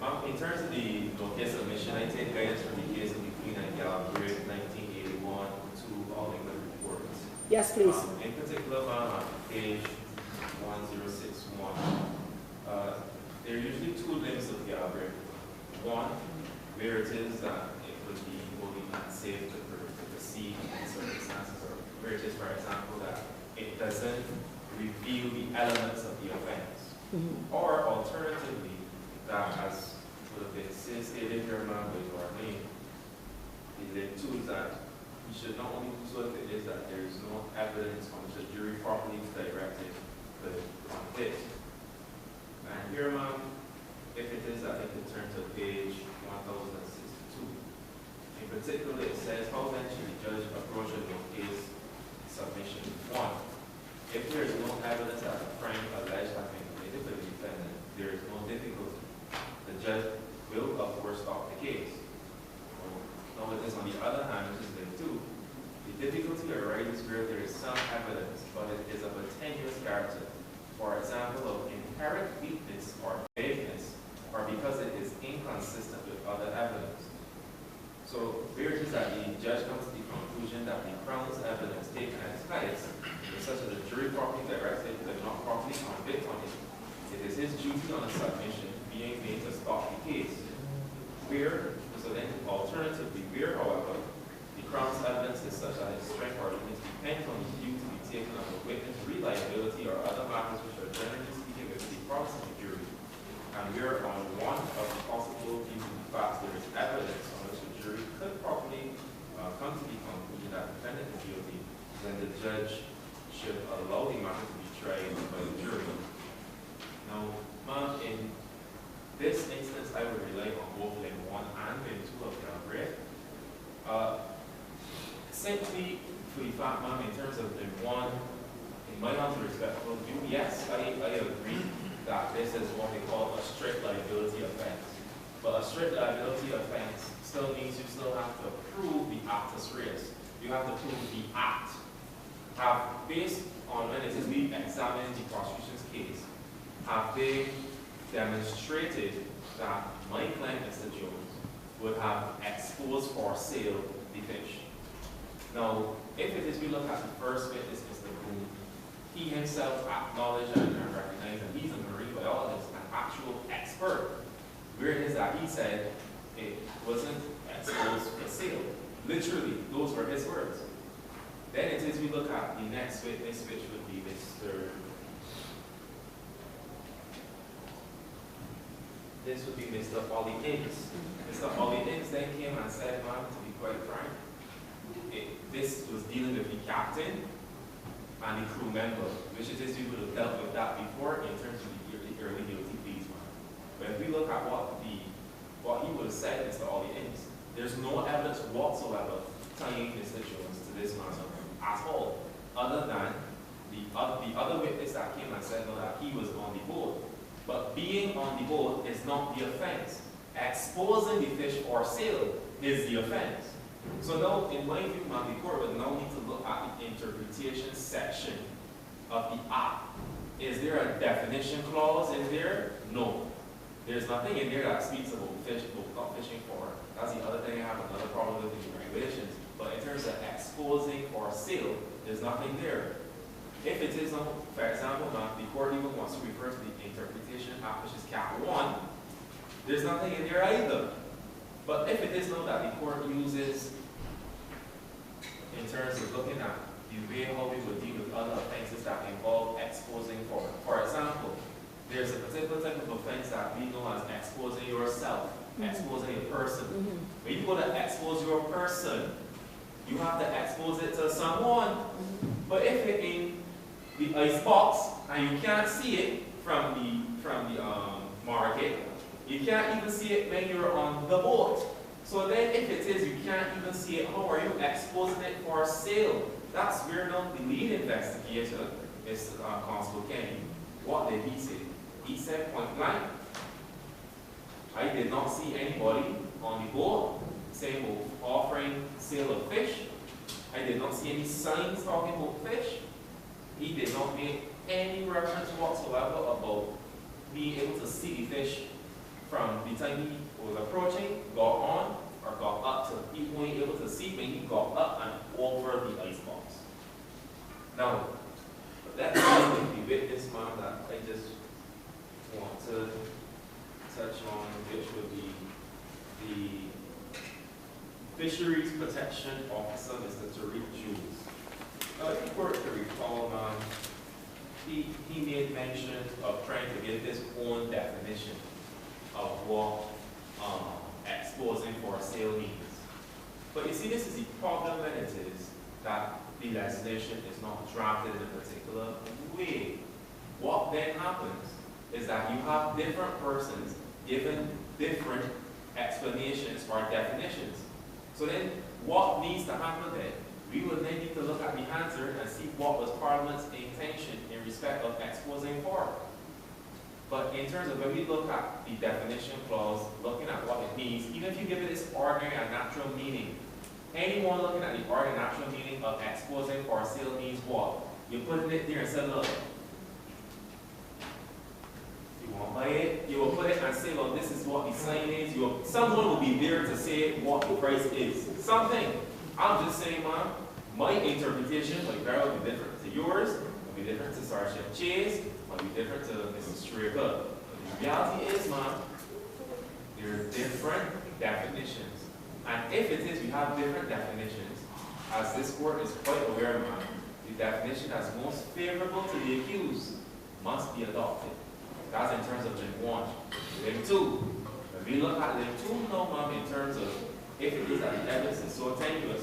Yes, in terms of the no case submission, I take guidance from the case of the Queen and Galbraith 1981 to all England reports. Yes, please. In particular, on page 1061, there are usually two limbs of Galbraith. One, where it is that it would be only not safe to proceed in circumstances, or where it is, for example, that it doesn't reveal the elements of the offense. Or alternatively, that as would have been stated here with our name, the two is that you should not only do so if it is that there is no evidence on which the jury properly directed the convict. And here, ma'am, if it is that I can turn to page 1062. In particular, it says, how then should the judge approach a no case submission? One, if there is no evidence that the crime alleged has been committed by the defendant, there is no difficulty. The judge will, of course, stop the case. Now, with this, on the other hand, which is the two, the difficulty arises where there is some evidence, but it is of a tenuous character. For example, of inherent weakness or vagueness, or because it is inconsistent with other evidence. So, where it is that the judge comes to the conclusion that the Crown's evidence taken at its highest, such as the jury properly directed but not properly convict on it, it is his duty on a submission being made to stop the case. So then, alternatively, where, however, the Crown's evidence is such that its strength or weakness depends on the view to be taken of the witness, reliability, or other matters which are generally speaking with the promise of the jury. And where on one of the possible views of the facts there is evidence on which the jury could properly come to the conclusion that the defendant is guilty, then the judge should allow the matter to be tried by the jury. Now, ma'am, in this instance, I would rely on both limb 1 and limb 2 of Galbraith. Simply for the fact, ma'am, in terms of limb 1, in my humble respectful view, yes, I agree that this is what they call a strict liability offense. But a strict liability offense still means you still have to prove the actus reus. You have to prove the act. Based on when it is we examine the prosecution's case, have they demonstrated that my client, Mr. Jones, would have exposed for sale the fish? Now, if it is we look at the first witness, Mr. Boone, he himself acknowledged and recognized that he's a marine biologist, an actual expert, where it is that he said it wasn't exposed for sale. Literally, those were his words. Then it is we look at the next witness, which would be this would be Mr. Ollie Inks. Mr. Ollie Inks then came and said, ma'am, to be quite frank, this was dealing with the captain and the crew member, which it is we would have dealt with that before in terms of the early guilty pleas, ma'am. But if we look at what he would have said, Mr. Ollie Inks, there's no evidence whatsoever tying Mr. Jones to this matter at all, other than the other witness that came and said that he was on the boat. But being on the boat is not the offense. Exposing the fish for sale is the offense. So now, in my view, the court would now need to look at the interpretation section of the act. Is there a definition clause in there? No. There's nothing in there that speaks about fishing for. That's the other thing I have another problem with the regulations. But in terms of exposing or sale, there's nothing there. If it is, for example, the court even wants to refer to the interpretation act, which is Cap 1, there's nothing in there either. But if it is known that the court uses, in terms of looking at the way how we would deal with other offenses that involve exposing for example, there's a particular type of offense that we know as exposing yourself, exposing a person. When you go to expose your person, you have to expose it to someone. But if it's in the ice box and you can't see it from the market, you can't even see it when you're on the boat. So then if it is you can't even see it, how are you exposing it for sale? That's where now the lead investigator, Mr. Constable Kenny, what did he say? He said point blank, I did not see anybody on the boat saying about offering sale of fish. I did not see any signs talking about fish. He did not make any reference whatsoever about being able to see the fish from the time he was approaching, got on, or got up to he only able to see when he got up and over the ice box. Now, that's the witness man that I just want to touch on, which would be the Fisheries Protection Officer, Mr. Tariq Jules. If you were to recall, he made mention of trying to give his own definition of what exposing for sale means. But you see, this is the problem when it is that the legislation is not drafted in a particular way. What then happens is that you have different persons given different explanations or definitions. So then what needs to happen then? We would then need to look at the answer and see what was Parliament's intention in respect of exposing for. But in terms of when we look at the definition clause, looking at what it means, even if you give it its ordinary and natural meaning, anyone looking at the ordinary and natural meaning of exposing for sale means what? You're putting it there and say, look, you won't buy it, you will put it and say, well, this is what the sign is. Someone will be there to say what the price is. Something. I'm just saying, man, my interpretation might very well be different to yours, might be different to Sergeant Chase, might be different to Mrs. Stricker. The reality is, man, there are different definitions. And if it is we have different definitions, as this court is quite aware, man, the definition that's most favorable to the accused must be adopted. That's in terms of limb 1. Limb 2, when we look at limb 2 now, man, in terms of if it is that the evidence is so tenuous.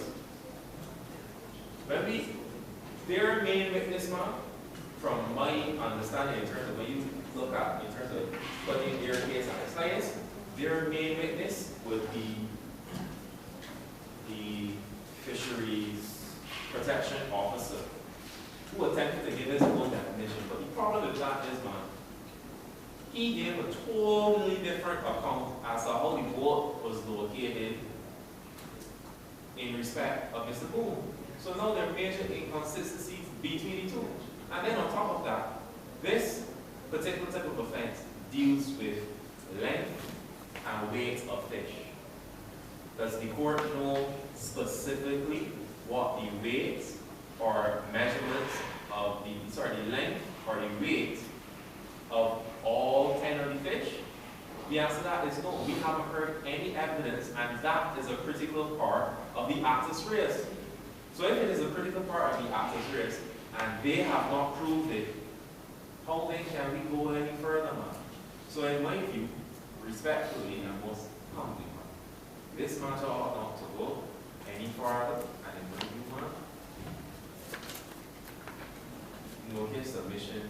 Their main witness, man, from my understanding in terms of when you look at, in terms of putting their case on the science, their main witness would be the Fisheries Protection Officer, who attempted to give his own definition. But the problem with that is, man, he gave a totally different account as to how the boat was located in respect of Mr. Boone. So now there are major inconsistencies between the two. And then on top of that, this particular type of offense deals with length and weight of fish. Does the court know specifically what the weight or measurements of the length or the weight of all 10 of the fish? The answer to that is no. We haven't heard any evidence, and that is a critical part of the actus reus. So if it is a critical part of the actus reus, and they have not proved it, how then can we go any further, man? So in my view, respectfully and most humbly, man, this matter ought not to go any further, and in my view, man, no case submission.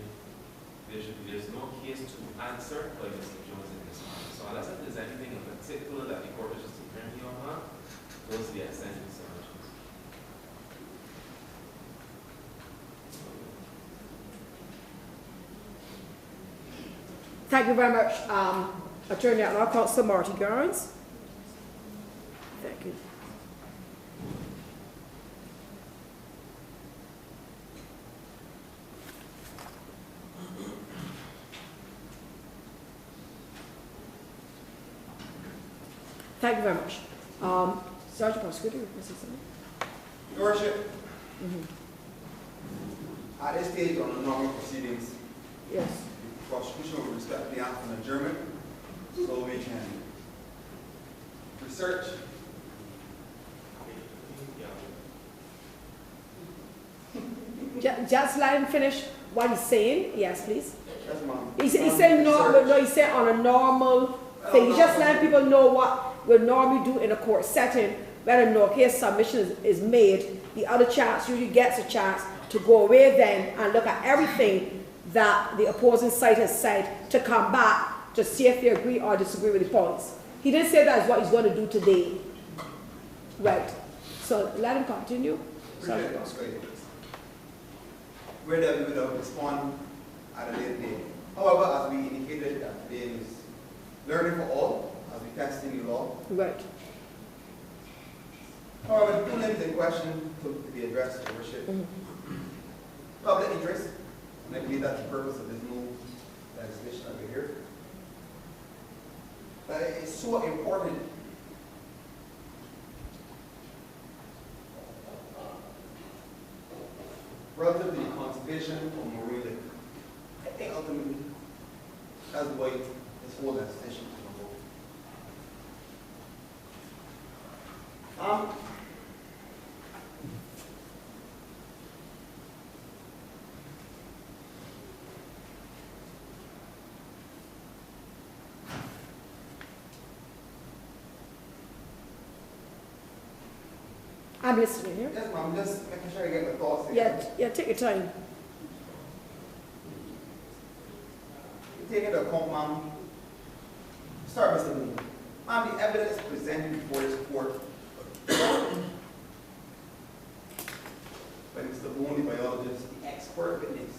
There's no case to answer by Mr. Jones in this matter. So unless there's anything in particular that the court wishes to bring me on that, those are the extent of the submissions. Thank you very much, Attorney at Law, Counsel Marty Garns. Thank you. Thank you very much. Sergeant Prosecutor, Mr. Simon. Your Worship, at this stage on the normal proceedings, yes, the prosecution will respectfully ask for an adjournment so we can research. Just let him finish what he's saying. Yes, please. Yes, ma'am. He's saying no, he's saying on a normal thing. He's just letting people know what we normally do in a court setting. When no case submission is made, the other chance usually gets a chance to go away then and look at everything that the opposing side has said to come back to see if they agree or disagree with the points. He didn't say that is what he's going to do today. Right. So let him continue. Whether we will respond at a later date. However, as we indicated that today is learning for all, as we testing the law. Right. However, the two names in question to be addressed, Your Worship. Public interest, and I believe that's the purpose of this new legislation over here. But it's so important relative to the conservation of marine life. I think ultimately that's the way this whole legislation is going to go. I'm listening here. Yes, ma'am. Just making sure I get my thoughts together. Yeah, take your time. Taking into account, ma'am. Start, Mr. Moon. Ma'am, the evidence presented before this court by Mr. Boone, the biologist, the expert witness,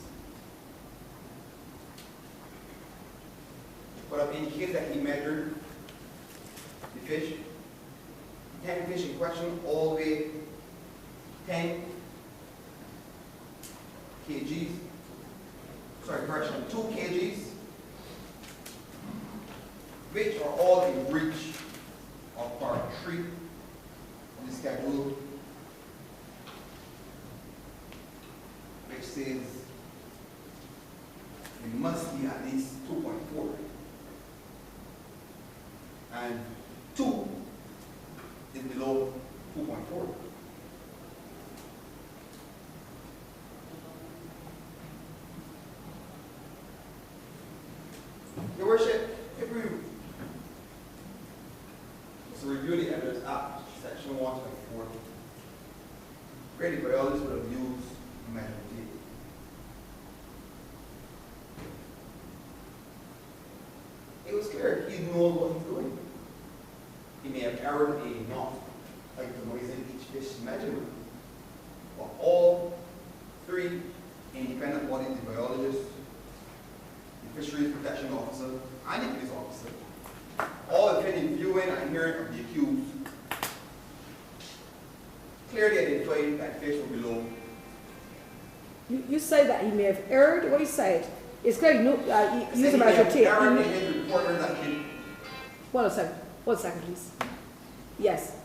but I've indicated that he measured the fish, 10 fish in question, all weigh 10 kgs, sorry, correction, 2 kgs, which are all in breach of part 3 of the schedule, which says it must be at least 2.4. And 2 is below 2.4. Your Worship, if we review the Evidence Act, Section 124, really biologists would have used a measuring tape. It was clear he knew what he's doing. He may have erred a not itemizing each fish measurement, but all 3 independent bodies, the biologist, the fisheries protection officer, and the police officer, all attending viewing and hearing of the accused, clearly identified that fish were below. You say that he may have erred. What do you say? It's clear he used a measuring tape. Hold on a second. Hold a second, please. Yes.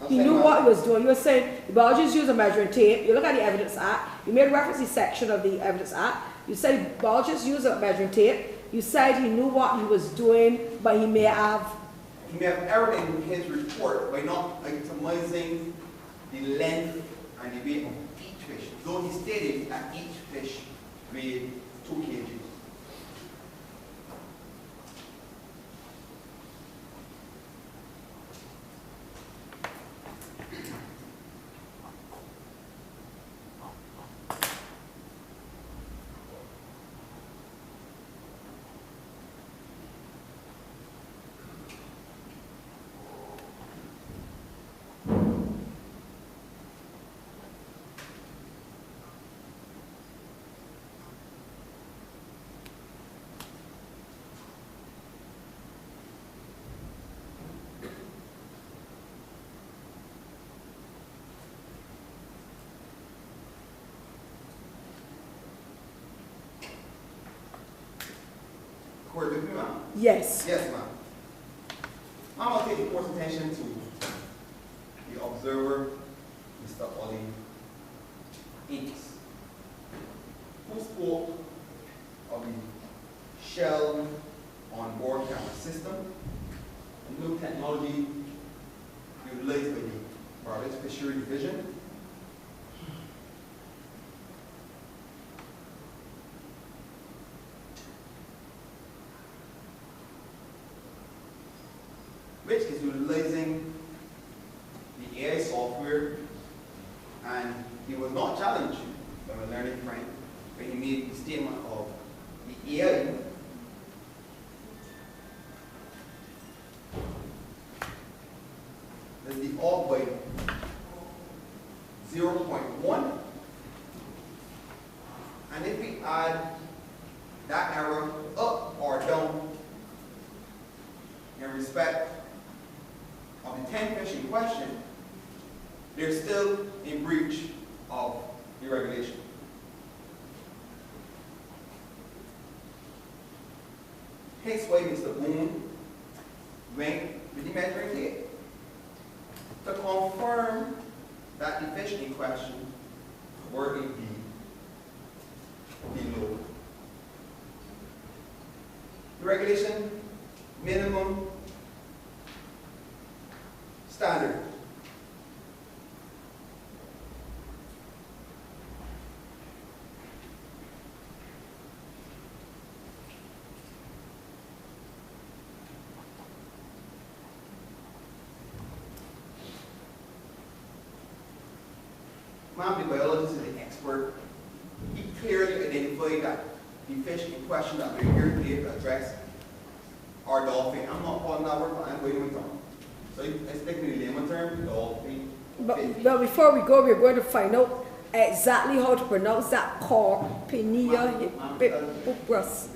He knew what he was doing. You were saying the biologist used a measuring tape. You look at the Evidence Act. You made reference to the section of the Evidence Act. You said the biologist used a measuring tape. You said he knew what he was doing, but he may have... He may have erred in his report by not itemizing the length and the weight of each fish, though he stated that each fish weighed 2 kg. Court with me, ma'am? Yes. Yes, ma'am. I'm going to take the court's attention to the observer, Mr. Ollie Inks, who spoke of the shell on board camera system, a new technology utilized by the Barbados Fisheries Division. Which is utilizing the AI software, and he was not challenged by my learning friend when he made the statement of the AI is the off by 0.1, and if we add that error up or down in respect of the 10 fish in question, they're still in breach of the regulation. Hence why Mr. Boone went with the measuring tape to confirm that the fish in question were indeed below the regulation minimum standard. The biologist is the expert. He clearly identified that the fish in question that we're here today to address are dolphin. I'm not calling that word, but I'm going with them. So it's technically layman term, dolphin. But before we go, we're going to find out exactly how to pronounce that cor, penia, hippopus.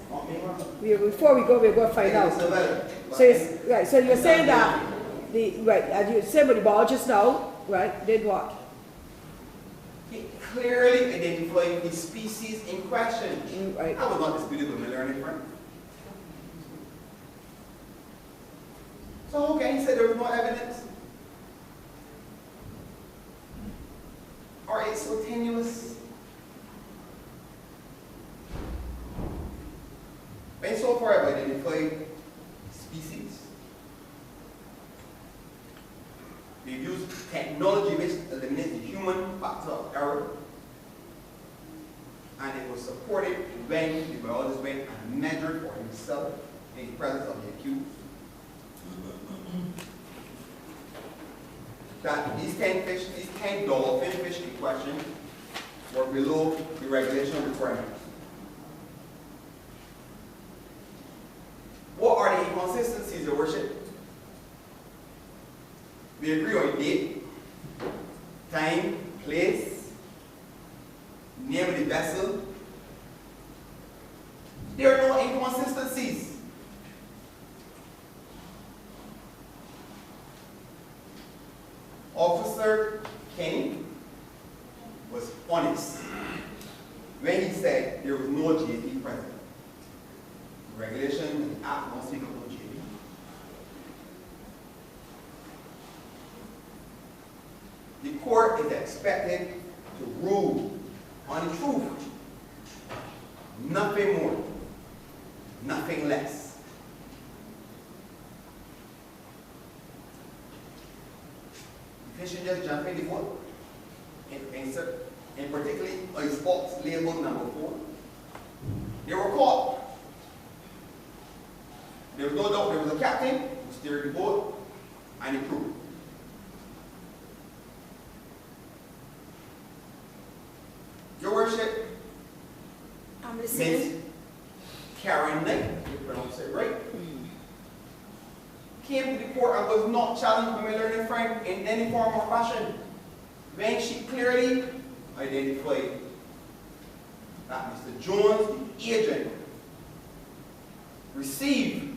Before we go, we're going to find out. So, right, so you're saying that, as you said with the biologist now, right, did what? He clearly identified the species in question. Right. I was not disputed with my learning friend. So okay, he said there was no evidence. Or it's so tenuous. And so far I've identified species. We've used technology which eliminates the human factor of error. And it was supported when the biologist went and measured for himself in the presence of the accused that these 10 fish, these 10 dolphin fish in question were below the regulation requirements. What are the inconsistencies, Your Worship? We agree on date, time, place, name of the vessel. There are no inconsistencies. Officer Kenny was honest when he said there was no JP present. The regulation and the act don't speak of no JP. The court is expected to rule on the truth. Nothing more, nothing less. The fish just jump in the boat and particularly a spots labeled number 4. They were caught. There was no doubt there was a captain who steered the boat and the crew. Your Worship, Miss Karen Knight, you pronounce it right, came to the court and was not challenged by my learning friend in any form or fashion when she clearly identified that Mr. Jones, the agent, received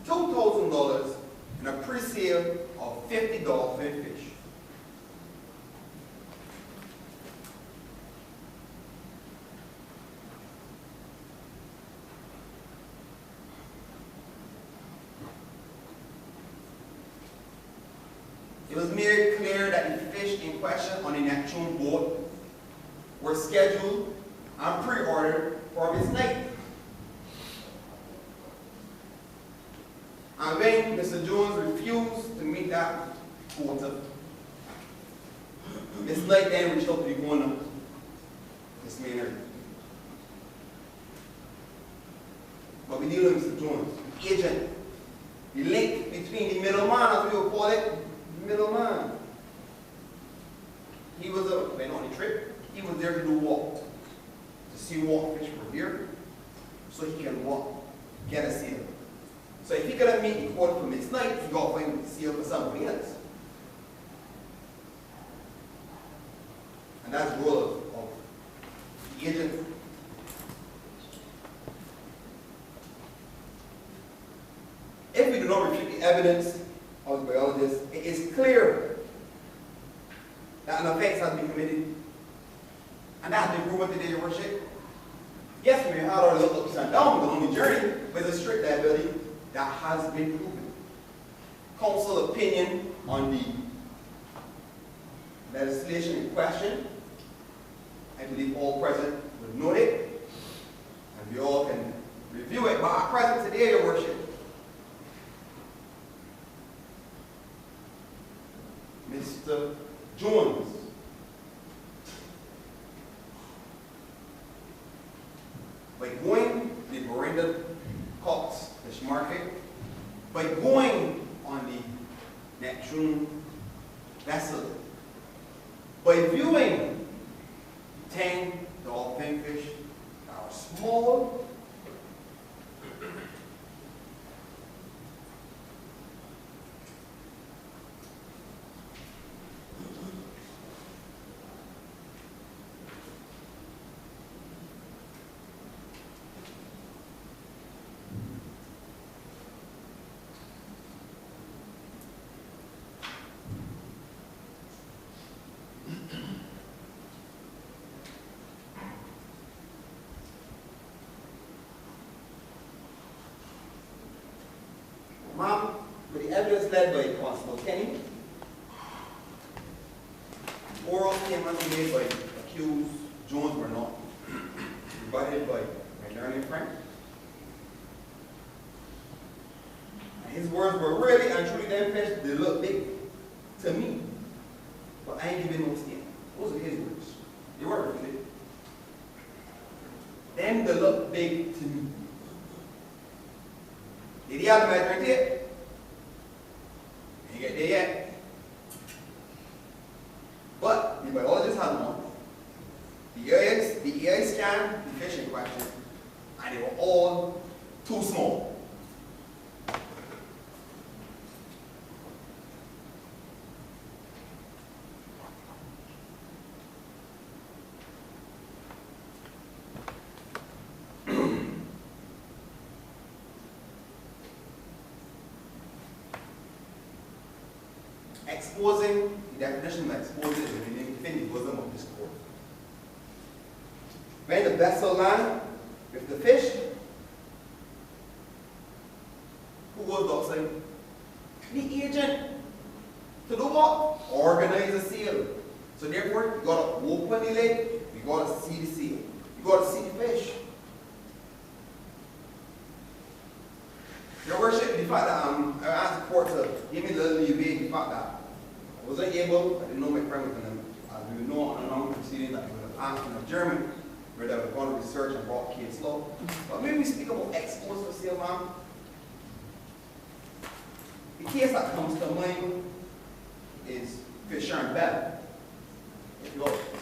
$2,000 in a pre-sale of 50 dolphin fish. it was made clear that the fish in question on the Neptune boat were scheduled and pre-ordered for this night. And when Mr. Jones refused to meet that quota, Ms. Knight then reached out to the owner, Ms. Maynard. But we deal with Mr. Jones, the agent, the link between the middleman, as we will call it, the middleman. He was went on a trip. He was there to do what? To see what fish were there, so he can what? Get a seal. So if he couldn't meet the quota for Ms. Knight, he got to find a seal for somebody else. And that's the role of the agent. If we do not refute the evidence of the biologist, it is clear that an offense has been committed. And that has been proven today, Your Worship. Yes, we may have already looked upside down on the journey, but it's a strict liability that has been proven. Council opinion on the legislation in question, I believe all present would note it, and we all can review it by our presence today, Your Worship. Mr. Jones, by going to the Barbados Cox Fish Market, by going on the Neptune vessel, by viewing 10 dolphinfish that are small, Ma'am, with the evidence led by Constable Kenny, oral statements made by accused Jones were not rebutted by my learning friend. And his words were really and truly them fish, they look big to me. But I ain't giving no statement. Those are his words. They weren't refuted. Them they look big to me. Did he have the match right there? Ain't get there yet. But the biologist had one. The AI scanned the fish in question, and they were all too small. Exposing, the definition of exposing is within the bosom of this court. When the vessel lands with the fish, who goes outside? The agent. To do what? Organize a sale. So therefore, you gotta open the lid, you gotta see the seal. You gotta see the fish. Your Worship, the fact that I asked the court to give me the little leeway, the fact that I wasn't able, I didn't know my friend was going to, as we know on a number of proceedings that he would have asked in a German, where they were going to research and brought case law. But maybe we speak about exposed for sale, ma'am. The case that comes to mind is Fisher and Bell.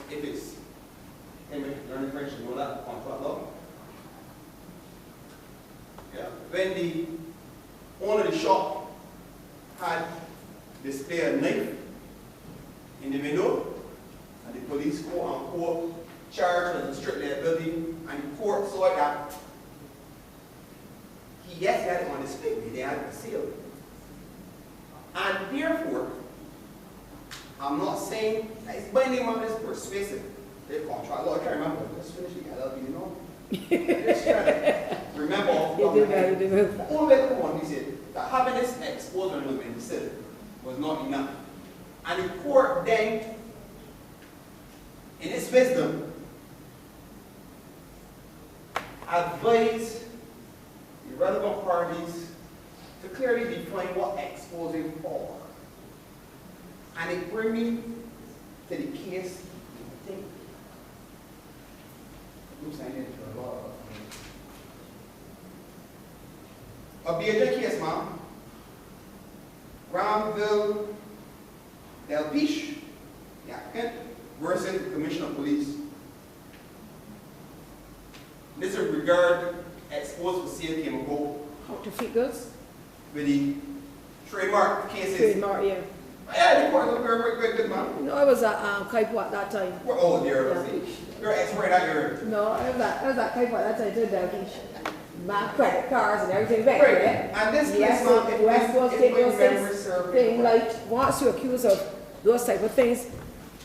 If it's learning French, you know that contract law. Yeah. When the owner of the shop had displayed a knife in the window, and the police quote-unquote charged with strict liability, and the court saw that he had it on display, but they had it concealed. And therefore, I'm not saying that it's binding on this persuasive. They contract law. I can't remember. Let's finish the LLB, you know? Just trying to remember off the top of my head. All that one, he said, that having this exposure movement considered was not enough And the court then, in its wisdom, advised the relevant parties to clearly define what exposing for. And it brings me to the case, I think, a major case, ma'am. Granville Delpish, the applicant, versus the Commissioner of Police. This is regard exposed for sale came about. Counterfeit goods? With the trademark cases. Trademark, yeah. Yeah, the court looked very good, ma'am. No, I was at Kaipo at that time. Oh, dear. Yeah. You're an expert at your... No, I was at Kaipo at that time too, Delpish. My credit cards and everything back Right. there. And this yes, case, so ma'am, West Coast take those things, like... once you're accused of those type of things,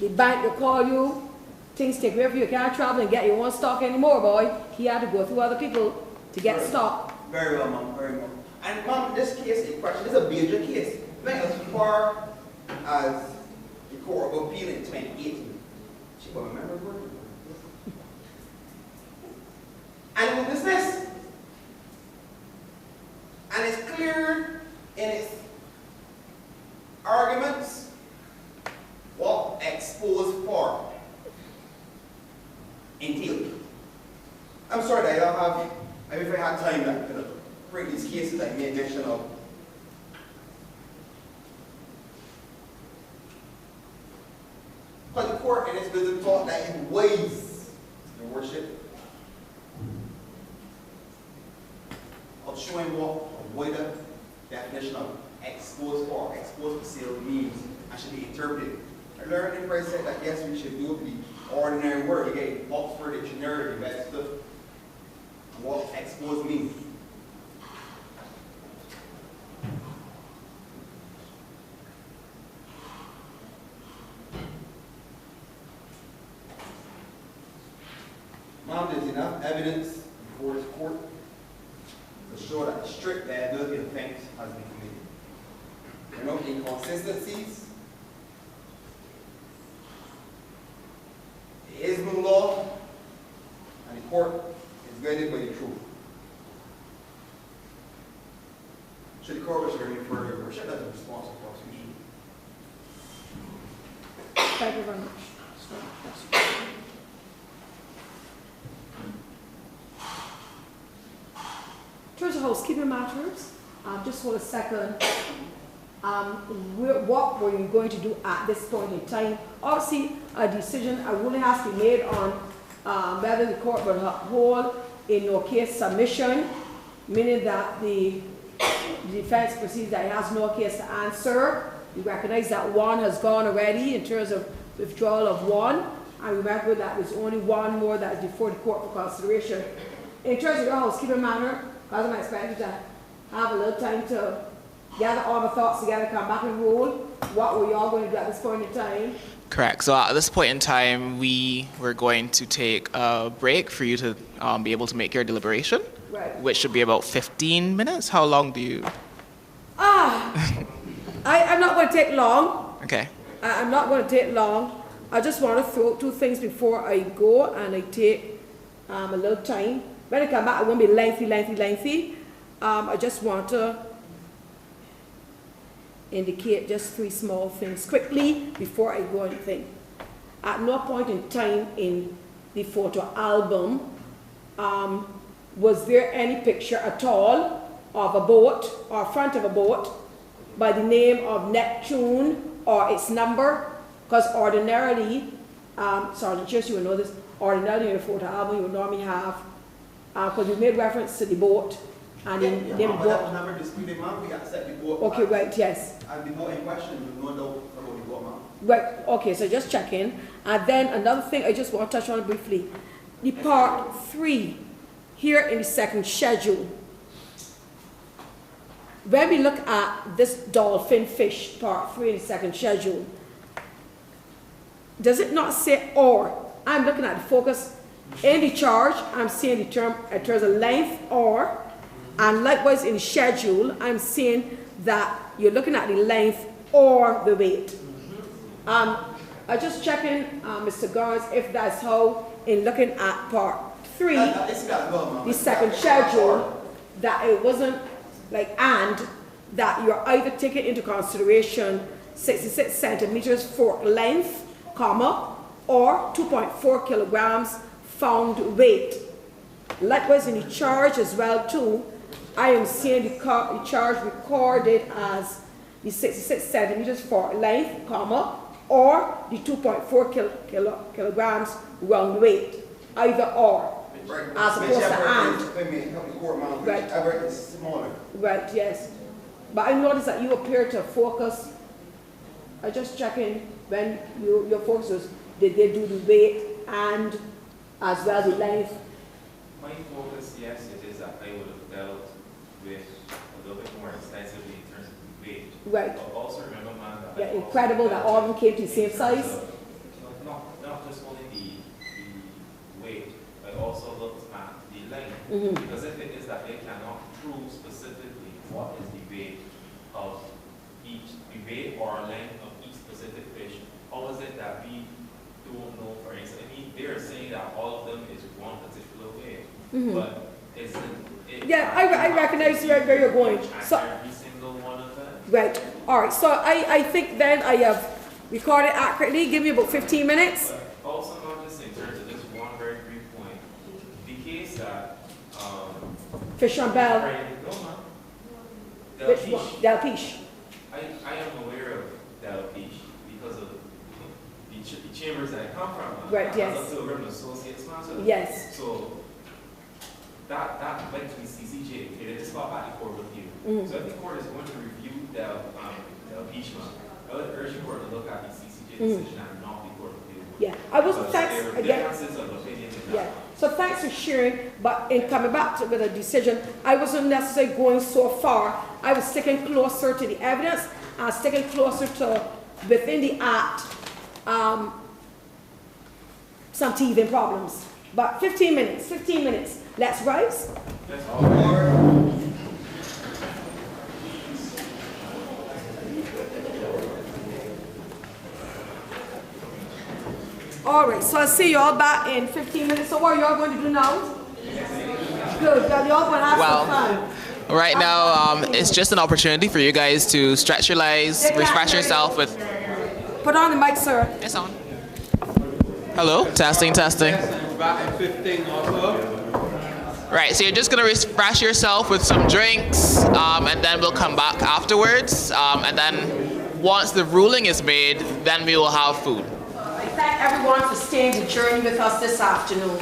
the bank will call you, things take away from you, you can't travel and get your own stock anymore, boy. He had to go through other people to get stock. Very well, ma'am, very well. And ma'am, this case in question is a major case. Went as far as the Court of Appeal in 2018. She will remember the word. And it was dismissed. And it's clear in its arguments what exposed for entailed. I'm sorry that I don't have, I mean, if I had time to bring these cases I made mention of. But the court in its wisdom thought that in ways, your worship, of showing what a wider definition of exposed for sale means and should be interpreted. I learned in Christ said that yes, we should do the ordinary word. You get Oxford Dictionary, the best stuff, what exposed means. Mom, there's enough evidence before this court to show that a strict liability offense has been committed. There are no inconsistencies. There is no law, and the court is guided by the truth. Should the court wish to remain further, or should that be responsible for prosecution? Thank you very much. In terms of housekeeping matters, just for a second, what were you going to do at this point in time? Obviously, a decision really has to be made on whether the court will hold a no case submission, meaning that the defense perceives that it has no case to answer. We recognize that one has gone already in terms of withdrawal of one, and remember that there's only one more that is before the court for consideration. In terms of your housekeeping matter, because I'm expecting to have a little time to gather all the thoughts together, come back and roll. What were y'all going to do at this point in time? Correct. So at this point in time, we were going to take a break for you to be able to make your deliberation, right, which should be about 15 minutes. How long do you? I'm not going to take long. Okay. I'm not going to take long. I just want to throw two things before I go, and I take a little time. When I come back, it won't be lengthy. I just want to indicate just three small things quickly before I go anything. At no point in time in the photo album was there any picture at all of a boat or front of a boat by the name of Neptune or its number, because ordinarily, Sergeant Church, you will know this, ordinarily in a photo album you would normally have, because we made reference to the boat, and yeah, in yeah, the but boat. that was never disputed, ma'am. We accept the boat. Okay, right, yes. And the boat in question, there's no doubt about the boat, ma'am. Right, okay, so just checking. And then another thing I just want to touch on briefly. The part 3, here in the second schedule. When we look at this dolphin fish, part 3 in the second schedule, does it not say or? I'm looking at the focus in the charge, I'm seeing the term in terms of length or, and likewise in the schedule, I'm seeing that you're looking at the length or the weight. I just checking, Mr. Garnes, if that's how, in looking at part 3, the second schedule, that it wasn't like, and that you're either taking into consideration 66 centimeters fork length, comma, or 2.4 kilograms found weight. Likewise, in the charge as well too, I am seeing the charge recorded as the 66 centimeters fork length, comma, or the 2.4 kilograms round weight, either or, as opposed to and. Right. Right, yes. But I noticed that you appear to focus. I just checking when your focus was, did they do the weight and as well the length? My focus, yes, it is that I would have dealt with a little bit more extensively in terms of the weight. Right. But also remember, man, that yeah, incredible that all of them came to the same size. Not just only the weight, but also looked at the length. Because if it is that they cannot prove specifically what is the weight of each, the weight or length of each specific fish, how is it that we don't know, for instance? I mean, they are saying that all of them is one particular weight, but is it? Yeah, I recognize where you're going. So, every single one of them? Right. All right. So I think then I have recorded accurately. Give me about 15 minutes. But also not just in terms of this one very brief point. The case that Fish on Bell. Which one? Delpiche. I am aware of Delpiche because of the chambers that I come from. Right, yes. I'm still an associate sponsor. Yes. So that went to the CCJ. It is fought by the court with you. So if the court is going to review Delpiche, I would urge the court to look at the CCJ decision and not the court of appeal. Yeah, I was thanks there again. differences of opinion in Yeah. that. So thanks for sharing, but in coming back with a decision, I wasn't necessarily going so far. I was sticking closer to the evidence and sticking closer to within the act some teething problems. But 15 minutes. Let's rise. All right, so I'll see you all back in 15 minutes. So what are y'all going to do now? Good, y'all going to have some fun. Right now, it's just an opportunity for you guys to stretch your legs, refresh yourself with... Put on the mic, sir. It's on. Hello, testing. Back in 15 also. Right, so you're just going to refresh yourself with some drinks, and then we'll come back afterwards. And then once the ruling is made, then we will have food. I thank everyone for staying the journey with us this afternoon.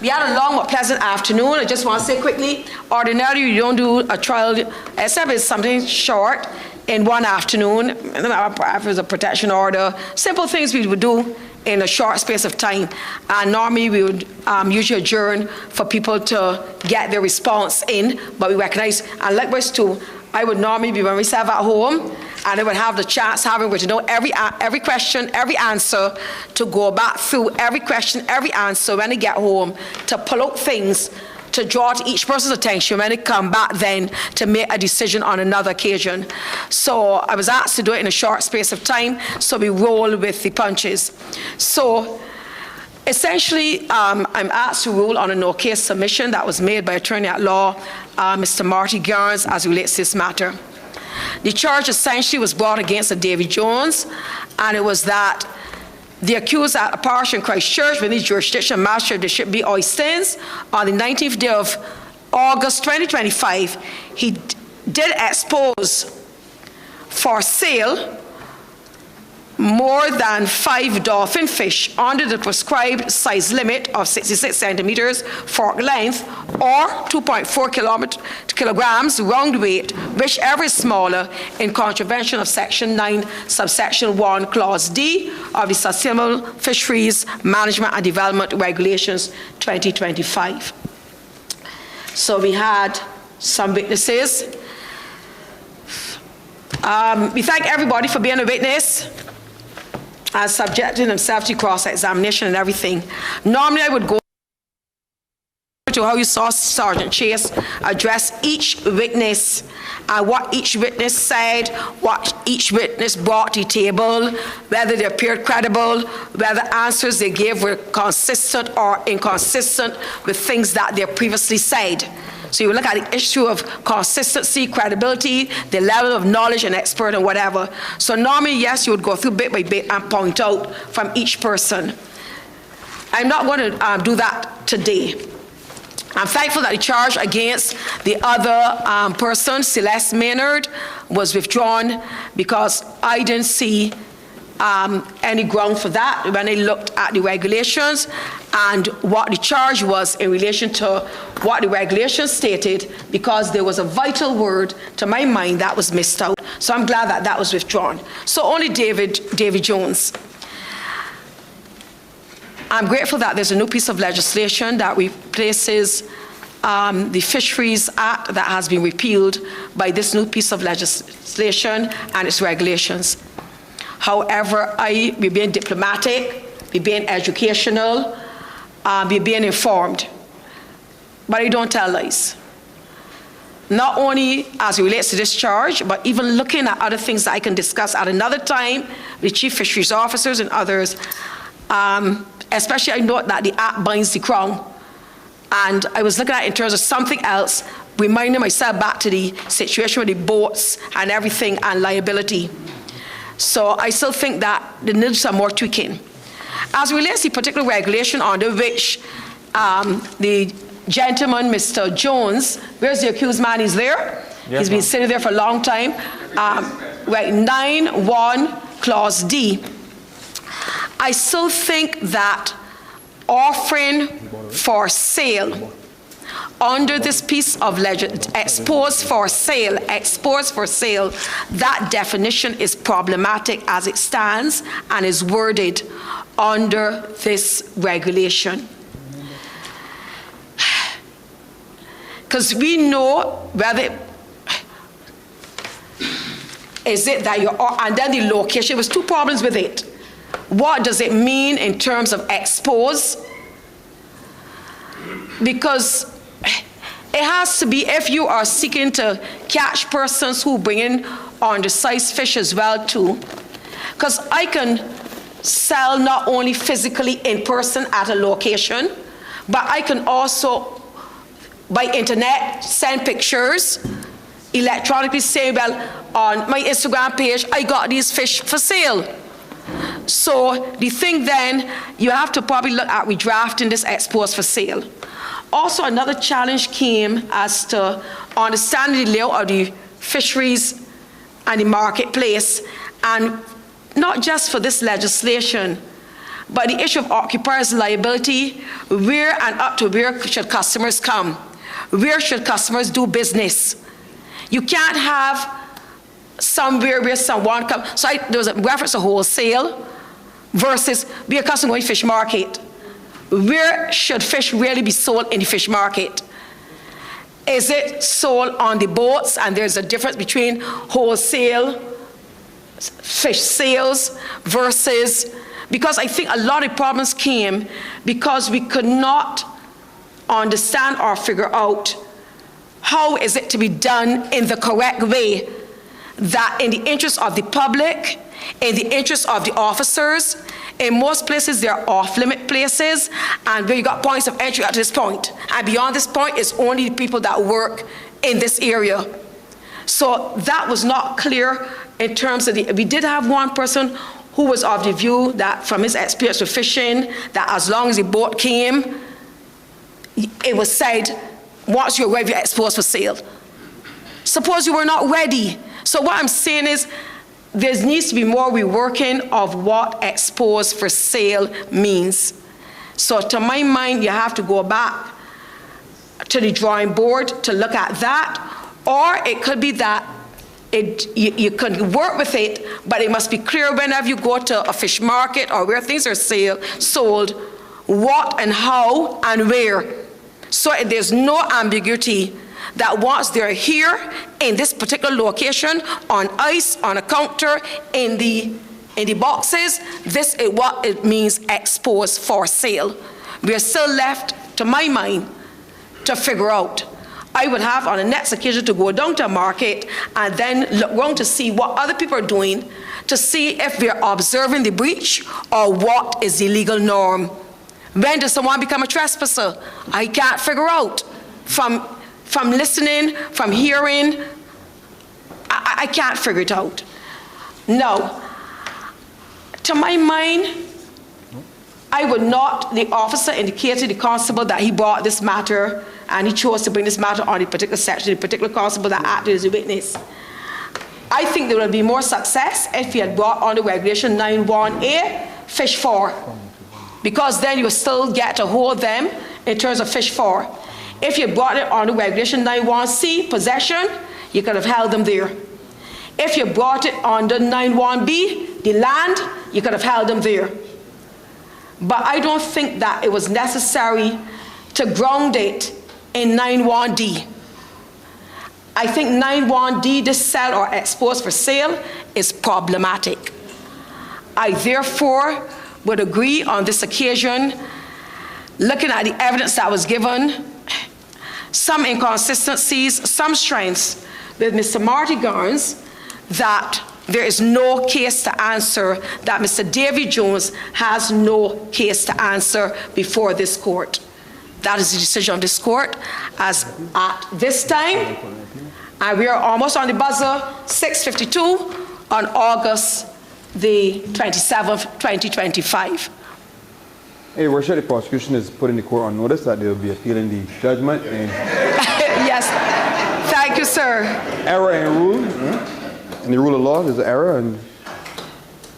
We had a long but pleasant afternoon. I just want to say quickly, ordinarily you don't do a trial, except it's something short in one afternoon. If it's a protection order, simple things we would do in a short space of time. And normally we would usually adjourn for people to get their response in, but we recognize, and likewise too, I would normally be by myself at home, and I would have the chance having to know every question, every answer, to go back through every question, every answer when I get home, to pull out things, to draw to each person's attention when I come back then to make a decision on another occasion. So I was asked to do it in a short space of time, so we roll with the punches. So essentially, I'm asked to rule on a no-case submission that was made by Attorney at Law, Mr. Marty Garnes, as relates to this matter. The charge essentially was brought against David Jones, and it was that the accused at a parish in Christchurch within the jurisdiction of Magistrate Bishop B. Oystens on the 19th day of August 2025, he did expose for sale more than 5 dolphin fish under the prescribed size limit of 66 centimeters fork length or 2.4 kilograms round weight, whichever is smaller, in contravention of Section 9, subsection 1, Clause D of the Sustainable Fisheries Management and Development Regulations 2025. So we had some witnesses. We thank everybody for being a witness and subjecting themselves to cross-examination and everything. Normally I would go to how you saw Sergeant Chase address each witness, what each witness said, what each witness brought to the table, whether they appeared credible, whether answers they gave were consistent or inconsistent with things that they previously said. So you look at the issue of consistency, credibility, the level of knowledge and expert and whatever. So normally, yes, you would go through bit by bit and point out from each person. I'm not going to do that today. I'm thankful that the charge against the other person, Celeste Maynard, was withdrawn because I didn't see any ground for that when I looked at the regulations and what the charge was in relation to what the regulations stated, because there was a vital word to my mind that was missed out. So I'm glad that that was withdrawn. So only David Jones. I'm grateful that there's a new piece of legislation that replaces the Fisheries Act that has been repealed by this new piece of legislation and its regulations. However, we're being diplomatic, we're being educational, we're being informed. But I don't tell lies. Not only as it relates to this charge, but even looking at other things that I can discuss at another time with chief fisheries officers and others. Especially I note that the Act binds the Crown. And I was looking at it in terms of something else, reminding myself back to the situation with the boats and everything and liability. So I still think that there needs some more tweaking. As it relates to the particular regulation under which the gentleman, Mr. Jones, where's the accused man? He's there? Yes, he's been sitting there for a long time. Right, 9(1) Clause D. I still think that offering for sale under this piece of legislation, exposed for sale, that definition is problematic as it stands and is worded under this regulation. Because we know whether is it that you're, and then the location, there was two problems with it. What does it mean in terms of expose? Because it has to be if you are seeking to catch persons who bring in undersized fish as well too. Because I can sell not only physically in person at a location, but I can also by internet send pictures, electronically say, well, on my Instagram page, I got these fish for sale. So the thing then, you have to probably look at redrafting this exposed for sale. Also, another challenge came as to understanding the layout of the fisheries and the marketplace, and not just for this legislation, but the issue of occupiers' liability, where and up to where should customers come? Where should customers do business? You can't have somewhere where someone comes. So there was a reference to wholesale versus where customers going to fish market. Where should fish really be sold in the fish market? Is it sold on the boats? And there's a difference between wholesale fish sales versus, because I think a lot of problems came because we could not understand or figure out how is it to be done in the correct way, that in the interest of the public, in the interest of the officers. In most places, there are off-limit places, and where you got points of entry at this point. And beyond this point, it's only the people that work in this area. So that was not clear in terms of we did have one person who was of the view that from his experience with fishing, that as long as the boat came, it was said, once you're ready, you're exposed for sale. Suppose you were not ready. So what I'm saying is, there needs to be more reworking of what exposed for sale means. So to my mind, you have to go back to the drawing board to look at that, or it could be that you can work with it, but it must be clear whenever you go to a fish market or where things are sold, what and how and where. So there's no ambiguity that once they're here in this particular location, on ice, on a counter, in the boxes, this is what it means exposed for sale. We are still left, to my mind, to figure out. I would have on the next occasion to go down to a market and then look around to see what other people are doing, to see if we're observing the breach or what is the legal norm. When does someone become a trespasser? I can't figure out. From listening, from hearing, I can't figure it out. Now, to my mind, I would not, the officer indicated to the constable that he brought this matter and he chose to bring this matter on the particular section, the particular constable that acted as a witness. I think there would be more success if he had brought on the regulation 91A, fish 4, because then you still get to hold them in terms of fish 4. If you brought it on the regulation 91C, possession, you could have held them there. If you brought it on the 91B, the land, you could have held them there. But I don't think that it was necessary to ground it in 91D. I think 91D, to sell or expose for sale, is problematic. I therefore would agree on this occasion, looking at the evidence that was given, some inconsistencies, some strengths with Mr. Marty Garnes, that there is no case to answer, that Mr. Davy Jones has no case to answer before this court. That is the decision of this court. As at this time, and we are almost on the buzzer, 6:52 on August the 27th, 2025. Hey, Worship, the prosecution is putting the court on notice that they will be appealing the judgment. And yes, thank you, sir. Error in rule, in the rule of law, there's an error, and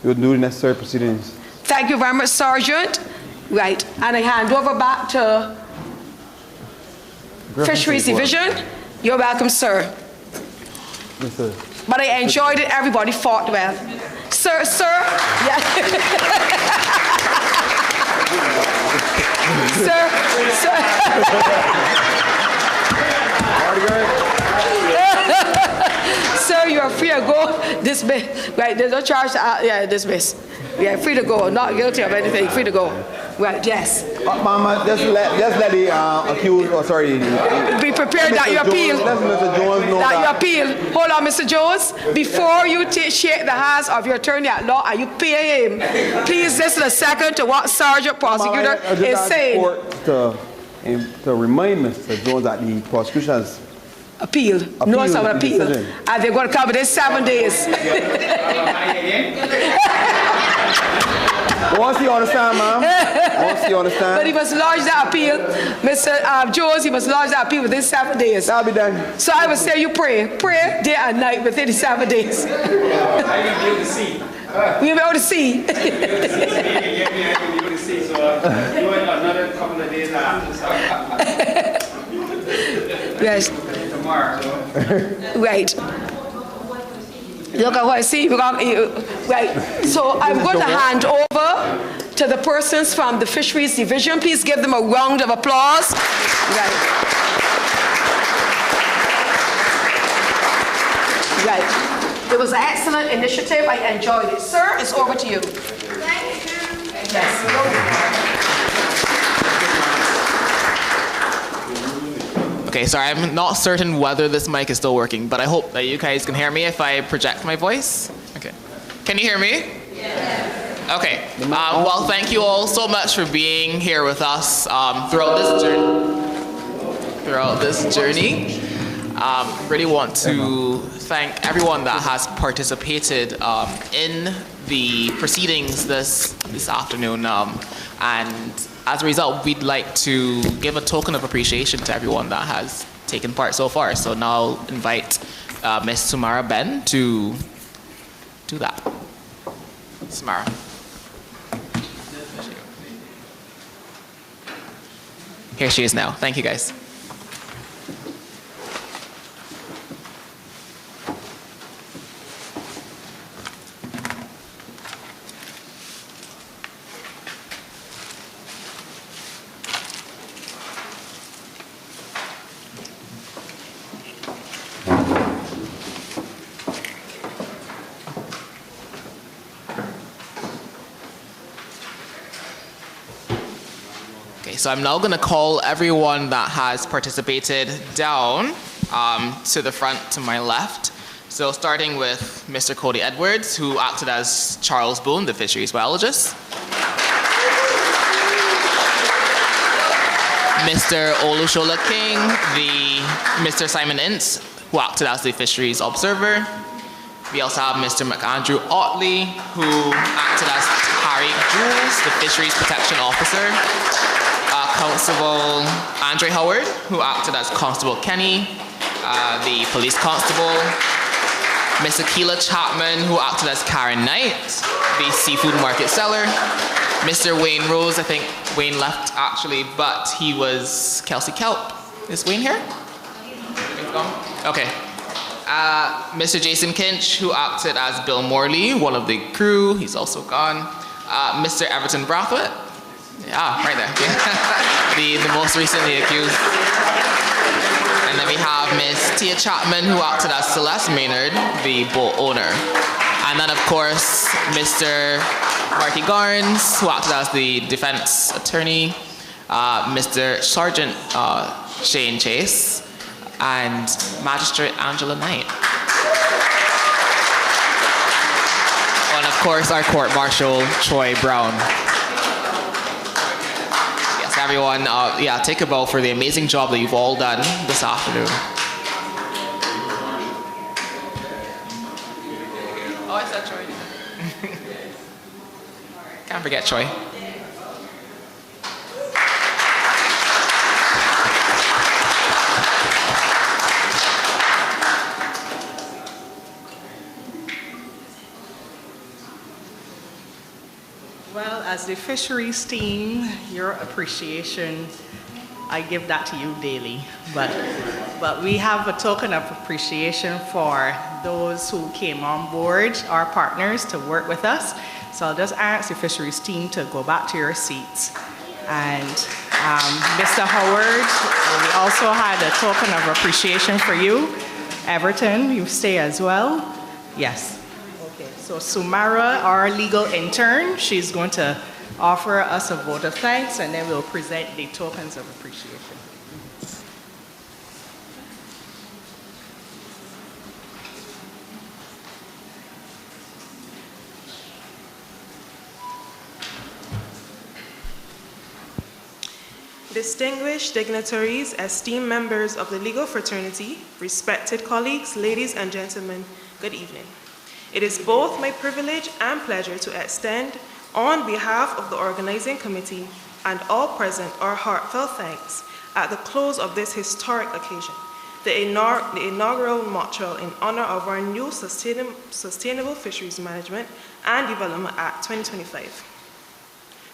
we will do the necessary proceedings. Thank you very much, Sergeant. Right, and I hand over back to Fisheries Division. You're welcome, sir. Mr. But I enjoyed it. Everybody fought well. Sir, yes. Sir, you are free to go. Dismiss. Right, there's no charge. Dismiss. Yeah, free to go. Not guilty of anything. Free to go. Right, yes. Mama, just let the accused, be prepared that you appeal. Let Mr. Jones know that you appeal. Hold on, Mr. Jones. Before you shake the hands of your attorney at law and you pay him, please listen a second to what Sergeant Prosecutor is saying. To remind Mr. Jones that the prosecution has appeal. Notice of appeal. And they're going to come within 7 days. Once you understand, ma'am. Once you understand. But he must lodge that appeal. Mr. Jones, he must lodge that appeal within 7 days. That'll be done. So I would say you pray day and night within the 7 days. I will be able to see. We'll be able to see. So another couple of days after. Yes. Tomorrow. So. Right. Look at what I see. Right. So I'm going to hand over to the persons from the Fisheries Division. Please give them a round of applause. Right. Right. It was an excellent initiative. I enjoyed it. Sir, it's over to you. Thank you. Yes. Okay, sorry, I'm not certain whether this mic is still working, but I hope that you guys can hear me if I project my voice. Okay. Can you hear me? Yes. Okay. Well, thank you all so much for being here with us throughout this journey. Really want to thank everyone that has participated in the proceedings this afternoon. And as a result, we'd like to give a token of appreciation to everyone that has taken part so far. So now I'll invite Ms. Samara Ben to do that. Samara. Here she is now. Thank you, guys. so I'm now going to call everyone that has participated down to the front to my left. So starting with Mr. Cody Edwards, who acted as Charles Boone, the fisheries biologist. Mr. Olushola King, Mr. Simon Ince, who acted as the fisheries observer. We also have Mr. McAndrew Otley, who acted as Harry Jules, the fisheries protection officer. Constable Andre Howard, who acted as Constable Kenny, the police constable. Mr. Keela Chapman, who acted as Karen Knight, the seafood market seller. Mr. Wayne Rose, I think Wayne left actually, but he was Kelsey Kelp. Is Wayne here? He's gone? Okay. Mr. Jason Kinch, who acted as Bill Morley, one of the crew, he's also gone. Mr. Everton Brathwaite, yeah, right there. the most recently accused. And then we have Miss Tia Chapman, who acted as Celeste Maynard, the boat owner. And then, of course, Mr. Marty Garnes, who acted as the defense attorney, Mr. Sergeant Shane Chase, and Magistrate Angela Knight. And, of course, our Court Marshal, Troy Brown. Yes, everyone, yeah, take a bow for the amazing job that you've all done this afternoon. Oh, I said Troy. Can't forget Troy. Well, as the fisheries team, your appreciation, I give that to you daily. But we have a token of appreciation for those who came on board, our partners, to work with us. So I'll just ask the fisheries team to go back to your seats. And Mr. Howard, we also had a token of appreciation for you. Everton, you stay as well? Yes. Okay, so Sumara, our legal intern, she's going to offer us a vote of thanks, and then we'll present the tokens of appreciation. Distinguished dignitaries, esteemed members of the legal fraternity, respected colleagues, ladies and gentlemen, good evening. It is both my privilege and pleasure to extend, on behalf of the organizing committee and all present, our heartfelt thanks at the close of this historic occasion, the inaugural mock trial in honor of our new Sustainable Fisheries Management and Development Act 2025.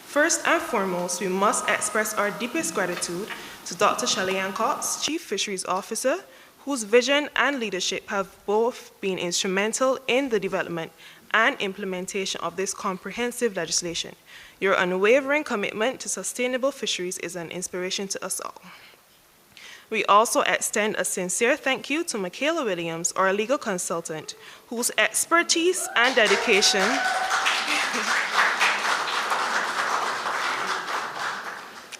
First and foremost, we must express our deepest gratitude to Dr. Shelley-Ann Cox, Chief Fisheries Officer, whose vision and leadership have both been instrumental in the development and implementation of this comprehensive legislation. Your unwavering commitment to sustainable fisheries is an inspiration to us all. We also extend a sincere thank you to Michaela Williams, our legal consultant, whose expertise and dedication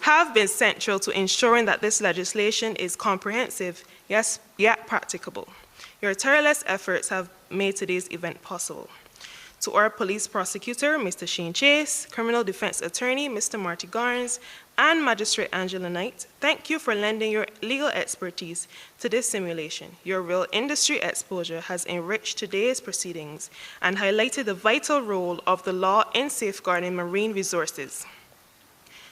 have been central to ensuring that this legislation is comprehensive, yes, yet practicable. Your tireless efforts have made today's event possible. To our police prosecutor, Mr. Shane Chase, criminal defense attorney, Mr. Marty Garnes, and Magistrate Angela Knight, thank you for lending your legal expertise to this simulation. Your real industry exposure has enriched today's proceedings and highlighted the vital role of the law in safeguarding marine resources.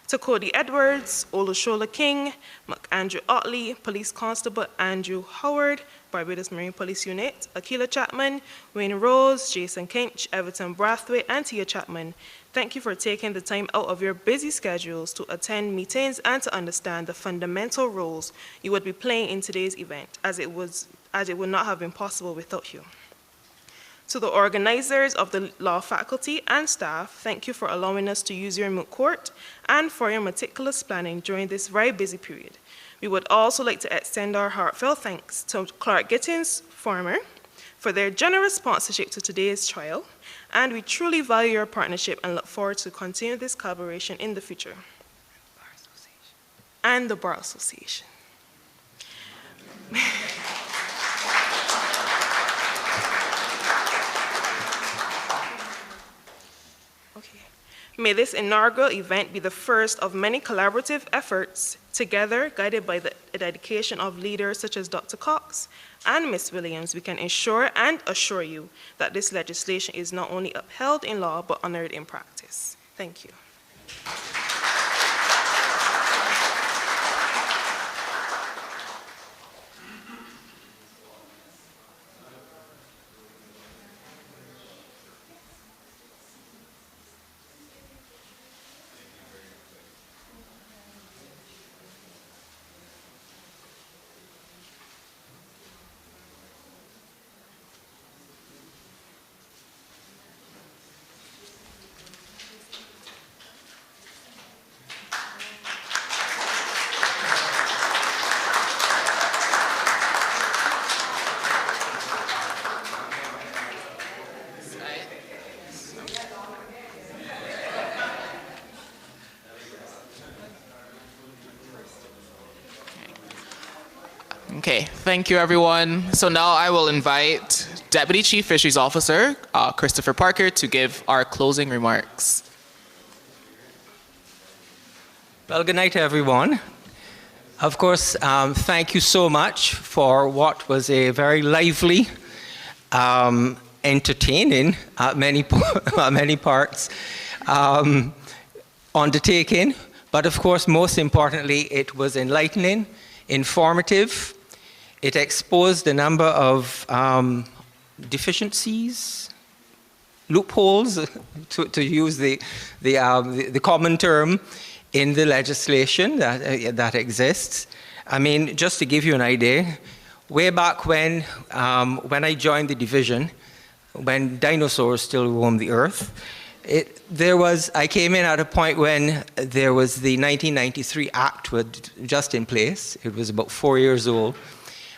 To Cody Edwards, Olushola King, McAndrew Otley, Police Constable Andrew Howard, Barbados Marine Police Unit, Akila Chapman, Wayne Rose, Jason Kinch, Everton Brathwaite, and Tia Chapman, thank you for taking the time out of your busy schedules to attend meetings and to understand the fundamental roles you would be playing in today's event, as it would not have been possible without you. To the organizers of the law faculty and staff, thank you for allowing us to use your moot court and for your meticulous planning during this very busy period. We would also like to extend our heartfelt thanks to Clark Gittins, Farmer, for their generous sponsorship to today's trial, and we truly value your partnership and look forward to continue this collaboration in the future. and the Bar Association. May this inaugural event be the first of many collaborative efforts together, guided by the dedication of leaders such as Dr. Cox and Ms. Williams. We can ensure and assure you that this legislation is not only upheld in law, but honored in practice. Thank you. Okay, thank you everyone. So now I will invite Deputy Chief Fisheries Officer Christopher Parker to give our closing remarks. Well, good night everyone. Of course, thank you so much for what was a very lively, entertaining at many parts undertaking, but of course most importantly it was enlightening, informative. It exposed a number of deficiencies, loopholes, to use the common term, in the legislation that exists. I mean, just to give you an idea, way back when I joined the division, when dinosaurs still roamed the earth, I came in at a point when there was the 1993 Act was just in place. It was about 4 years old.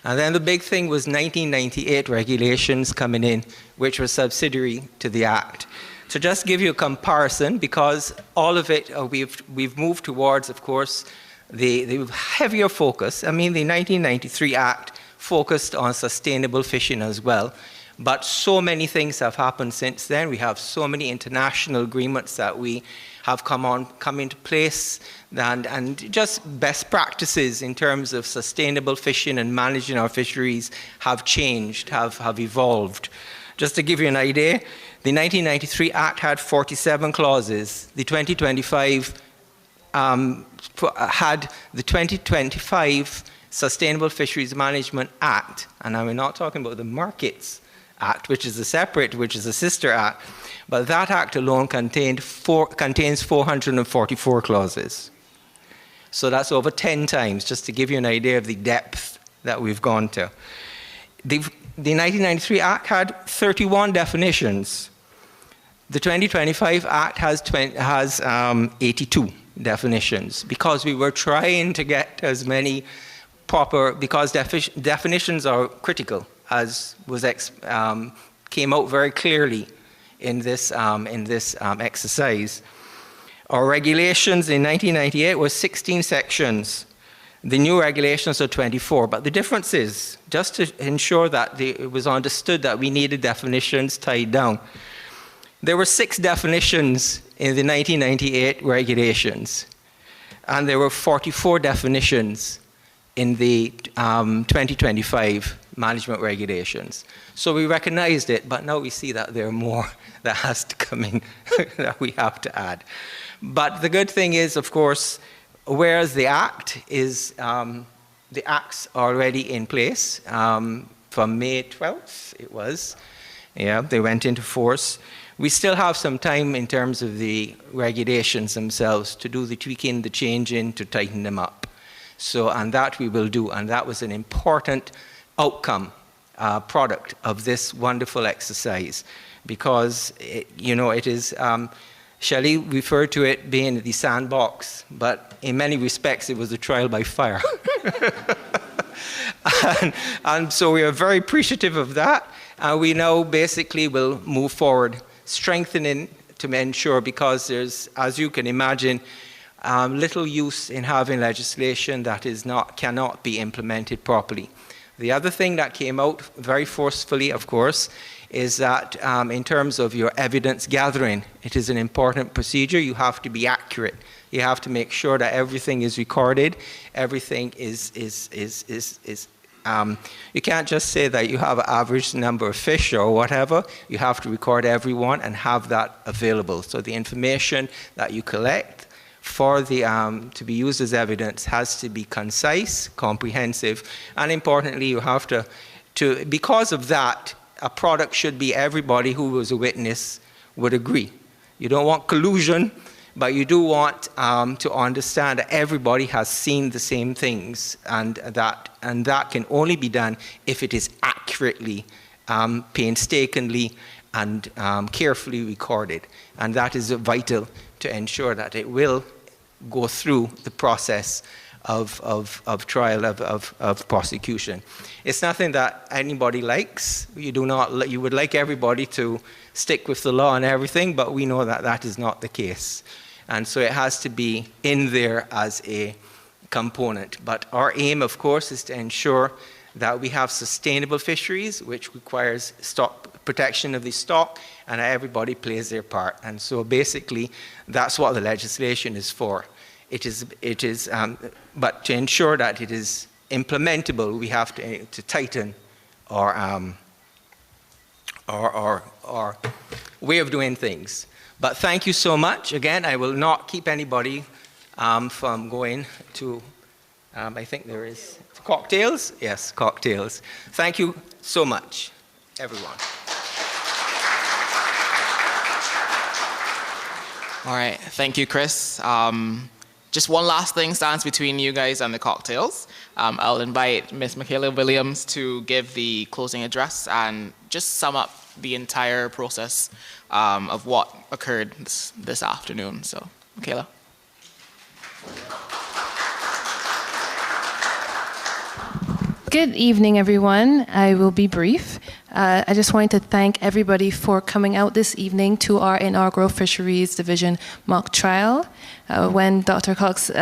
And then the big thing was 1998 regulations coming in, which was subsidiary to the Act. So just give you a comparison, because all of it we've moved towards, of course, the heavier focus. I mean, the 1993 Act focused on sustainable fishing as well. But so many things have happened since then. We have so many international agreements that we have come into place, and just best practices in terms of sustainable fishing and managing our fisheries have changed, have evolved. Just to give you an idea, the 1993 Act had 47 clauses. The 2025 had the 2025 Sustainable Fisheries Management Act, and now we're not talking about the Markets Act, which is a sister act, but that act alone contains 444 clauses. So that's over 10 times, just to give you an idea of the depth that we've gone to. The 1993 Act had 31 definitions. The 2025 Act has 82 definitions, because we were trying to get as many proper, because definitions are critical, as was came out very clearly in this exercise. Our regulations in 1998 was 16 sections. The new regulations are 24, but the difference is, just to ensure that it was understood that we needed definitions tied down, there were 6 definitions in the 1998 regulations, and there were 44 definitions in the 2025 management regulations. So we recognized it, but now we see that there are more that has to come in that we have to add. But the good thing is, of course, whereas the Act is, the Act's already in place from May 12th, it was. Yeah, they went into force. We still have some time in terms of the regulations themselves to do the tweaking, the changing, to tighten them up. So, and that we will do, and that was an important outcome, product of this wonderful exercise, because it is, Shelley referred to it being the sandbox, but in many respects it was a trial by fire. and so we are very appreciative of that, and we now basically will move forward, strengthening to ensure, because there's, as you can imagine, little use in having legislation that cannot be implemented properly. The other thing that came out very forcefully, of course, is that in terms of your evidence gathering, it is an important procedure. You have to be accurate. You have to make sure that everything is recorded, everything you can't just say that you have an average number of fish or whatever. You have to record everyone and have that available. So the information that you collect for to be used as evidence has to be concise, comprehensive, and importantly, you have to because of that, a product should be everybody who was a witness would agree. You don't want collusion, but you do want to understand that everybody has seen the same things, and that can only be done if it is accurately, painstakingly, and carefully recorded. And that is vital to ensure that it will go through the process of trial, of prosecution. It's nothing that anybody likes. You would like everybody to stick with the law and everything, but we know that that is not the case. And so it has to be in there as a component. But our aim, of course, is to ensure that we have sustainable fisheries, which requires protection of the stock, and everybody plays their part. And so basically, that's what the legislation is for. But to ensure that it is implementable, we have to tighten our way of doing things. But thank you so much. Again, I will not keep anybody from going to, I think there is cocktails? Yes, cocktails. Thank you so much, everyone. All right, thank you, Chris. Just one last thing stands between you guys and the cocktails. I'll invite Ms. Michaela Williams to give the closing address and just sum up the entire process of what occurred this afternoon. So, Michaela. Good evening, everyone. I will be brief. I just wanted to thank everybody for coming out this evening to our inaugural Fisheries Division mock trial. When Dr. Cox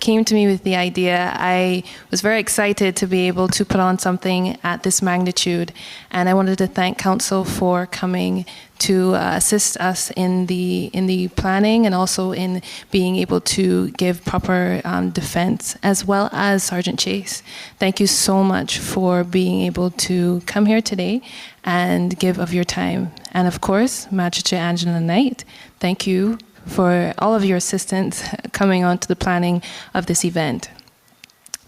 came to me with the idea, I was very excited to be able to put on something at this magnitude. And I wanted to thank Council for coming to assist us in the planning and also in being able to give proper defense, as well as Sergeant Chase. Thank you so much for being able to come here today and give of your time. And of course, Magistrate Angela Knight, thank you for all of your assistance coming on to the planning of this event.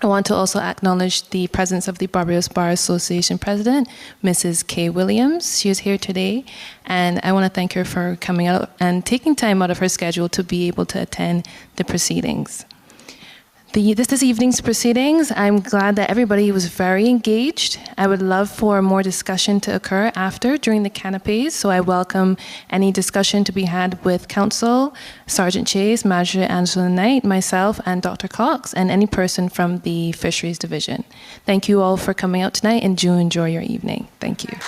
I want to also acknowledge the presence of the Barbados Bar Association President, Mrs. Kay Williams. She is here today, and I want to thank her for coming out and taking time out of her schedule to be able to attend the proceedings. This evening's proceedings, I'm glad that everybody was very engaged. I would love for more discussion to occur during the canapes, so I welcome any discussion to be had with Council, Sergeant Chase, Magistrate Angela Knight, myself, and Dr. Cox, and any person from the Fisheries Division. Thank you all for coming out tonight, and do enjoy your evening. Thank you.